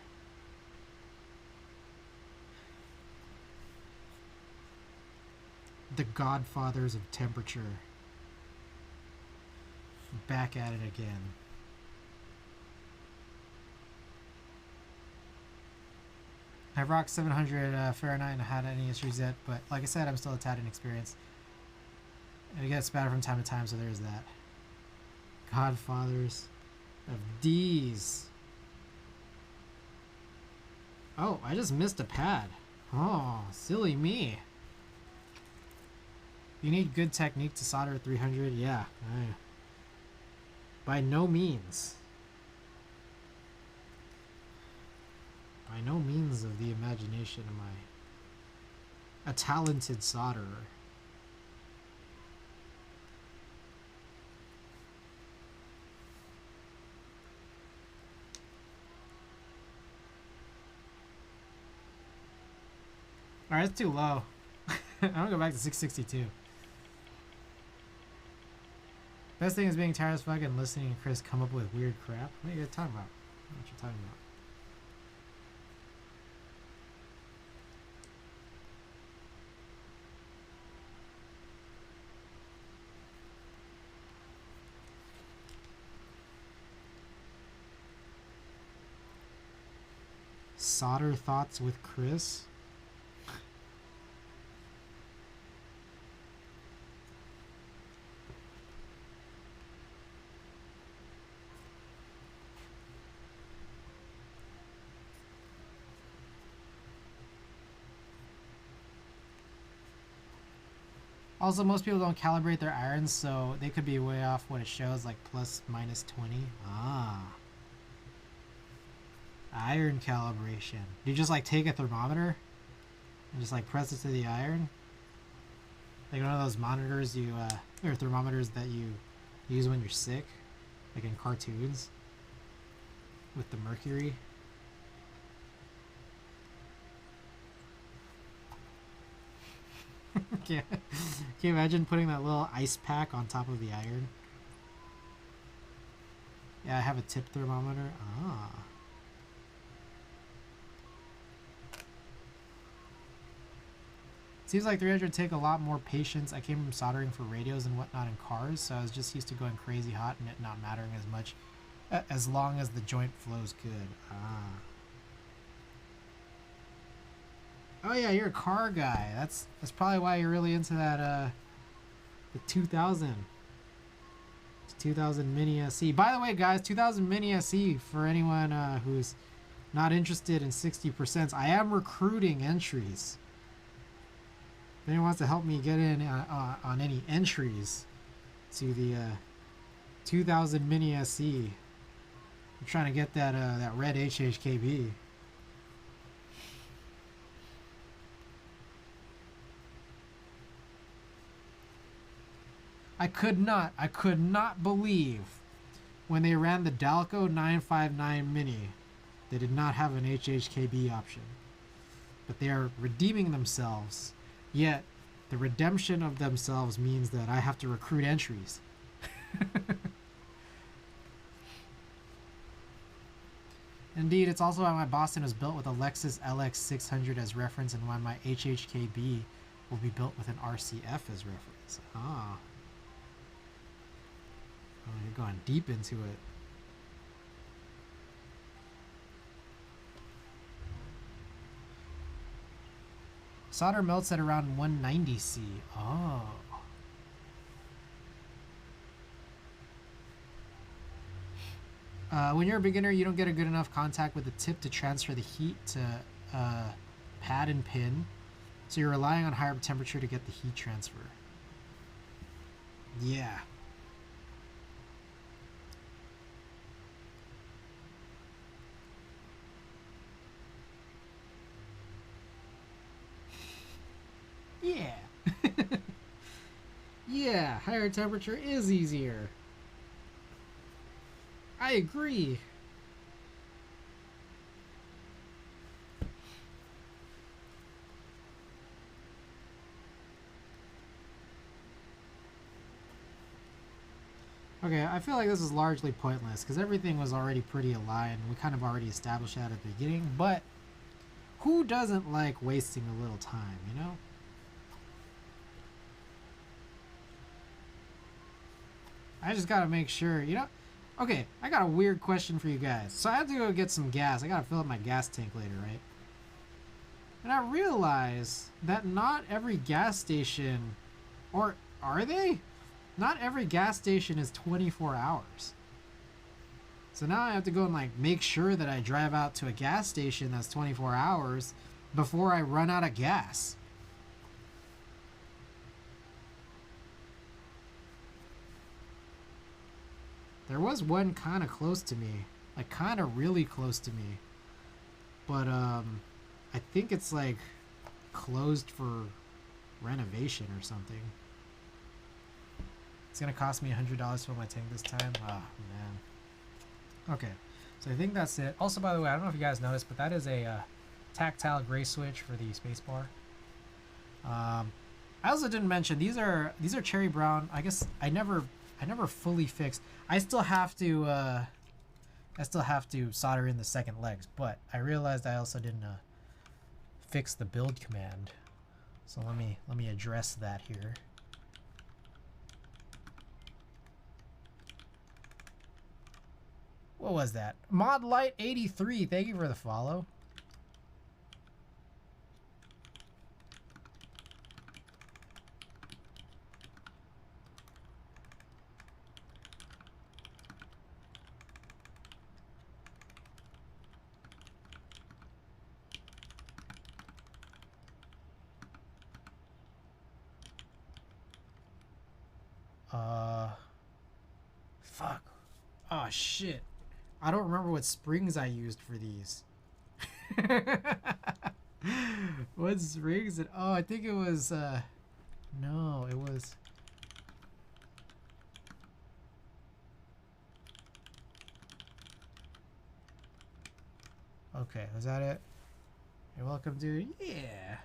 S1: The godfathers of temperature. Back at it again. I've rocked 700 Fahrenheit and had any issues yet, but like I said, I'm still a tad inexperienced. And it gets better from time to time, so there's that. Godfathers of D's. Oh, I just missed a pad. Oh, silly me. You need good technique to solder at 300? Yeah. By no means. By no means of the imagination am I a talented solderer. Alright, it's too low. I'm gonna go back to 662. Best thing is being tired as fuck and listening to Chris come up with weird crap. What are you talking about? What you talking about? Solder thoughts with Chris? Also, most people don't calibrate their irons, so they could be way off what it shows, like plus minus 20. Ah. Iron calibration. Do you just like take a thermometer and just like press it to the iron? Like one of those monitors you, or thermometers that you use when you're sick, like in cartoons with the mercury. Can you imagine putting that little ice pack on top of the iron? Yeah, I have a tip thermometer. Ah. Seems like 300 take a lot more patience. I came from soldering for radios and whatnot in cars, so I was just used to going crazy hot and it not mattering as much as long as the joint flows good. Ah. Oh yeah, you're a car guy. That's probably why you're really into that the 2000 Mini SE. By the way, guys, 2000 Mini SE for anyone who's not interested in 60%. I am recruiting entries. If anyone wants to help me get in on any entries to the 2000 Mini SE, I'm trying to get that that red HHKB. I could not believe when they ran the Dalco 959 Mini They did not have an HHKB option. But they are redeeming themselves. Yet, the redemption of themselves means that I have to recruit entries. Indeed, it's also why my Boston was built with a Lexus LX600 as reference and why my HHKB will be built with an RCF as reference. Ah. Oh, you're going deep into it. Solder melts at around 190 C. Oh. When you're a beginner, you don't get a good enough contact with the tip to transfer the heat to pad and pin. So you're relying on higher temperature to get the heat transfer. Yeah. Yeah. Yeah, higher temperature is easier. I agree. Okay, I feel like this is largely pointless because everything was already pretty aligned. We kind of already established that at the beginning, but who doesn't like wasting a little time, you know? I just gotta make sure, you know? Okay, I got a weird question for you guys. So I have to go get some gas. I gotta fill up my gas tank later, right? And I realize that not every gas station, or are they? Not every gas station is 24 hours. So now I have to go and like make sure that I drive out to a gas station that's 24 hours before I run out of gas. There was one kind of close to me, like kind of really close to me. But I think it's like closed for renovation or something. It's gonna cost me $100 to fill my tank this time. Oh man. Okay, so I think that's it. Also, by the way, I don't know if you guys noticed, but that is a tactile gray switch for the spacebar. I also didn't mention these are cherry brown. I guess I never fully fixed. I still have to solder in the second legs, but I realized I also didn't fix the build command. So let me address that here. What was that? ModLight83, thank you for the follow. Fuck. Oh shit. I don't remember what springs I used for these. What springs? Oh, I think it was, no, it was... Okay, was that it? You're welcome, dude. Yeah.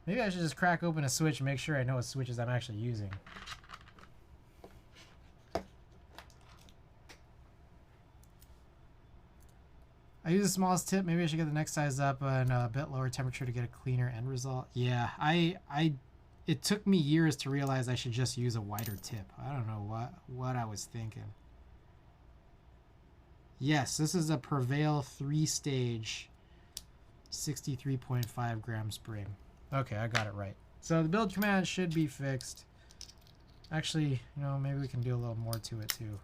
S1: Maybe I should just crack open a switch and make sure I know what switches I'm actually using. I use the smallest tip. Maybe I should get the next size up and a bit lower temperature to get a cleaner end result. Yeah, it took me years to realize I should just use a wider tip. I don't know what I was thinking. Yes, this is a Prevail 3-stage 63.5 gram spring. Okay, I got it right. So the build command should be fixed. Actually, you know, maybe we can do a little more to it too.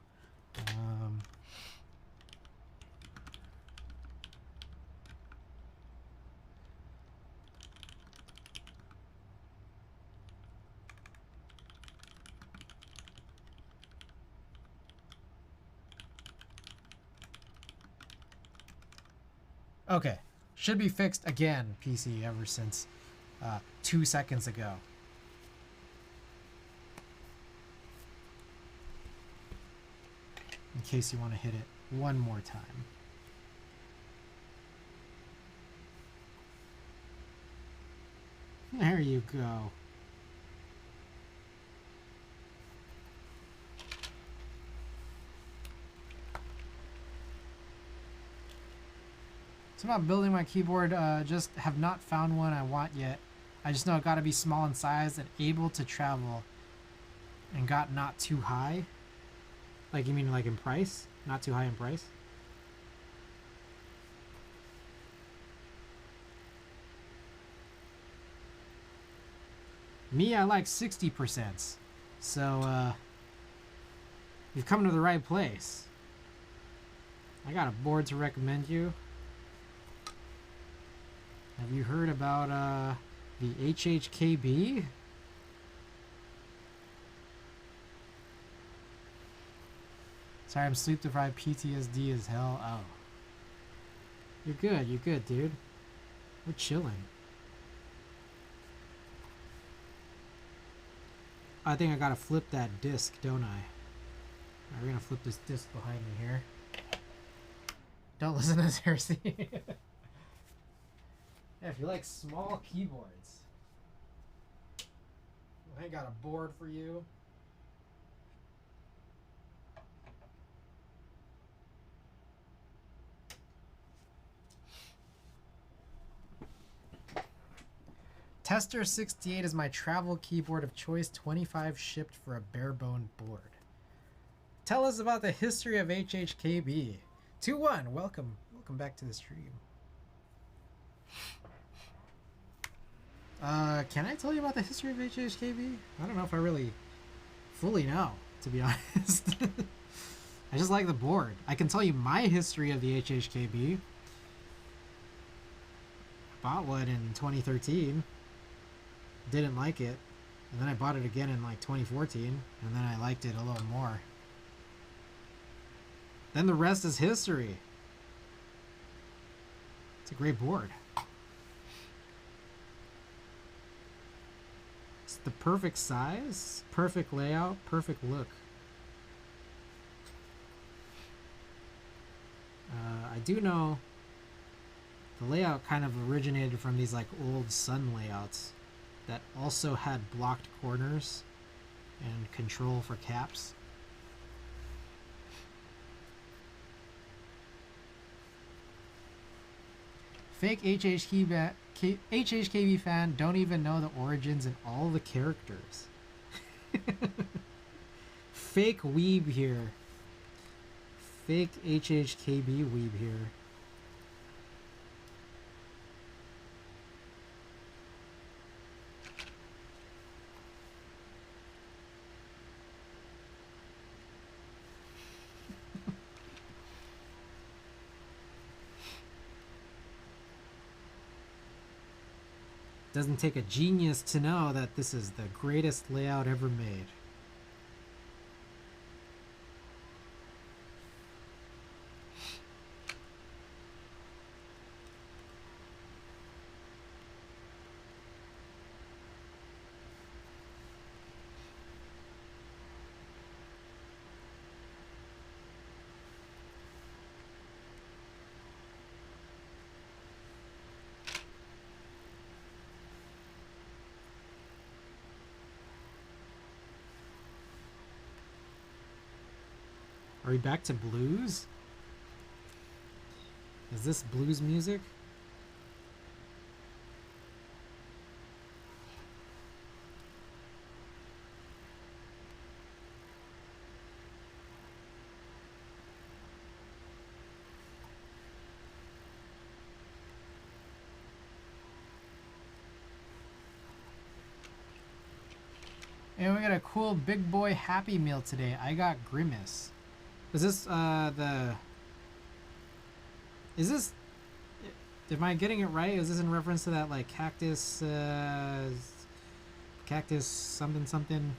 S1: Okay, should be fixed again, PC, ever since 2 seconds ago. In case you want to hit it one more time. There you go. It's about building my keyboard. Just have not found one I want yet. I just know it got to be small in size and able to travel. And got not too high. Like, you mean like in price? Not too high in price? Me, I like 60%. So, you've come to the right place. I got a board to recommend you. Have you heard about, the HHKB? Sorry, I'm sleep deprived. PTSD as hell. Oh. You're good, dude. We're chilling. I think I gotta flip that disc, don't I? Alright, we're gonna flip this disc behind me here. Don't listen to this heresy. Yeah, if you like small keyboards, I got a board for you. Tester 68 is my travel keyboard of choice, 25 shipped for a bare-boned board. Tell us about the history of HHKB. 2-1, welcome back to the stream. Can I tell you about the history of HHKB? I don't know if I really fully know, to be honest. I just like the board. I can tell you my history of the HHKB. I bought one in 2013. Didn't like it. And then I bought it again in like 2014. And then I liked it a little more. Then the rest is history. It's a great board. It's the perfect size, perfect layout, perfect look. I do know the layout kind of originated from these like old Sun layouts that also had blocked corners and control for caps. Fake HHKB fan don't even know the origins and all the characters. Fake weeb here. Fake HHKB weeb here. Doesn't take a genius to know that this is the greatest layout ever made. Are we back to blues? Is this blues music? And we got a cool big boy Happy Meal today. I got Grimace. Is this is this, am I getting it right? Is this in reference to that like cactus something something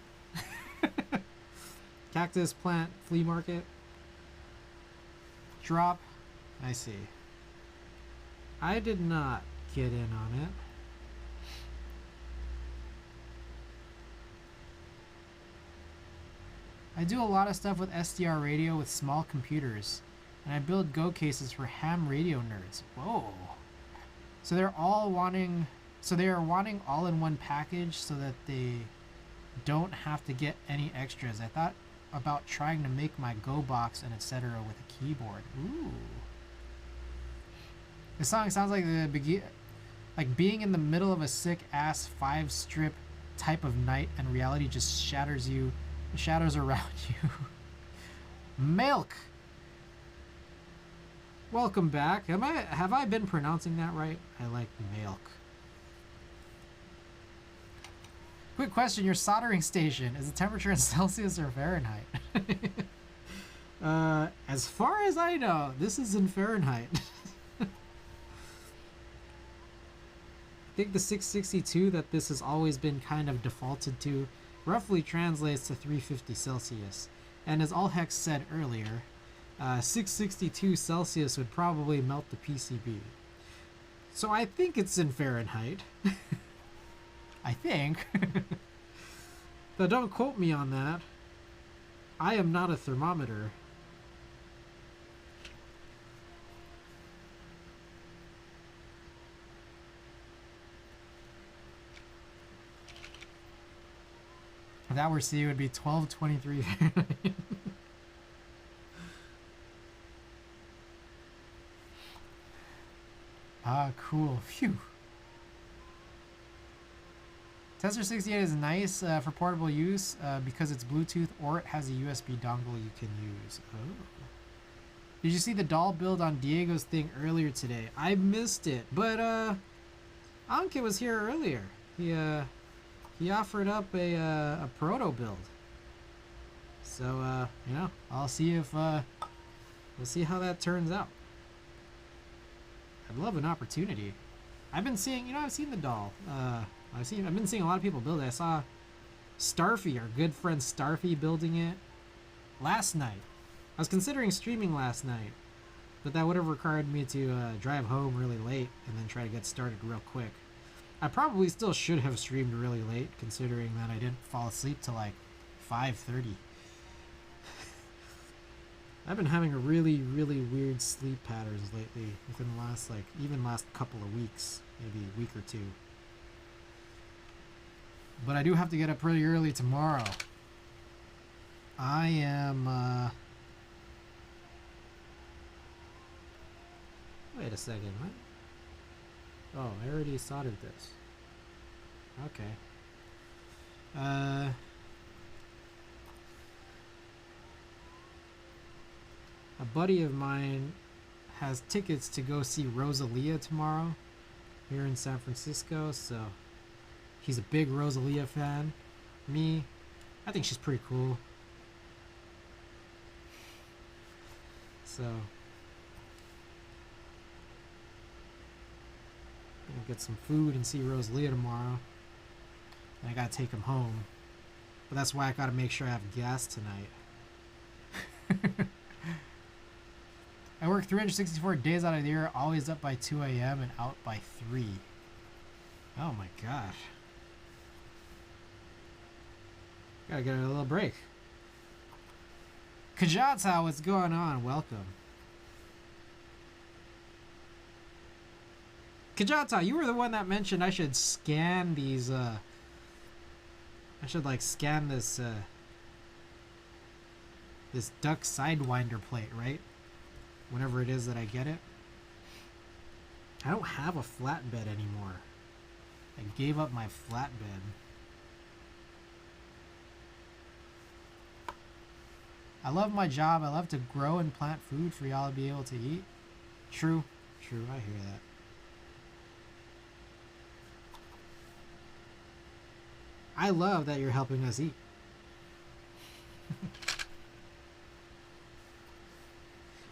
S1: cactus plant flea market drop? I see. I did not get in on it. I do a lot of stuff with SDR radio with small computers, and I build Go cases for ham radio nerds. Whoa. So they're all wanting So they are wanting all in one package so that they don't have to get any extras. I thought about trying to make my Go box and etc. with a keyboard. Ooh. This song sounds like like being in the middle of a sick ass 5-strip type of night and reality just shatters around you. Milk. Welcome back. Have I been pronouncing that right? I like milk. Quick question, your soldering station, is the temperature in Celsius or Fahrenheit? As far as I know, this is in Fahrenheit. I think the 662 that this has always been kind of defaulted to roughly translates to 350 Celsius. And as Allhex said earlier, 662 Celsius would probably melt the PCB. So I think it's in Fahrenheit. I think. Though don't quote me on that. I am not a thermometer. If that were C, it would be 1223 Fahrenheit. Ah, cool. Phew. Tester 68 is nice for portable use because it's Bluetooth or it has a USB dongle you can use. Oh. Did you see the doll build on Diego's thing earlier today? I missed it, but Anke was here earlier. He offered up a proto build. So you know, I'll see if we'll see how that turns out. I'd love an opportunity. I've been seeing, you know, I've seen the doll. I've been seeing a lot of people build it. I saw Starfy, our good friend Starfy, building it last night. I was considering streaming last night, but that would have required me to drive home really late and then try to get started real quick. I probably still should have streamed really late, considering that I didn't fall asleep till like 5:30. I've been having a really weird sleep patterns lately within the last last couple of weeks, maybe a week or two. But I do have to get up pretty early tomorrow. I am wait a second, what? Oh, I already soldered this. Okay. A buddy of mine has tickets to go see Rosalia tomorrow here in San Francisco, so he's a big Rosalia fan. Me, I think she's pretty cool. So gonna get some food and see Rosalia tomorrow. And I gotta take him home. But that's why I gotta make sure I have gas tonight. I work 364 days out of the year, always up by 2 a.m. and out by 3. Oh my gosh. Gotta get a little break. Kajata, what's going on? Welcome. Kajata, you were the one that mentioned I should scan these, I should like scan this, this duck sidewinder plate, right? Whenever it is that I get it. I don't have a flatbed anymore. I gave up my flatbed. I love my job. I love to grow and plant food for y'all to be able to eat. True. True, I hear that. I love that you're helping us eat.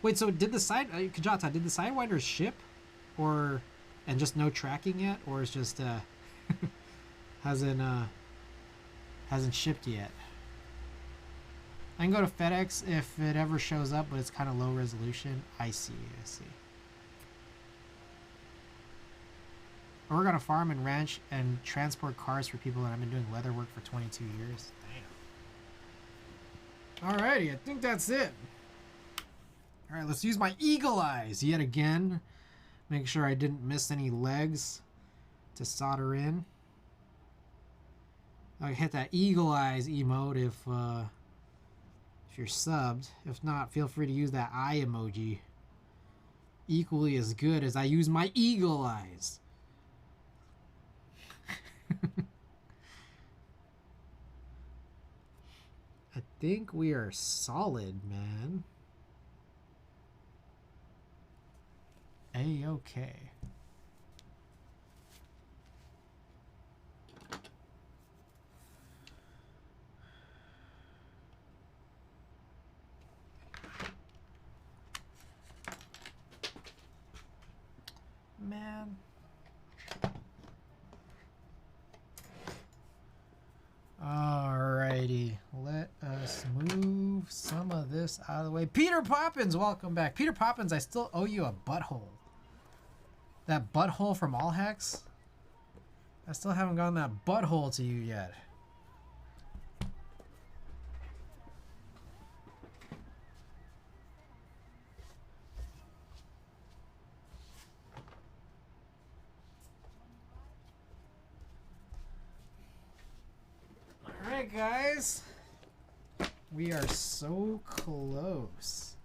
S1: Wait, so did the Kajata, did the Sidewinders ship? Or, and just no tracking yet? Or it's just, hasn't shipped yet? I can go to FedEx if it ever shows up, but it's kind of low resolution. I see. I work on a farm and ranch and transport cars for people, and I've been doing leather work for 22 years. Damn. Alrighty, I think that's it. Alright, let's use my eagle eyes yet again. Make sure I didn't miss any legs. to solder in. I hit that eagle eyes emote if you're subbed. If not, feel free to use that eye emoji. Equally as good as I use my eagle eyes. I think we are solid, man. A-okay. Man. Alrighty, let us move some of this out of the way. Peter Poppins, welcome back. Peter Poppins, I still owe you a butthole. That butthole from All Hacks? I still haven't gotten that butthole to you yet. Alright, guys. We are so close.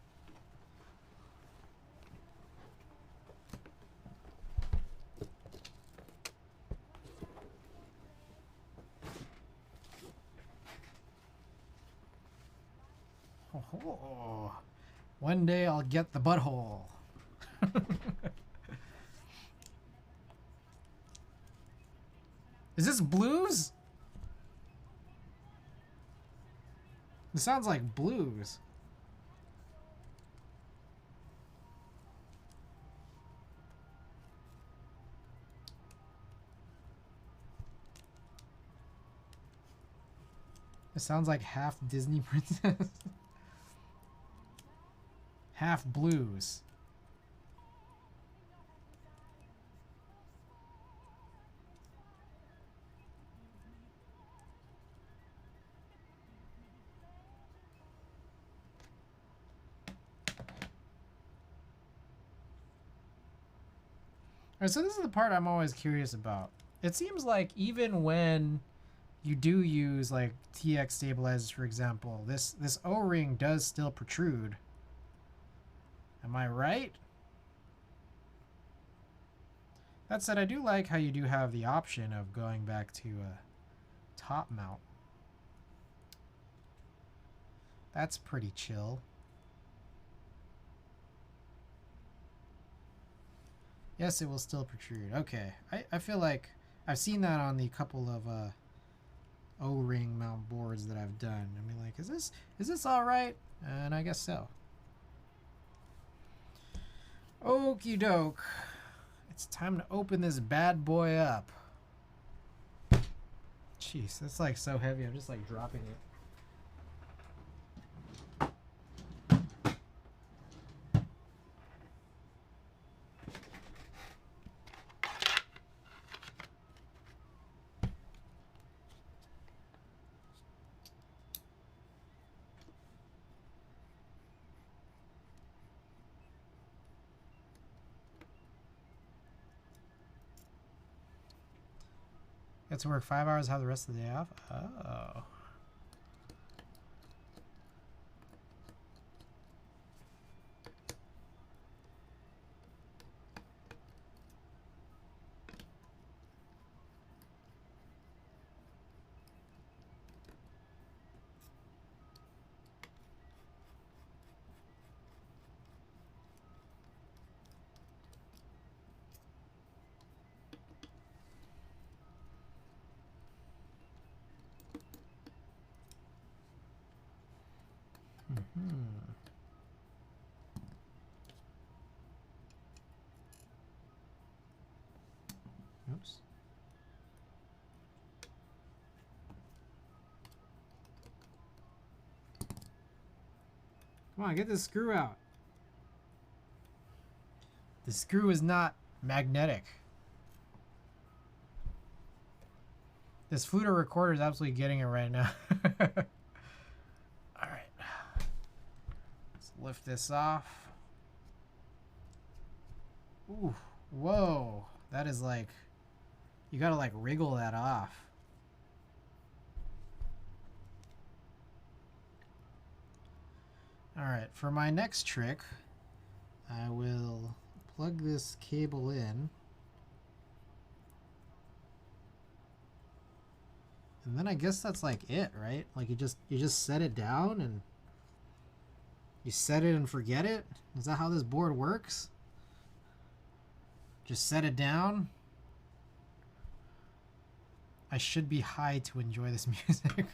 S1: Oh, one day I'll get the butthole. Is this blues? It sounds like blues. It sounds like half Disney princess. Half blues. Alright, so this is the part I'm always curious about. It seems like even when you do use like TX stabilizers, for example, this O-ring does still protrude. Am I right? That said, I do like how you do have the option of going back to a top mount. That's pretty chill. Yes, it will still protrude. Okay. I feel like I've seen that on the couple of O-ring mount boards that I've done. I mean, like, is this all right? And I guess so. Okie doke. It's time to open this bad boy up. Jeez, that's like so heavy. I'm just like dropping it. Get to work 5 hours, have the rest of the day off? Oh. Oops. Come on, get this screw out. The screw is not magnetic. This Fluto recorder is absolutely getting it right now. Alright. Let's lift this off. Ooh, whoa. That is like You gotta like wriggle that off. Alright, for my next trick, I will plug this cable in. And then I guess that's like it, right? Like you just set it down and you set it and forget it? Is that how this board works? Just set it down? I should be high to enjoy this music.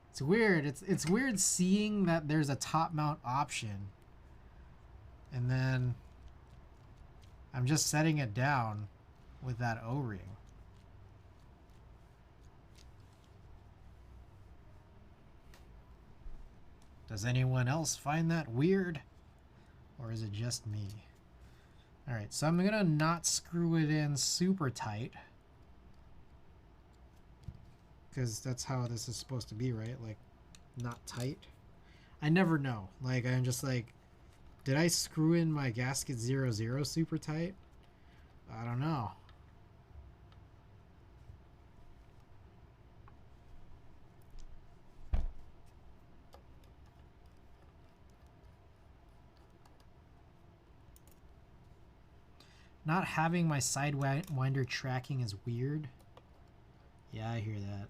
S1: It's weird. It's weird seeing that there's a top mount option. And then I'm just setting it down with that O-ring. Does anyone else find that weird? Or is it just me? Alright, so I'm gonna not screw it in super tight. Because that's how this is supposed to be, right? Like, not tight. I never know. Like, I'm just like, did I screw in my gasket 00 super tight? I don't know. Not having my sidewinder tracking is weird. Yeah, I hear that.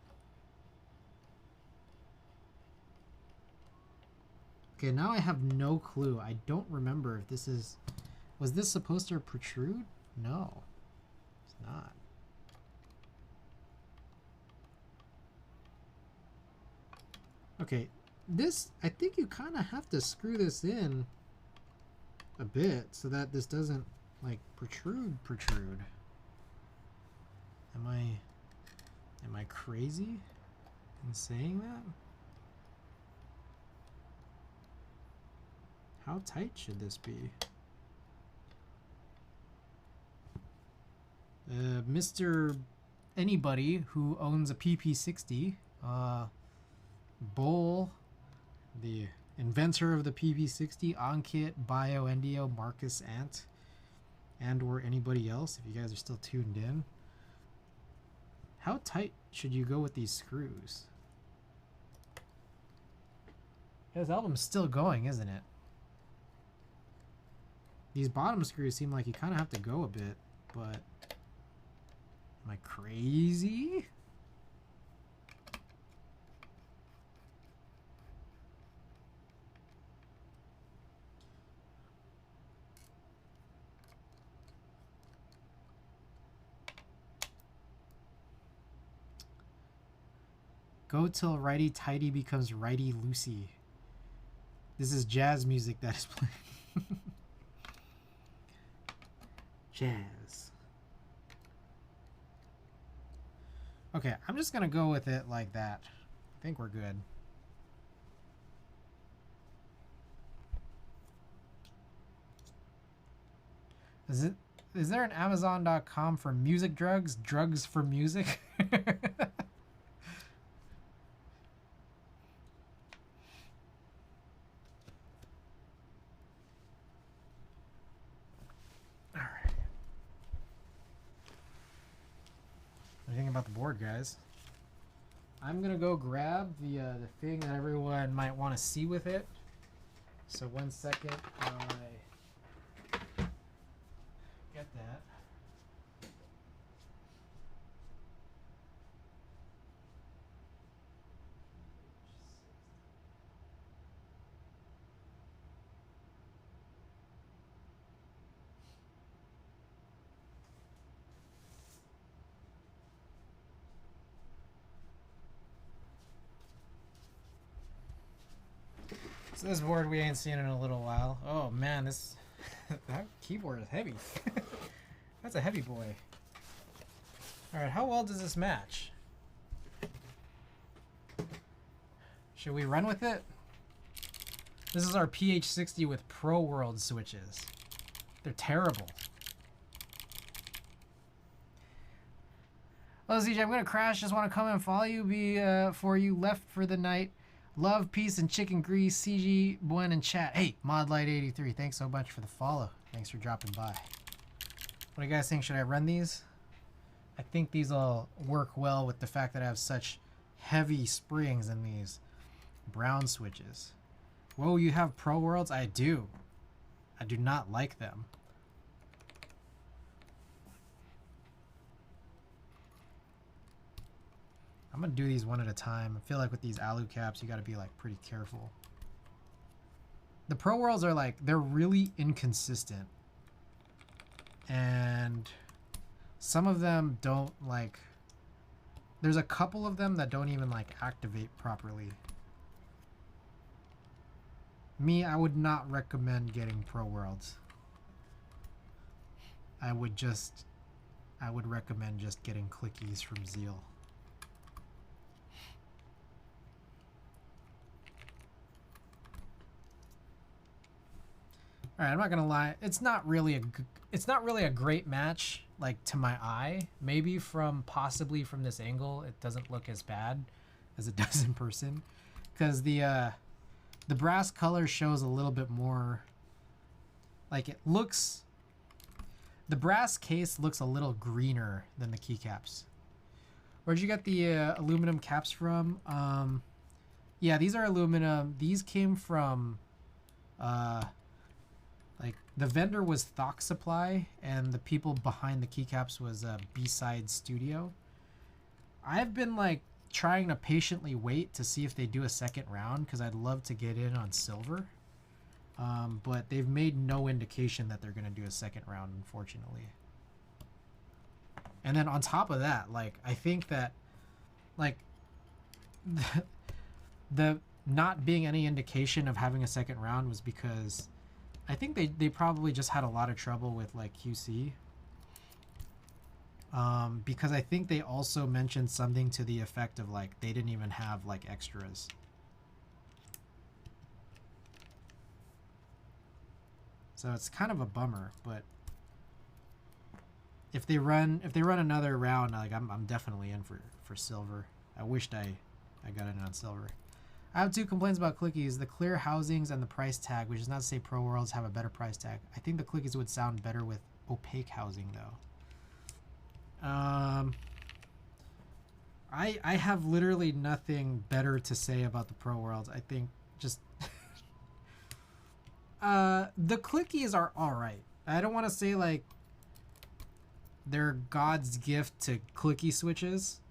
S1: Okay, now I have no clue. I don't remember if this is... Was this supposed to protrude? No, it's not. Okay, this... I think you kind of have to screw this in a bit so that this doesn't, like, protrude. Am I crazy in saying that? How tight should this be? Mr. Anybody who owns a PP60, Bull, the inventor of the PP60, Ankit, Bio, Endio, Marcus, Ant, and or anybody else, if you guys are still tuned in. How tight should you go with these screws? This album's still going, isn't it? These bottom screws seem like you kind of have to go a bit, but am I crazy? Go till righty tighty becomes righty loosey. This is jazz music that is playing. Jazz. Okay, I'm just gonna go with it like that. I think we're good. Is there an Amazon.com for music drugs? Drugs for music? About the board, guys. I'm gonna go grab the thing that everyone might want to see with it. So 1 second, I get that. So this board we ain't seen in a little while. Oh man, this that keyboard is heavy. That's a heavy boy. Alright, how well does this match? Should we run with it? This is our PH60 with Pro World switches. They're terrible. Oh, ZJ, I'm gonna crash. Just want to come and follow you. For you left for the night. Love, peace, and chicken grease. CG, Buen, and chat. Hey, Modlight83, thanks so much for the follow. Thanks for dropping by. What do you guys think? Should I run these? I think these will work well with the fact that I have such heavy springs in these brown switches. Whoa, you have Pro Worlds? I do. I do not like them. I'm gonna do these one at a time. I feel like with these alu caps, you gotta be like pretty careful. The Pro Worlds are like, they're really inconsistent. And some of them don't like, there's a couple of them that don't even like activate properly. Me, I would not recommend getting Pro Worlds. I would recommend just getting clickies from Zeal. All right, I'm not gonna lie. It's not really a great match, like to my eye. Maybe possibly from this angle, it doesn't look as bad as it does in person, because the brass color shows a little bit more. Like it looks. The brass case looks a little greener than the keycaps. Where'd you get the aluminum caps from? Yeah, these are aluminum. These came from. Like the vendor was Thok Supply, and the people behind the keycaps was B-Side Studio. I've been like trying to patiently wait to see if they do a second round, because I'd love to get in on silver. But they've made no indication that they're gonna do a second round, unfortunately. And then on top of that, like I think that like the not being any indication of having a second round was because I think they probably just had a lot of trouble with like QC. Because I think they also mentioned something to the effect of like they didn't even have like extras. So it's kind of a bummer, but if they run another round, like I'm definitely in for silver. I wished I got in on silver. I have two complaints about clickies: the clear housings and the price tag, which is not to say Pro Worlds have a better price tag. I think the clickies would sound better with opaque housing though. I have literally nothing better to say about the Pro Worlds. I think just the clickies are alright. I don't want to say like they're God's gift to clicky switches.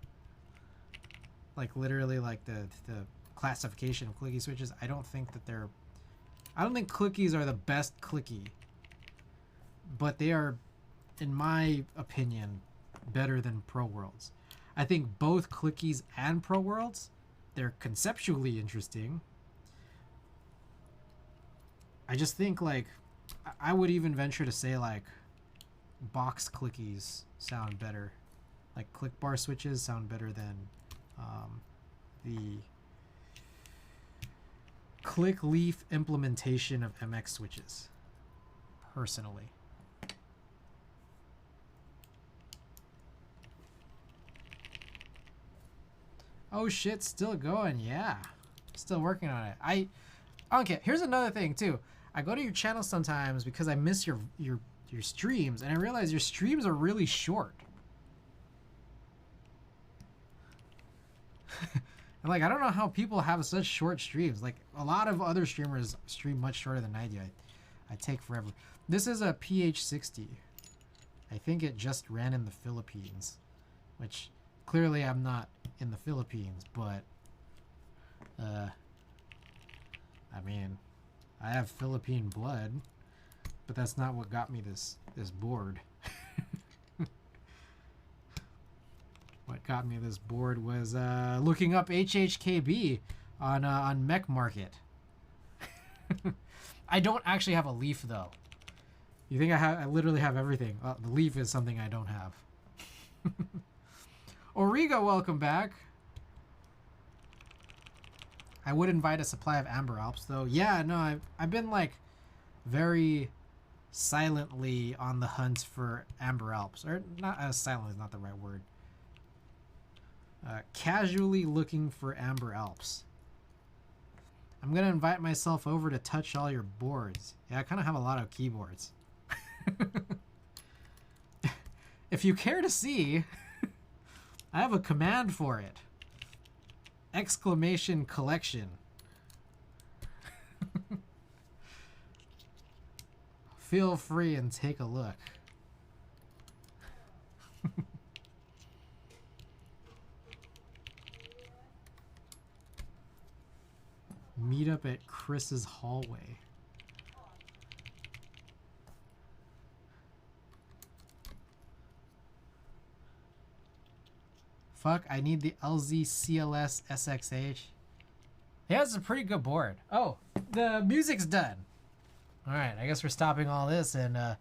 S1: Like literally like the classification of clicky switches. I don't think clickies are the best clicky, but they are, in my opinion, better than Pro Worlds. I think both clickies and Pro Worlds, they're conceptually interesting. I just think like I would even venture to say like box clickies sound better. Like click bar switches sound better than the click leaf implementation of MX switches, personally. Oh shit, still going. Yeah, still working on it. Okay, here's another thing too. I go to your channel sometimes because I miss your streams, and I realize your streams are really short. And like I don't know how people have such short streams. Like a lot of other streamers stream much shorter than I do. I take forever. This is a pp60. I think it just ran in the Philippines, which clearly I'm not in the Philippines, but I mean, I have Philippine blood, but that's not what got me this board. What got me this board was looking up HHKB on Mech Market. I don't actually have a leaf though. You think I literally have everything. The leaf is something I don't have. Origo, welcome back. I would invite a supply of Amber Alps though. Yeah, no, I've been like very silently on the hunt for Amber Alps. Or not, silently is not the right word. Casually looking for Amber Alps. I'm gonna invite myself over to touch all your boards. Yeah, I kind of have a lot of keyboards. If you care to see, I have a command for it. Exclamation collection. Feel free and take a look. Meet up at Chris's hallway. Fuck, I need the LZ CLS SXH. Yeah, it's a pretty good board. Oh, the music's done. All right, I guess we're stopping all this, and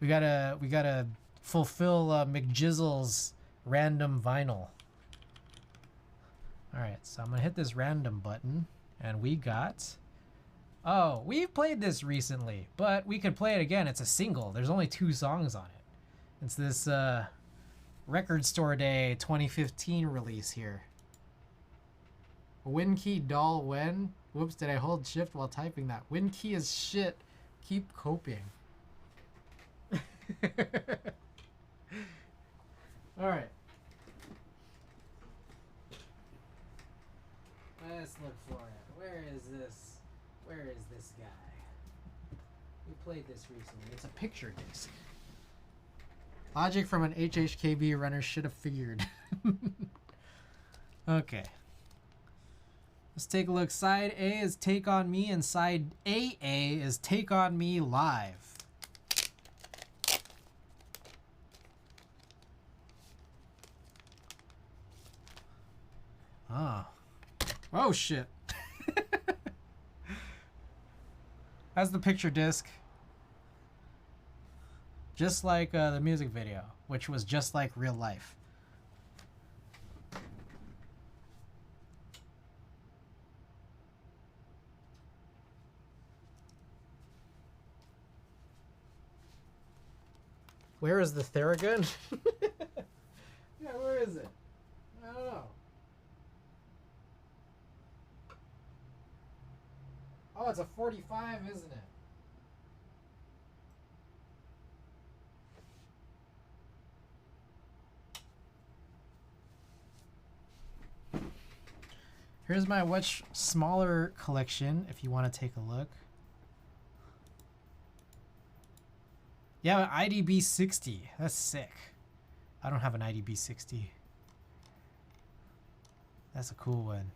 S1: we gotta fulfill McJizzle's random vinyl. All right, so I'm gonna hit this random button, and we got. Oh, we've played this recently, but we could play it again. It's a single. There's only 2 songs on it. It's this Record Store Day 2015 release here. Win key doll when? Whoops, did I hold shift while typing that? Win key is shit. Keep coping. Alright. Let's look for it. Where is this? Where is this guy? We played this recently. It's a picture disc. Logic from an HHKB runner should have figured. Okay. Let's take a look. Side A is Take On Me, and side AA is Take On Me Live. Ah. Oh, shit. That's the picture disc. Just like the music video, which was just like real life. Where is the Theragun? Yeah, where is it? I don't know. Oh, it's a 45, isn't it? Here's my much smaller collection if you want to take a look. Yeah, an IDB60. That's sick. I don't have an IDB60. That's a cool one.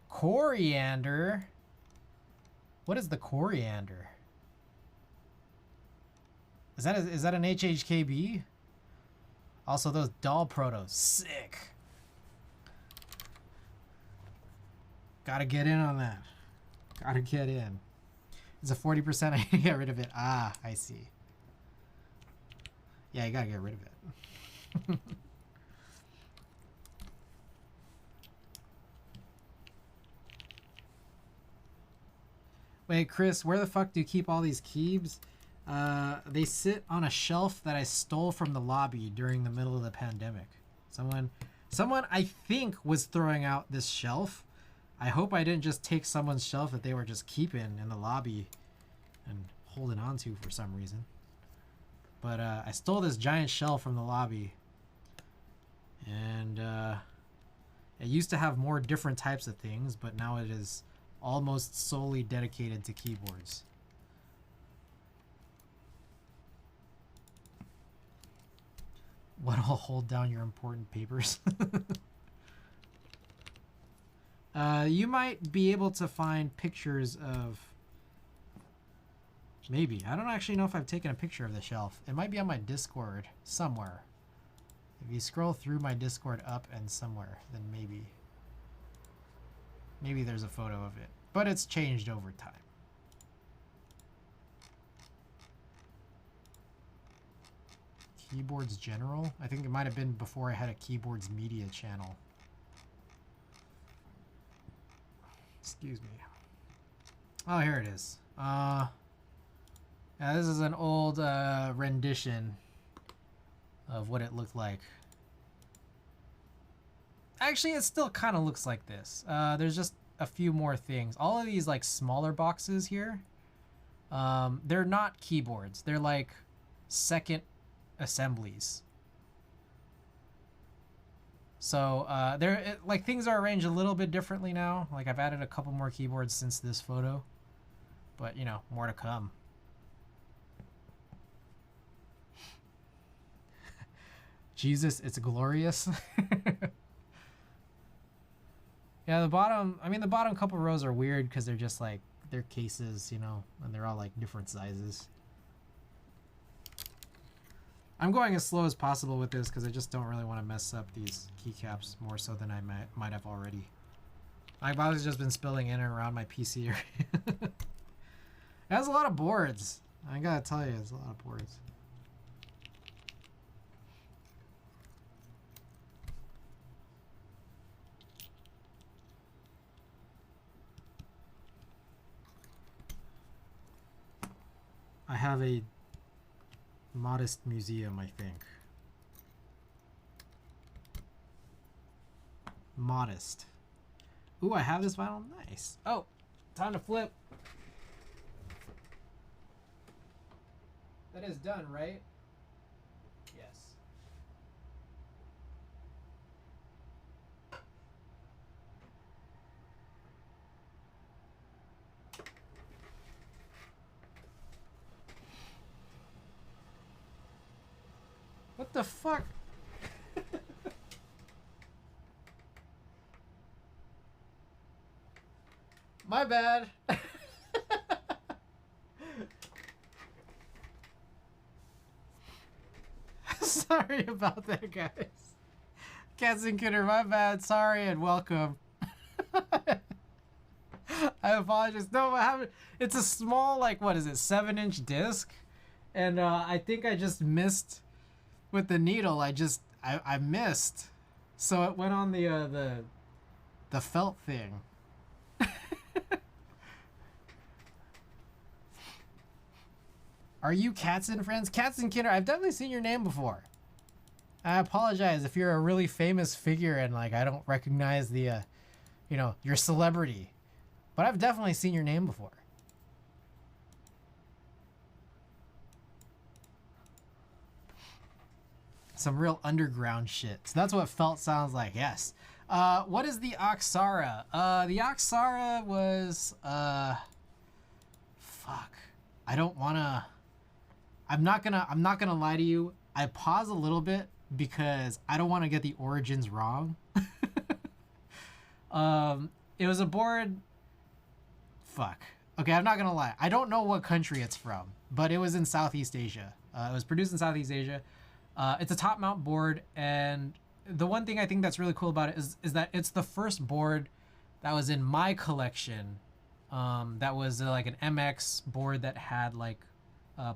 S1: Coriander. What is the coriander? Is that an HHKB? Also, those doll protos. Sick. Gotta get in on that. Gotta get in. It's a 40%. I need to get rid of it. Ah, I see. Yeah, you gotta get rid of it. Wait, Chris, where the fuck do you keep all these keys? They sit on a shelf that I stole from the lobby during the middle of the pandemic. Someone I think was throwing out this shelf. I hope I didn't just take someone's shelf that they were just keeping in the lobby and holding on to for some reason. But I stole this giant shelf from the lobby. And it used to have more different types of things, but now it is almost solely dedicated to keyboards. What'll hold down your important papers? You might be able to find pictures of... Maybe. I don't actually know if I've taken a picture of the shelf. It might be on my Discord somewhere. If you scroll through my Discord up and somewhere, then maybe. Maybe there's a photo of it. But it's changed over time. Keyboards General? I think it might have been before I had a Keyboards Media channel. Excuse me. Oh, here it is. Yeah, this is an old rendition of what it looked like. Actually, it still kind of looks like this. There's just a few more things. All of these like smaller boxes here, they're not keyboards. They're like second assemblies. So like things are arranged a little bit differently now. Like I've added a couple more keyboards since this photo, but you know, more to come. Jesus, it's glorious. Yeah, the bottom couple rows are weird because they're just like, they're cases, you know, and they're all like different sizes. I'm going as slow as possible with this because I just don't really want to mess up these keycaps more so than I might have already. My body's just been spilling in and around my PC area. It has a lot of boards. I gotta tell you, it's a lot of boards. I have a modest museum, I think. Modest. Ooh, I have this vinyl. Nice. Oh, time to flip. That is done, right? Yes. What the fuck? My bad. Sorry about that, guys. Cats and Kidder, my bad. Sorry and welcome. I apologize. No, I haven't. It's a small, like, what is it, 7-inch disc? And I think I just missed with the needle. I missed. So it went on the felt thing. Are you Cats and Friends? Cats and Kidder, I've definitely seen your name before. I apologize if you're a really famous figure and like I don't recognize the, you know, your celebrity. But I've definitely seen your name before. Some real underground shit. So that's what felt sounds like, yes. What is the Oxara? The Oxara was, fuck. I don't wanna, I'm not gonna lie to you. I pause a little bit because I don't want to get the origins wrong. It was a board, fuck. Okay, I'm not gonna lie. I don't know what country it's from, but it was in Southeast Asia. It was produced in Southeast Asia. It's a top mount board, and the one thing I think that's really cool about it is that it's the first board that was in my collection that was like an MX board that had like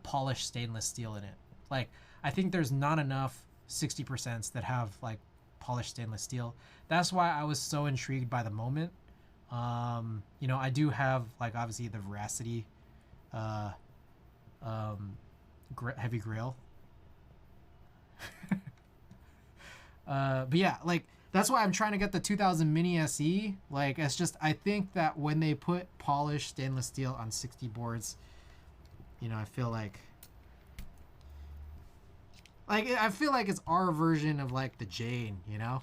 S1: polished stainless steel in it. Like, I think there's not enough 60% that have like polished stainless steel. That's why I was so intrigued by the moment. You know, I do have like obviously the Veracity heavy grail. But yeah, like that's why I'm trying to get the 2000 Mini SE. Like, it's just, I think that when they put polished stainless steel on 60 boards, you know, I feel like it's our version of like the Jane, you know?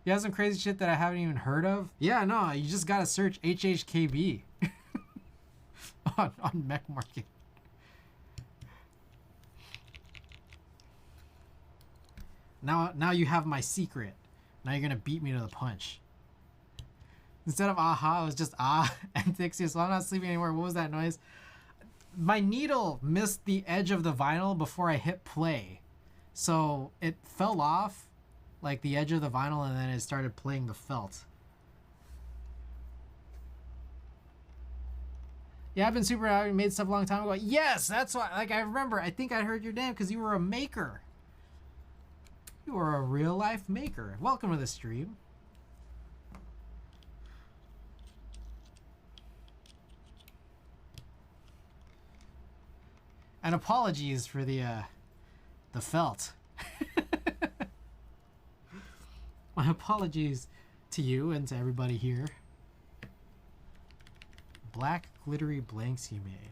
S1: You have some crazy shit that I haven't even heard of? Yeah, no, you just gotta search HHKB on Mech Market. Now you have my secret. Now you're gonna beat me to the punch. Instead of aha, it was just ah and Tixia, so I'm not sleeping anymore. What was that noise? My needle missed the edge of the vinyl before I hit play. So it fell off, like the edge of the vinyl, and then it started playing the felt. Yeah, I've been super happy. Made stuff a long time ago. Yes, that's why. Like, I remember, I think I heard your name because you were a maker. You are a real life maker. Welcome to the stream. And apologies for the felt. My apologies to you and to everybody here. Black glittery blanks you made.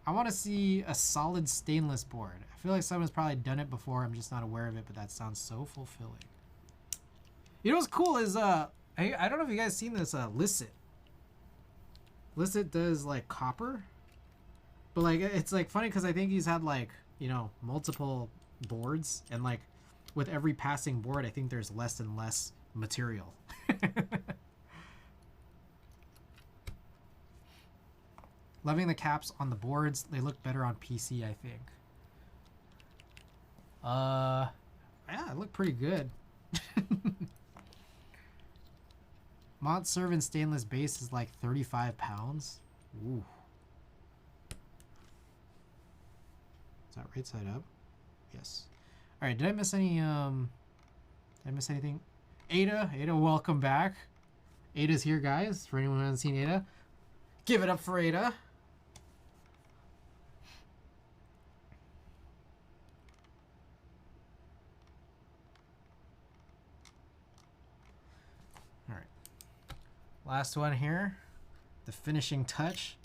S1: I want to see a solid stainless board. I feel like someone's probably done it before. I'm just not aware of it, but that sounds so fulfilling. You know what's cool is I don't know if you guys seen this Licit. Licit does like copper, but like it's like funny because I think he's had like, you know, multiple boards, and like with every passing board I think there's less and less material. Loving the caps on the boards. They look better on PC, I think. Yeah, it looked pretty good. Mont Servant stainless base is like 35 pounds. Ooh. Is that right side up? Yes. All right, did I miss any, did I miss anything? Ada, welcome back. Ada's here, guys. For anyone who hasn't seen Ada, give it up for Ada. All right. Last one here. The finishing touch.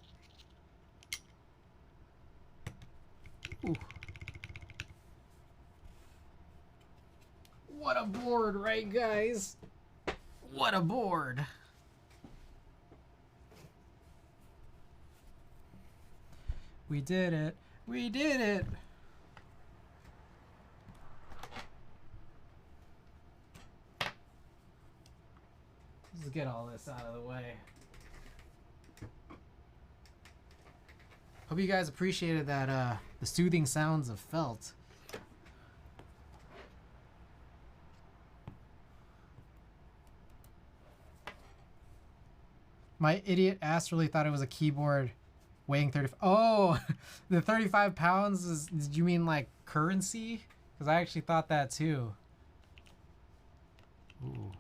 S1: Ooh. What a board, right, guys? What a board. We did it. We did it. Let's get all this out of the way. Hope you guys appreciated that, the soothing sounds of felt. My idiot ass really thought it was a keyboard weighing 30. Oh, the 35 pounds is, did you mean like currency? Because I actually thought that too. Ooh.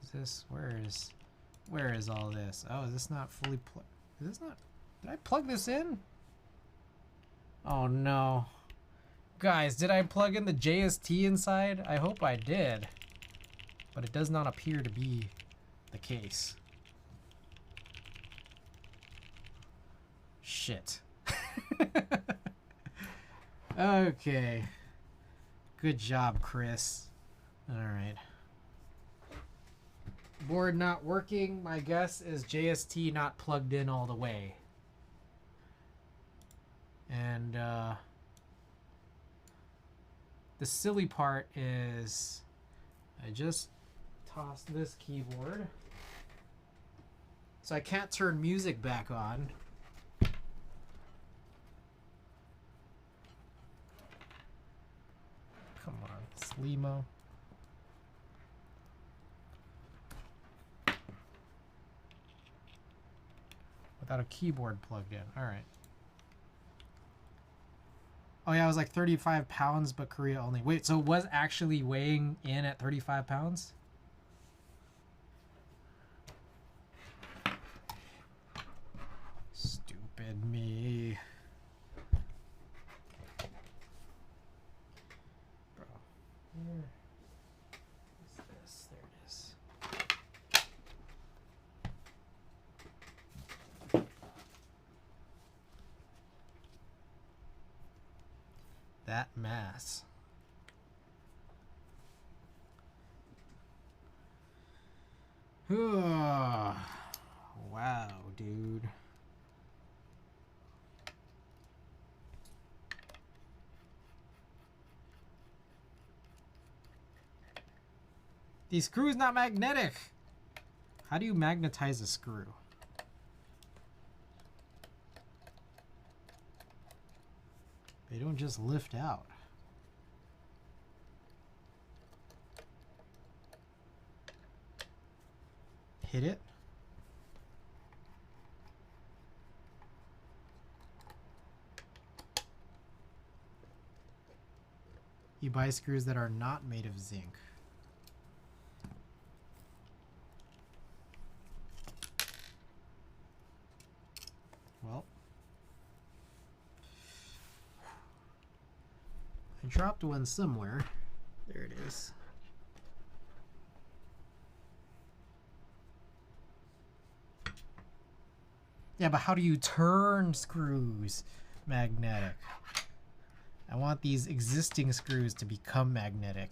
S1: Is this, where is all this? Oh, is this not fully plugged? Is this not, did I plug this in? Oh no. Guys, did I plug in the JST inside? I hope I did. But it does not appear to be the case. Shit. Okay. Good job, Chris. Alright. Board not working. My guess is JST not plugged in all the way. And the silly part is I just tossed this keyboard. So I can't turn music back on. Come on, Slimo. Without a keyboard plugged in. All right. Oh yeah, it was like 35 pounds, but Korea only. Wait, so it was actually weighing in at 35 pounds? Stupid me. Bro. Where is this? There it is. That mass. Wow, dude. These screws not magnetic. How do you magnetize a screw? They don't just lift out. Hit it. You buy screws that are not made of zinc. Well, I dropped one somewhere. There it is. Yeah, but how do you turn screws magnetic? I want these existing screws to become magnetic.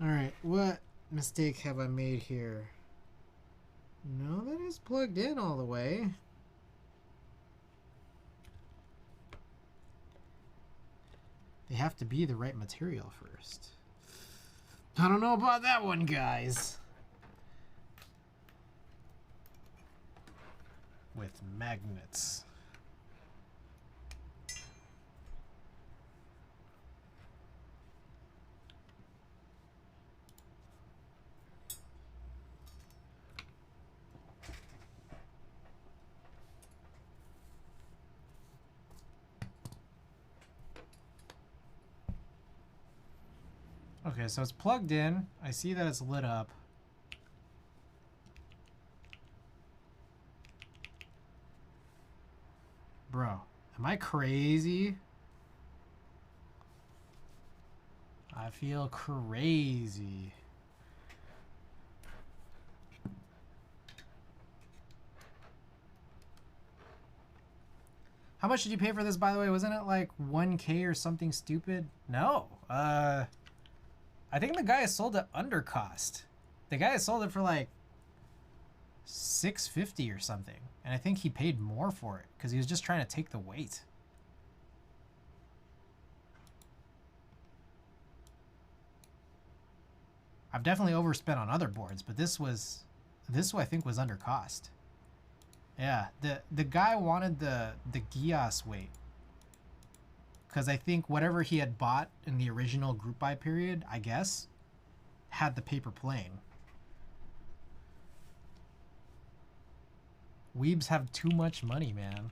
S1: Alright, what mistake have I made here? No, that is plugged in all the way. They have to be the right material first. I don't know about that one, guys. With magnets. Okay, so it's plugged in. I see that it's lit up. Bro, am I crazy? I feel crazy. How much did you pay for this, by the way? Wasn't it like 1K or something stupid? No. I think the guy sold it under cost. The guy sold it for like $650 or something. And I think he paid more for it because he was just trying to take the weight. I've definitely overspent on other boards, but this I think was under cost. Yeah, the guy wanted the Gias weight. Because I think whatever he had bought in the original group buy period, I guess, had the paper plane. Weebs have too much money, man.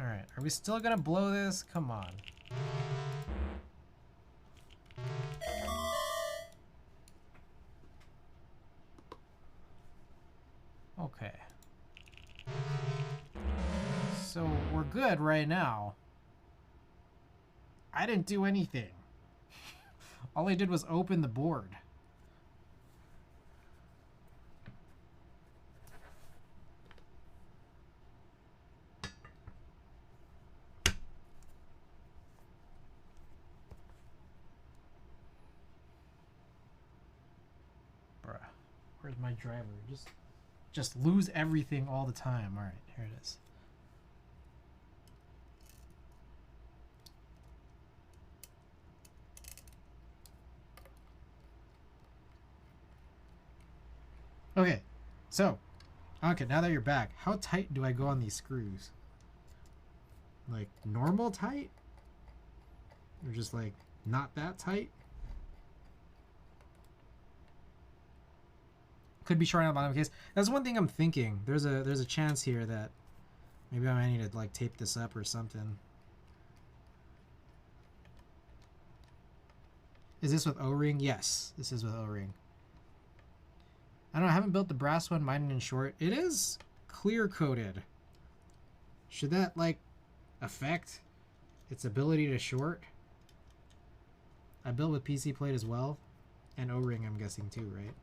S1: Alright, are we still gonna blow this? Come on. Okay. So we're good right now. I didn't do anything. All I did was open the board. Bruh, where's my driver? Just lose everything all the time. All right, here it is. Okay, so, okay, now that you're back, how tight do I go on these screws? Like normal tight? Or just like not that tight? Could be short on the bottom case. That's one thing I'm thinking. There's a chance here that maybe I might need to like tape this up or something. Is this with O-ring? Yes, this is with O-ring. I don't know, I haven't built the brass one, mine in short. It is clear coated. Should that like affect its ability to short? I built with PC plate as well. And O-ring I'm guessing too, right?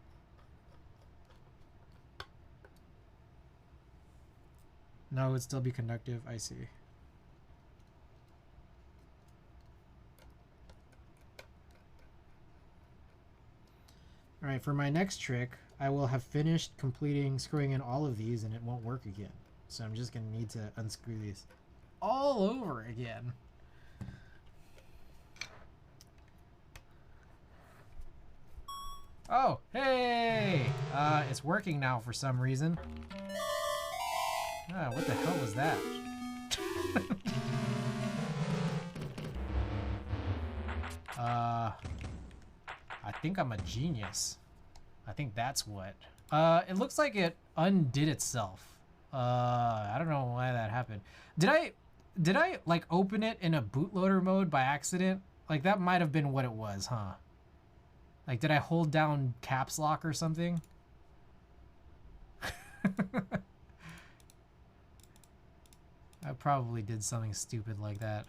S1: No, it would still be conductive, I see. Alright, for my next trick, I will have finished completing screwing in all of these and it won't work again. So I'm just going to need to unscrew these all over again. Oh, hey! It's working now for some reason. Ah, what the hell was that? I think I'm a genius. I think that's what. It looks like it undid itself. I don't know why that happened. Did I like open it in a bootloader mode by accident? Like that might have been what it was, huh? Like did I hold down caps lock or something? I probably did something stupid like that.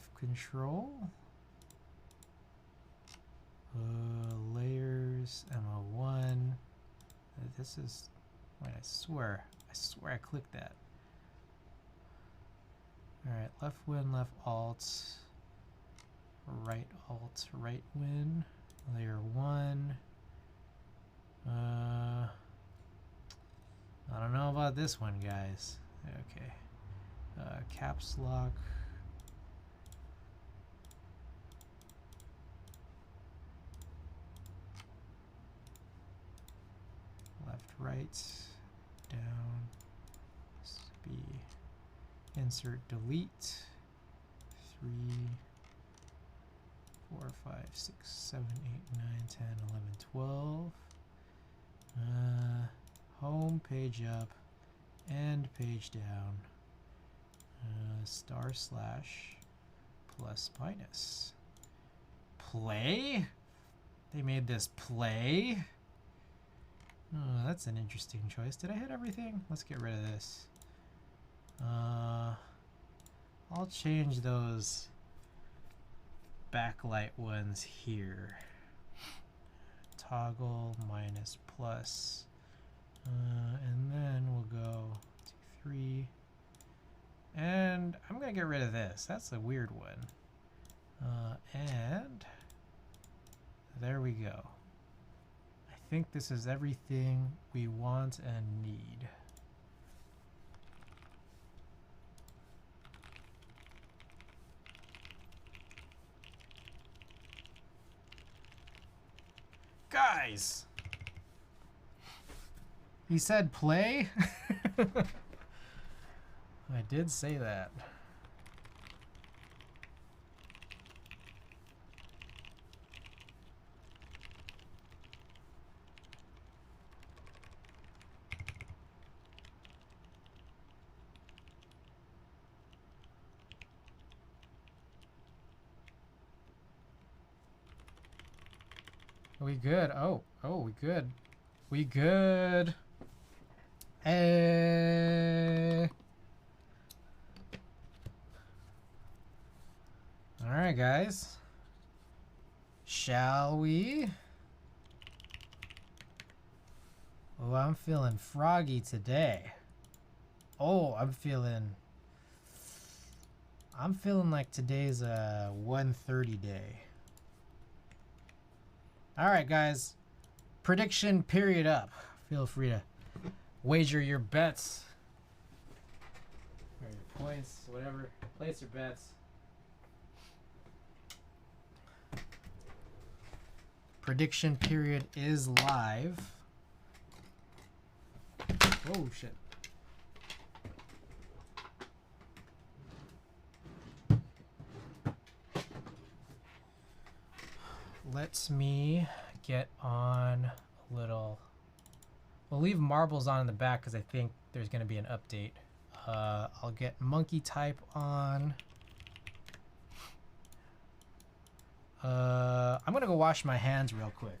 S1: left control. Layers, MO1. This is, wait, I swear I clicked that. All right, left win, left alt, right win, layer 1. I don't know about this one, guys. Okay, caps lock. Left, right, down, be insert, delete, 3, 4, 5, 6, 7, 8, 9, 10, 11, 12. Home, page up, and page down. Star slash plus minus. Play? They made this play? Oh, that's an interesting choice. Did I hit everything? Let's get rid of this. I'll change those backlight ones here. Toggle minus plus. And then we'll go 2, 3. And I'm going to get rid of this. That's a weird one. And there we go. I think this is everything we want and need. Guys! He said play? I did say that. We good? Oh, we good. We good. Hey. All right, guys. Shall we? Oh, I'm feeling froggy today. Oh, I'm feeling like today's a 1:30 day. All right, guys. Prediction period up. Feel free to wager your bets or your points, whatever. Place your bets. Prediction period is live. Oh shit. Let me get on a little. We'll leave marbles on in the back because I think there's going to be an update. I'll get monkey type on. I'm going to go wash my hands real quick.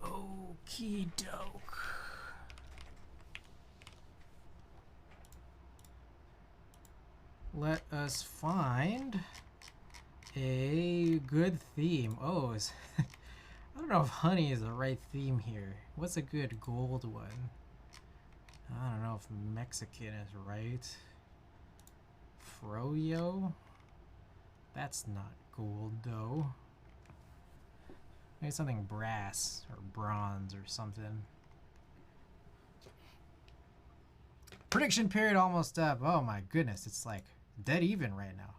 S1: Okie doke. Let us find a good theme. Oh, I don't know if honey is the right theme here. What's a good gold one? I don't know if Mexican is right. Froyo? That's not gold though. Maybe something brass or bronze or something. Prediction period almost up. Oh my goodness, it's like dead even right now.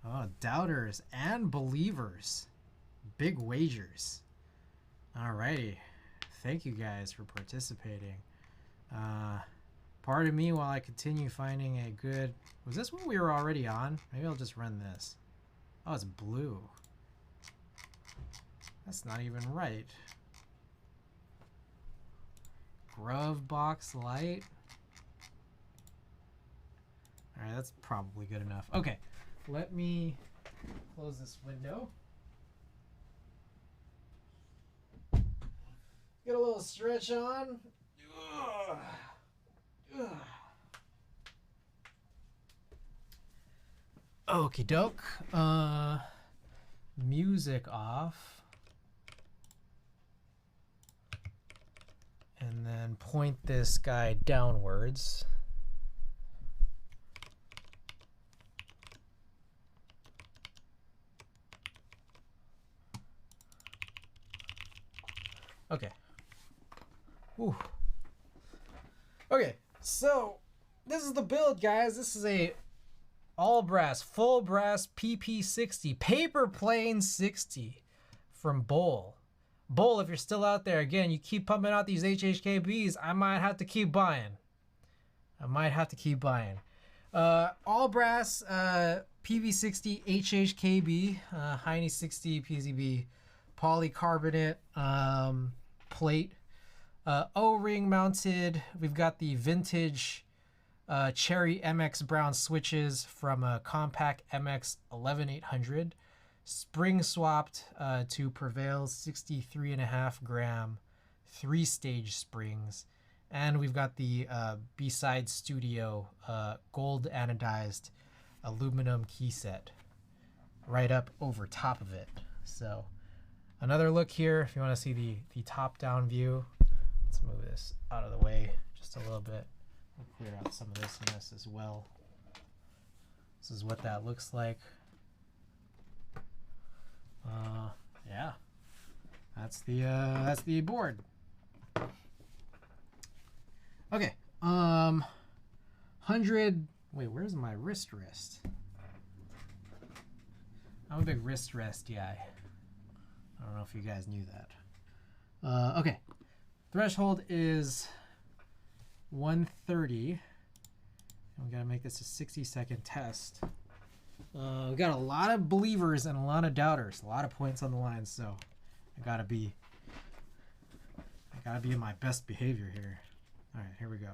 S1: Oh, doubters and believers. Big wagers. Alrighty. Thank you guys for participating. Pardon me while I continue finding a good... Was this one we were already on? Maybe I'll just run this. Oh, it's blue. That's not even right. Grove box light. Alright, that's probably good enough. Okay, let me close this window. Get a little stretch on. Okie doke. Music off. And then point this guy downwards. Okay. Whew. Okay, so this is the build, guys. This is a all brass, full brass pp60 paper plane 60 from Bowl. Bowl, if you're still out there, again, you keep pumping out these HHKBs, I might have to keep buying. All brass PV60 HHKB, Hiney 60 PCB, polycarbonate plate, O-ring mounted. We've got the vintage cherry MX brown switches from a Compaq MX11800. Spring swapped to Prevail 63.5 gram 3-stage springs. And we've got the B-Side Studio gold-anodized aluminum key set right up over top of it. So another look here, if you want to see the top-down view. Let's move this out of the way just a little bit. We'll clear out some of this and this as well. This is what that looks like. Yeah, that's the board. Okay, 100. Wait, where's my wrist rest? I'm a big wrist rest guy. I don't know if you guys knew that. Okay, threshold is 130. And we gotta make this a 60-second test. We got a lot of believers and a lot of doubters, a lot of points on the line, so I gotta be in my best behavior here. All right, here we go.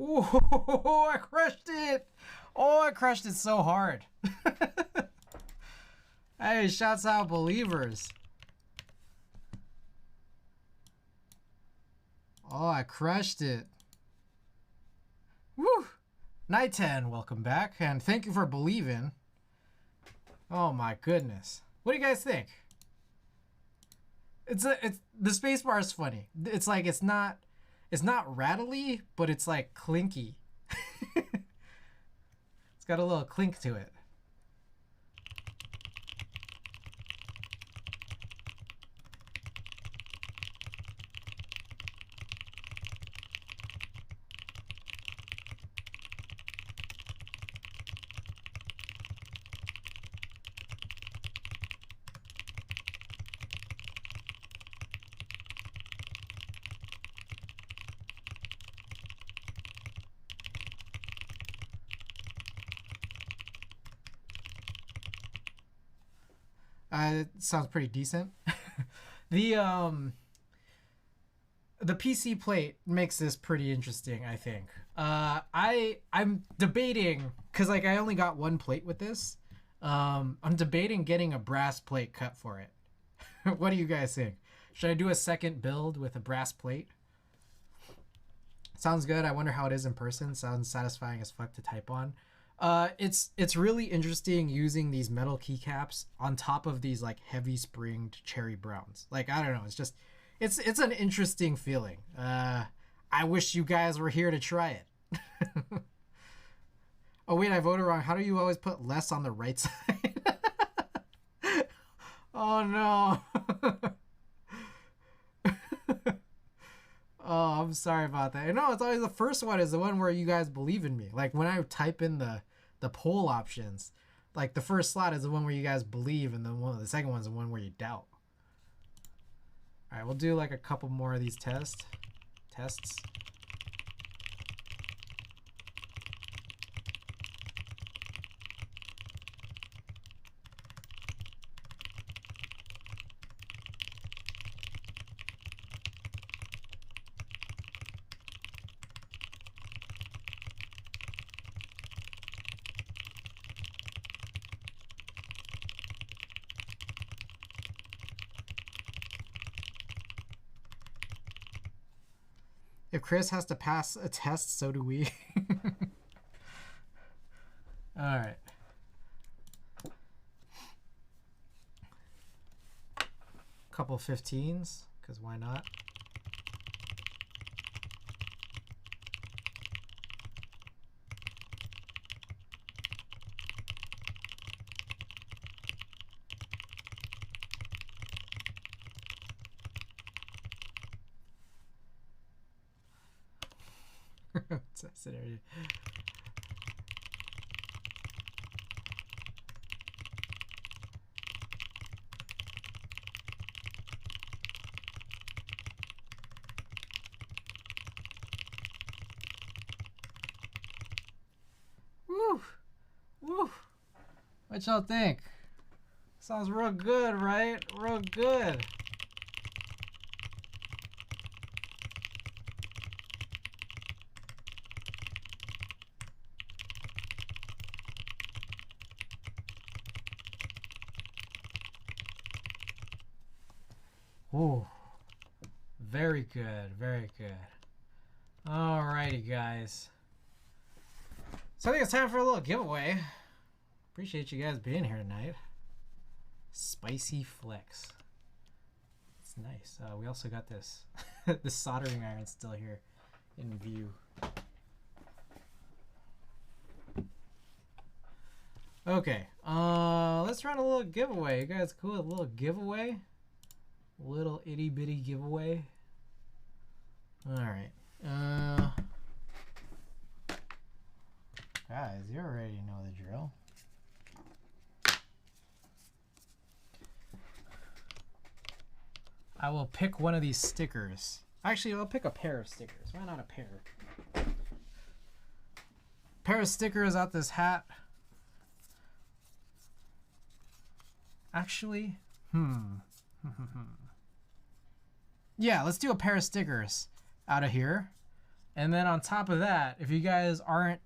S1: Oh, I crushed it! Oh, I crushed it so hard. Hey, shouts out believers. Oh, I crushed it. Woo! Night 10, welcome back, and thank you for believing. Oh my goodness. What do you guys think? It's the spacebar is funny. It's like it's not rattly, but it's like clinky. It's got a little clink to it. It sounds pretty decent. The PC plate makes this pretty interesting, I think. I'm debating, because like I only got one plate with this. I'm debating getting a brass plate cut for it. What do you guys think? Should I do a second build with a brass plate? Sounds good. I wonder how it is in person. Sounds satisfying as fuck to type on. It's really interesting using these metal keycaps on top of these like heavy springed cherry browns. Like, I don't know. It's just, it's an interesting feeling. I wish you guys were here to try it. Oh wait, I voted wrong. How do you always put less on the right side? Oh no. Oh, I'm sorry about that. No, it's always the first one is the one where you guys believe in me. Like when I type in the poll options, like the first slot is the one where you guys believe, and the second one's the one where you doubt. All right, we'll do like a couple more of these tests. If Chris has to pass a test, so do we. All right. Couple 15s, because why not? Woo! Woo! What y'all think? Sounds real good, right? Real good. Ooh, very good, very good. Alrighty, guys. So I think it's time for a little giveaway. Appreciate you guys being here tonight. Spicy Flex. It's nice. We also got this this soldering iron still here in view. Okay, let's run a little giveaway. You guys cool with a little giveaway? Little itty bitty giveaway. All right. Guys, you already know the drill. I will pick one of these stickers. Actually, I'll pick a pair of stickers. Why not a pair? Pair of stickers out this hat. Actually, yeah, let's do a pair of stickers out of here. And then on top of that, if you guys aren't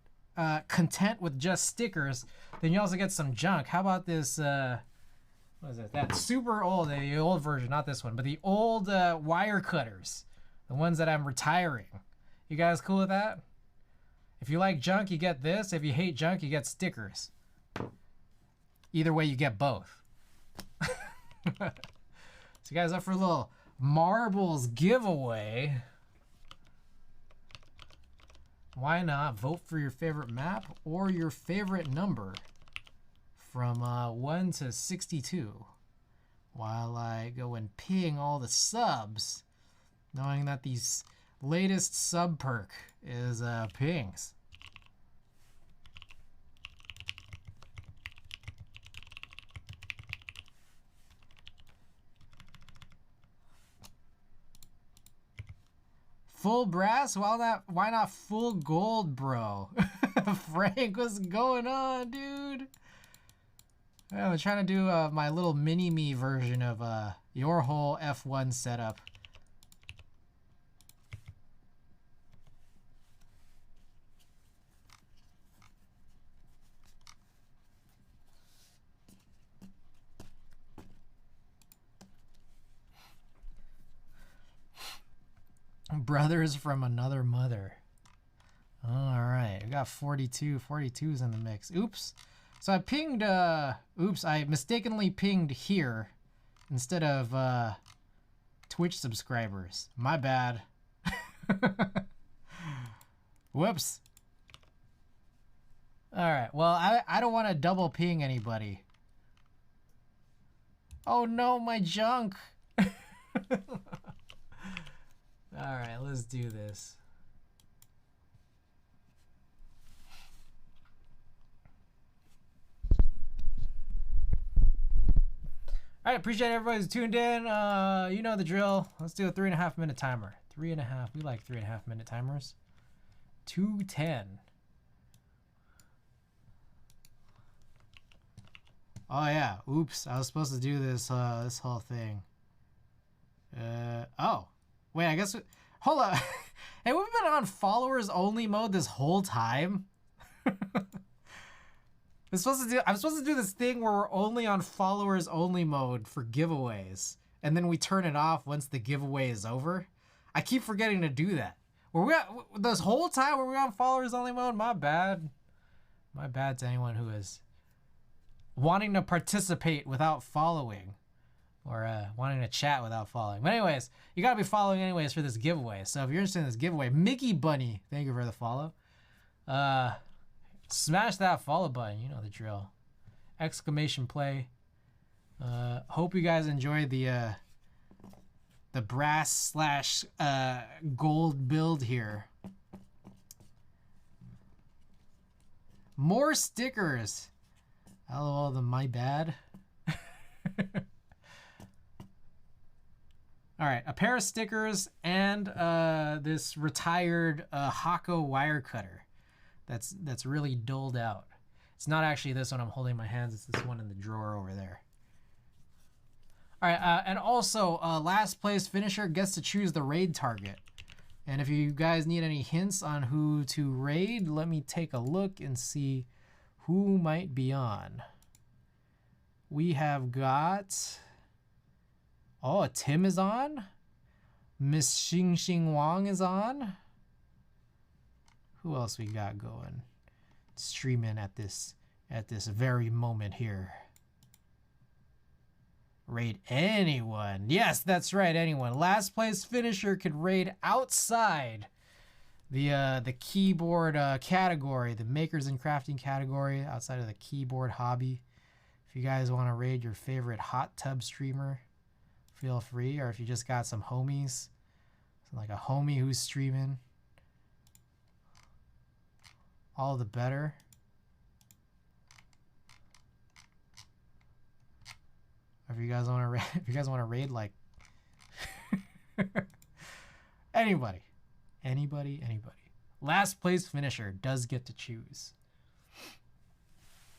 S1: content with just stickers, then you also get some junk. How about this, what is it? That super old, the old version, not this one, but the old wire cutters. The ones that I'm retiring. You guys cool with that? If you like junk, you get this. If you hate junk, you get stickers. Either way, you get both. So you guys up for a little marbles giveaway? Why not vote for your favorite map or your favorite number from 1 to 62 while I go and ping all the subs, knowing that these latest sub perk is pings. Full brass? Why not full gold, bro? Frank, what's going on, dude? I'm trying to do my little mini-me version of your whole F1 setup. Brothers from another mother. All right, we got 42. 42's in the mix. Oops. So I pinged, oops, I mistakenly pinged here instead of Twitch subscribers. My bad. Whoops. All right, well, I don't want to double ping anybody. Oh no, my junk. All right, let's do this. All right, appreciate everybody who's tuned in. You know the drill. Let's do a 3.5 minute timer. 3.5. We like 3.5 minute timers. 2:10. Oh yeah. Oops. I was supposed to do this this whole thing. Oh. Wait, I guess hold on. Hey, we've been on followers only mode this whole time. I'm supposed to do this thing where we're only on followers only mode for giveaways, and then we turn it off once the giveaway is over. I keep forgetting to do that. Were we this whole time were we on followers only mode? My bad. My bad to anyone who is wanting to participate without following, or wanting to chat without following. But anyways, you gotta be following anyways for this giveaway. So if you're interested in this giveaway, Mickey Bunny, thank you for the follow. Smash that follow button. You know the drill. Exclamation play. Hope you guys enjoyed the brass / gold build here. More stickers. LOL, the my bad. All right, a pair of stickers and this retired Hako wire cutter that's really dulled out. It's not actually this one I'm holding in my hands. It's this one in the drawer over there. All right, and also last place finisher gets to choose the raid target. And if you guys need any hints on who to raid, let me take a look and see who might be on. We have got... Oh, Tim is on. Miss Xing Xing Wang is on. Who else we got going? Streaming at this very moment here. Raid anyone. Yes, that's right, anyone. Last place finisher could raid outside the keyboard category, the makers and crafting category, outside of the keyboard hobby. If you guys want to raid your favorite hot tub streamer, feel free. Or if you just got some homies, like a homie who's streaming, all the better. Or if you guys want to raid like anybody. Last place finisher does get to choose.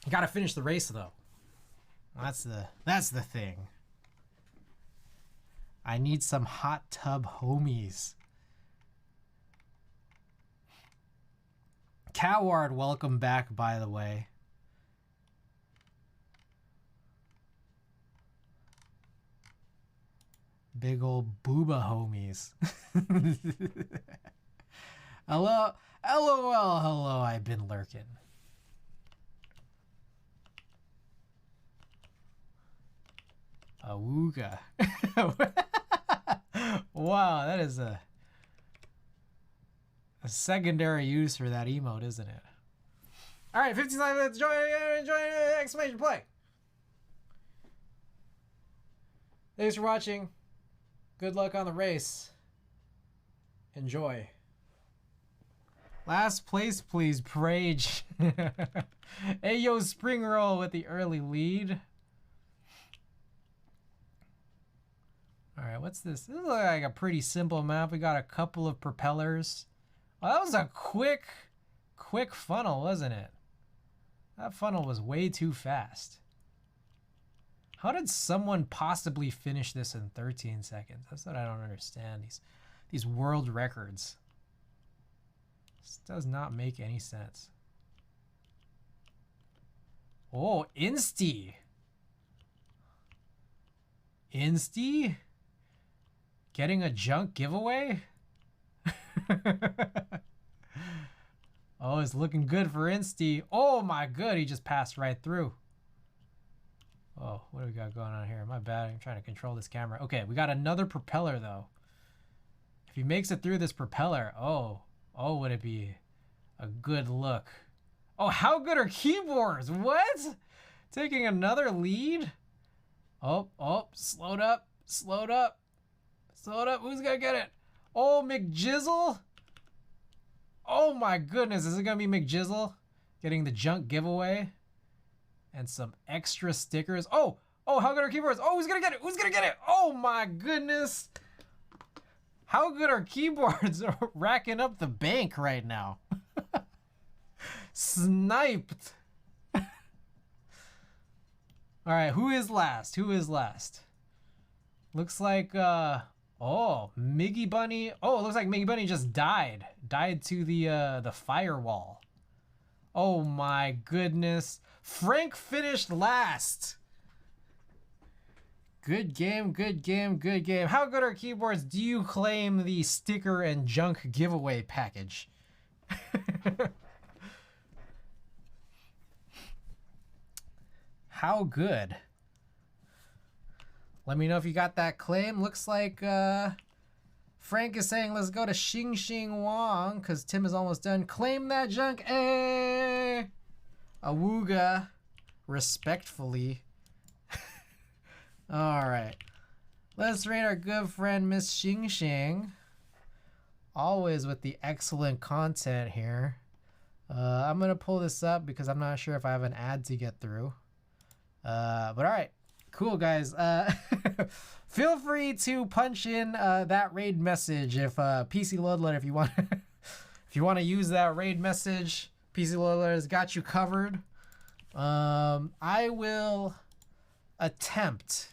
S1: You gotta finish the race though. That's the thing. I need some hot tub homies. Coward, welcome back, by the way. Big old booba homies. Hello, LOL, hello, I've been lurking. Awooga. Wow, that is a secondary use for that emote, isn't it? All right, 59 minutes, join exclamation play. Thanks for watching. Good luck on the race. Enjoy. Last place, please, Prage. Hey, yo, Spring Roll with the early lead. All right, what's this? This looks like a pretty simple map. We got a couple of propellers. Oh, that was a quick funnel, wasn't it? That funnel was way too fast. How did someone possibly finish this in 13 seconds? That's what I don't understand. These world records. This does not make any sense. Oh, Insty. Insty? Getting a junk giveaway? Oh, it's looking good for Insty. Oh my good, he just passed right through. Oh, what do we got going on here? My bad, I'm trying to control this camera. Okay, we got another propeller though. If he makes it through this propeller, oh, would it be a good look. Oh, how good are keyboards? What? Taking another lead? Oh, slowed up. Who's gonna get it? Oh, McJizzle? Oh my goodness, is it gonna be McJizzle getting the junk giveaway? And some extra stickers. Oh, how good are keyboards? Oh, who's gonna get it? Oh my goodness. How good are keyboards racking up the bank right now? Sniped. All right, who is last? Looks like, Miggy Bunny. Oh, it looks like Miggy Bunny just died. Died to the firewall. Oh my goodness. Frank finished last. Good game. How good are keyboards? Do you claim the sticker and junk giveaway package? How good? Let me know if you got that claim. Looks like Frank is saying let's go to Xing Xing Wang because Tim is almost done. Claim that junk. Hey! Awooga. Respectfully. Alright. Let's rate our good friend Miss Xing Xing. Always with the excellent content here. I'm going to pull this up because I'm not sure if I have an ad to get through. But alright. Cool, guys. Feel free to punch in that raid message if PC Loadlet, if you want if you want to use that raid message, PC Loadlet has got you covered. I will attempt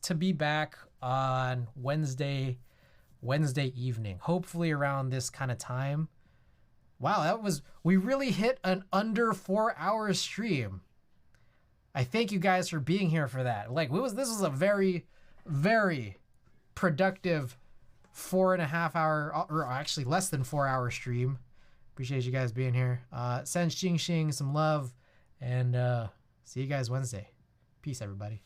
S1: to be back on Wednesday evening, hopefully around this kind of time. Wow, we really hit an under 4-hour stream. I thank you guys for being here for that. This was a very, very productive 4.5 hour, or actually less than 4-hour stream. Appreciate you guys being here. Send Xing Xing some love, and see you guys Wednesday. Peace, everybody.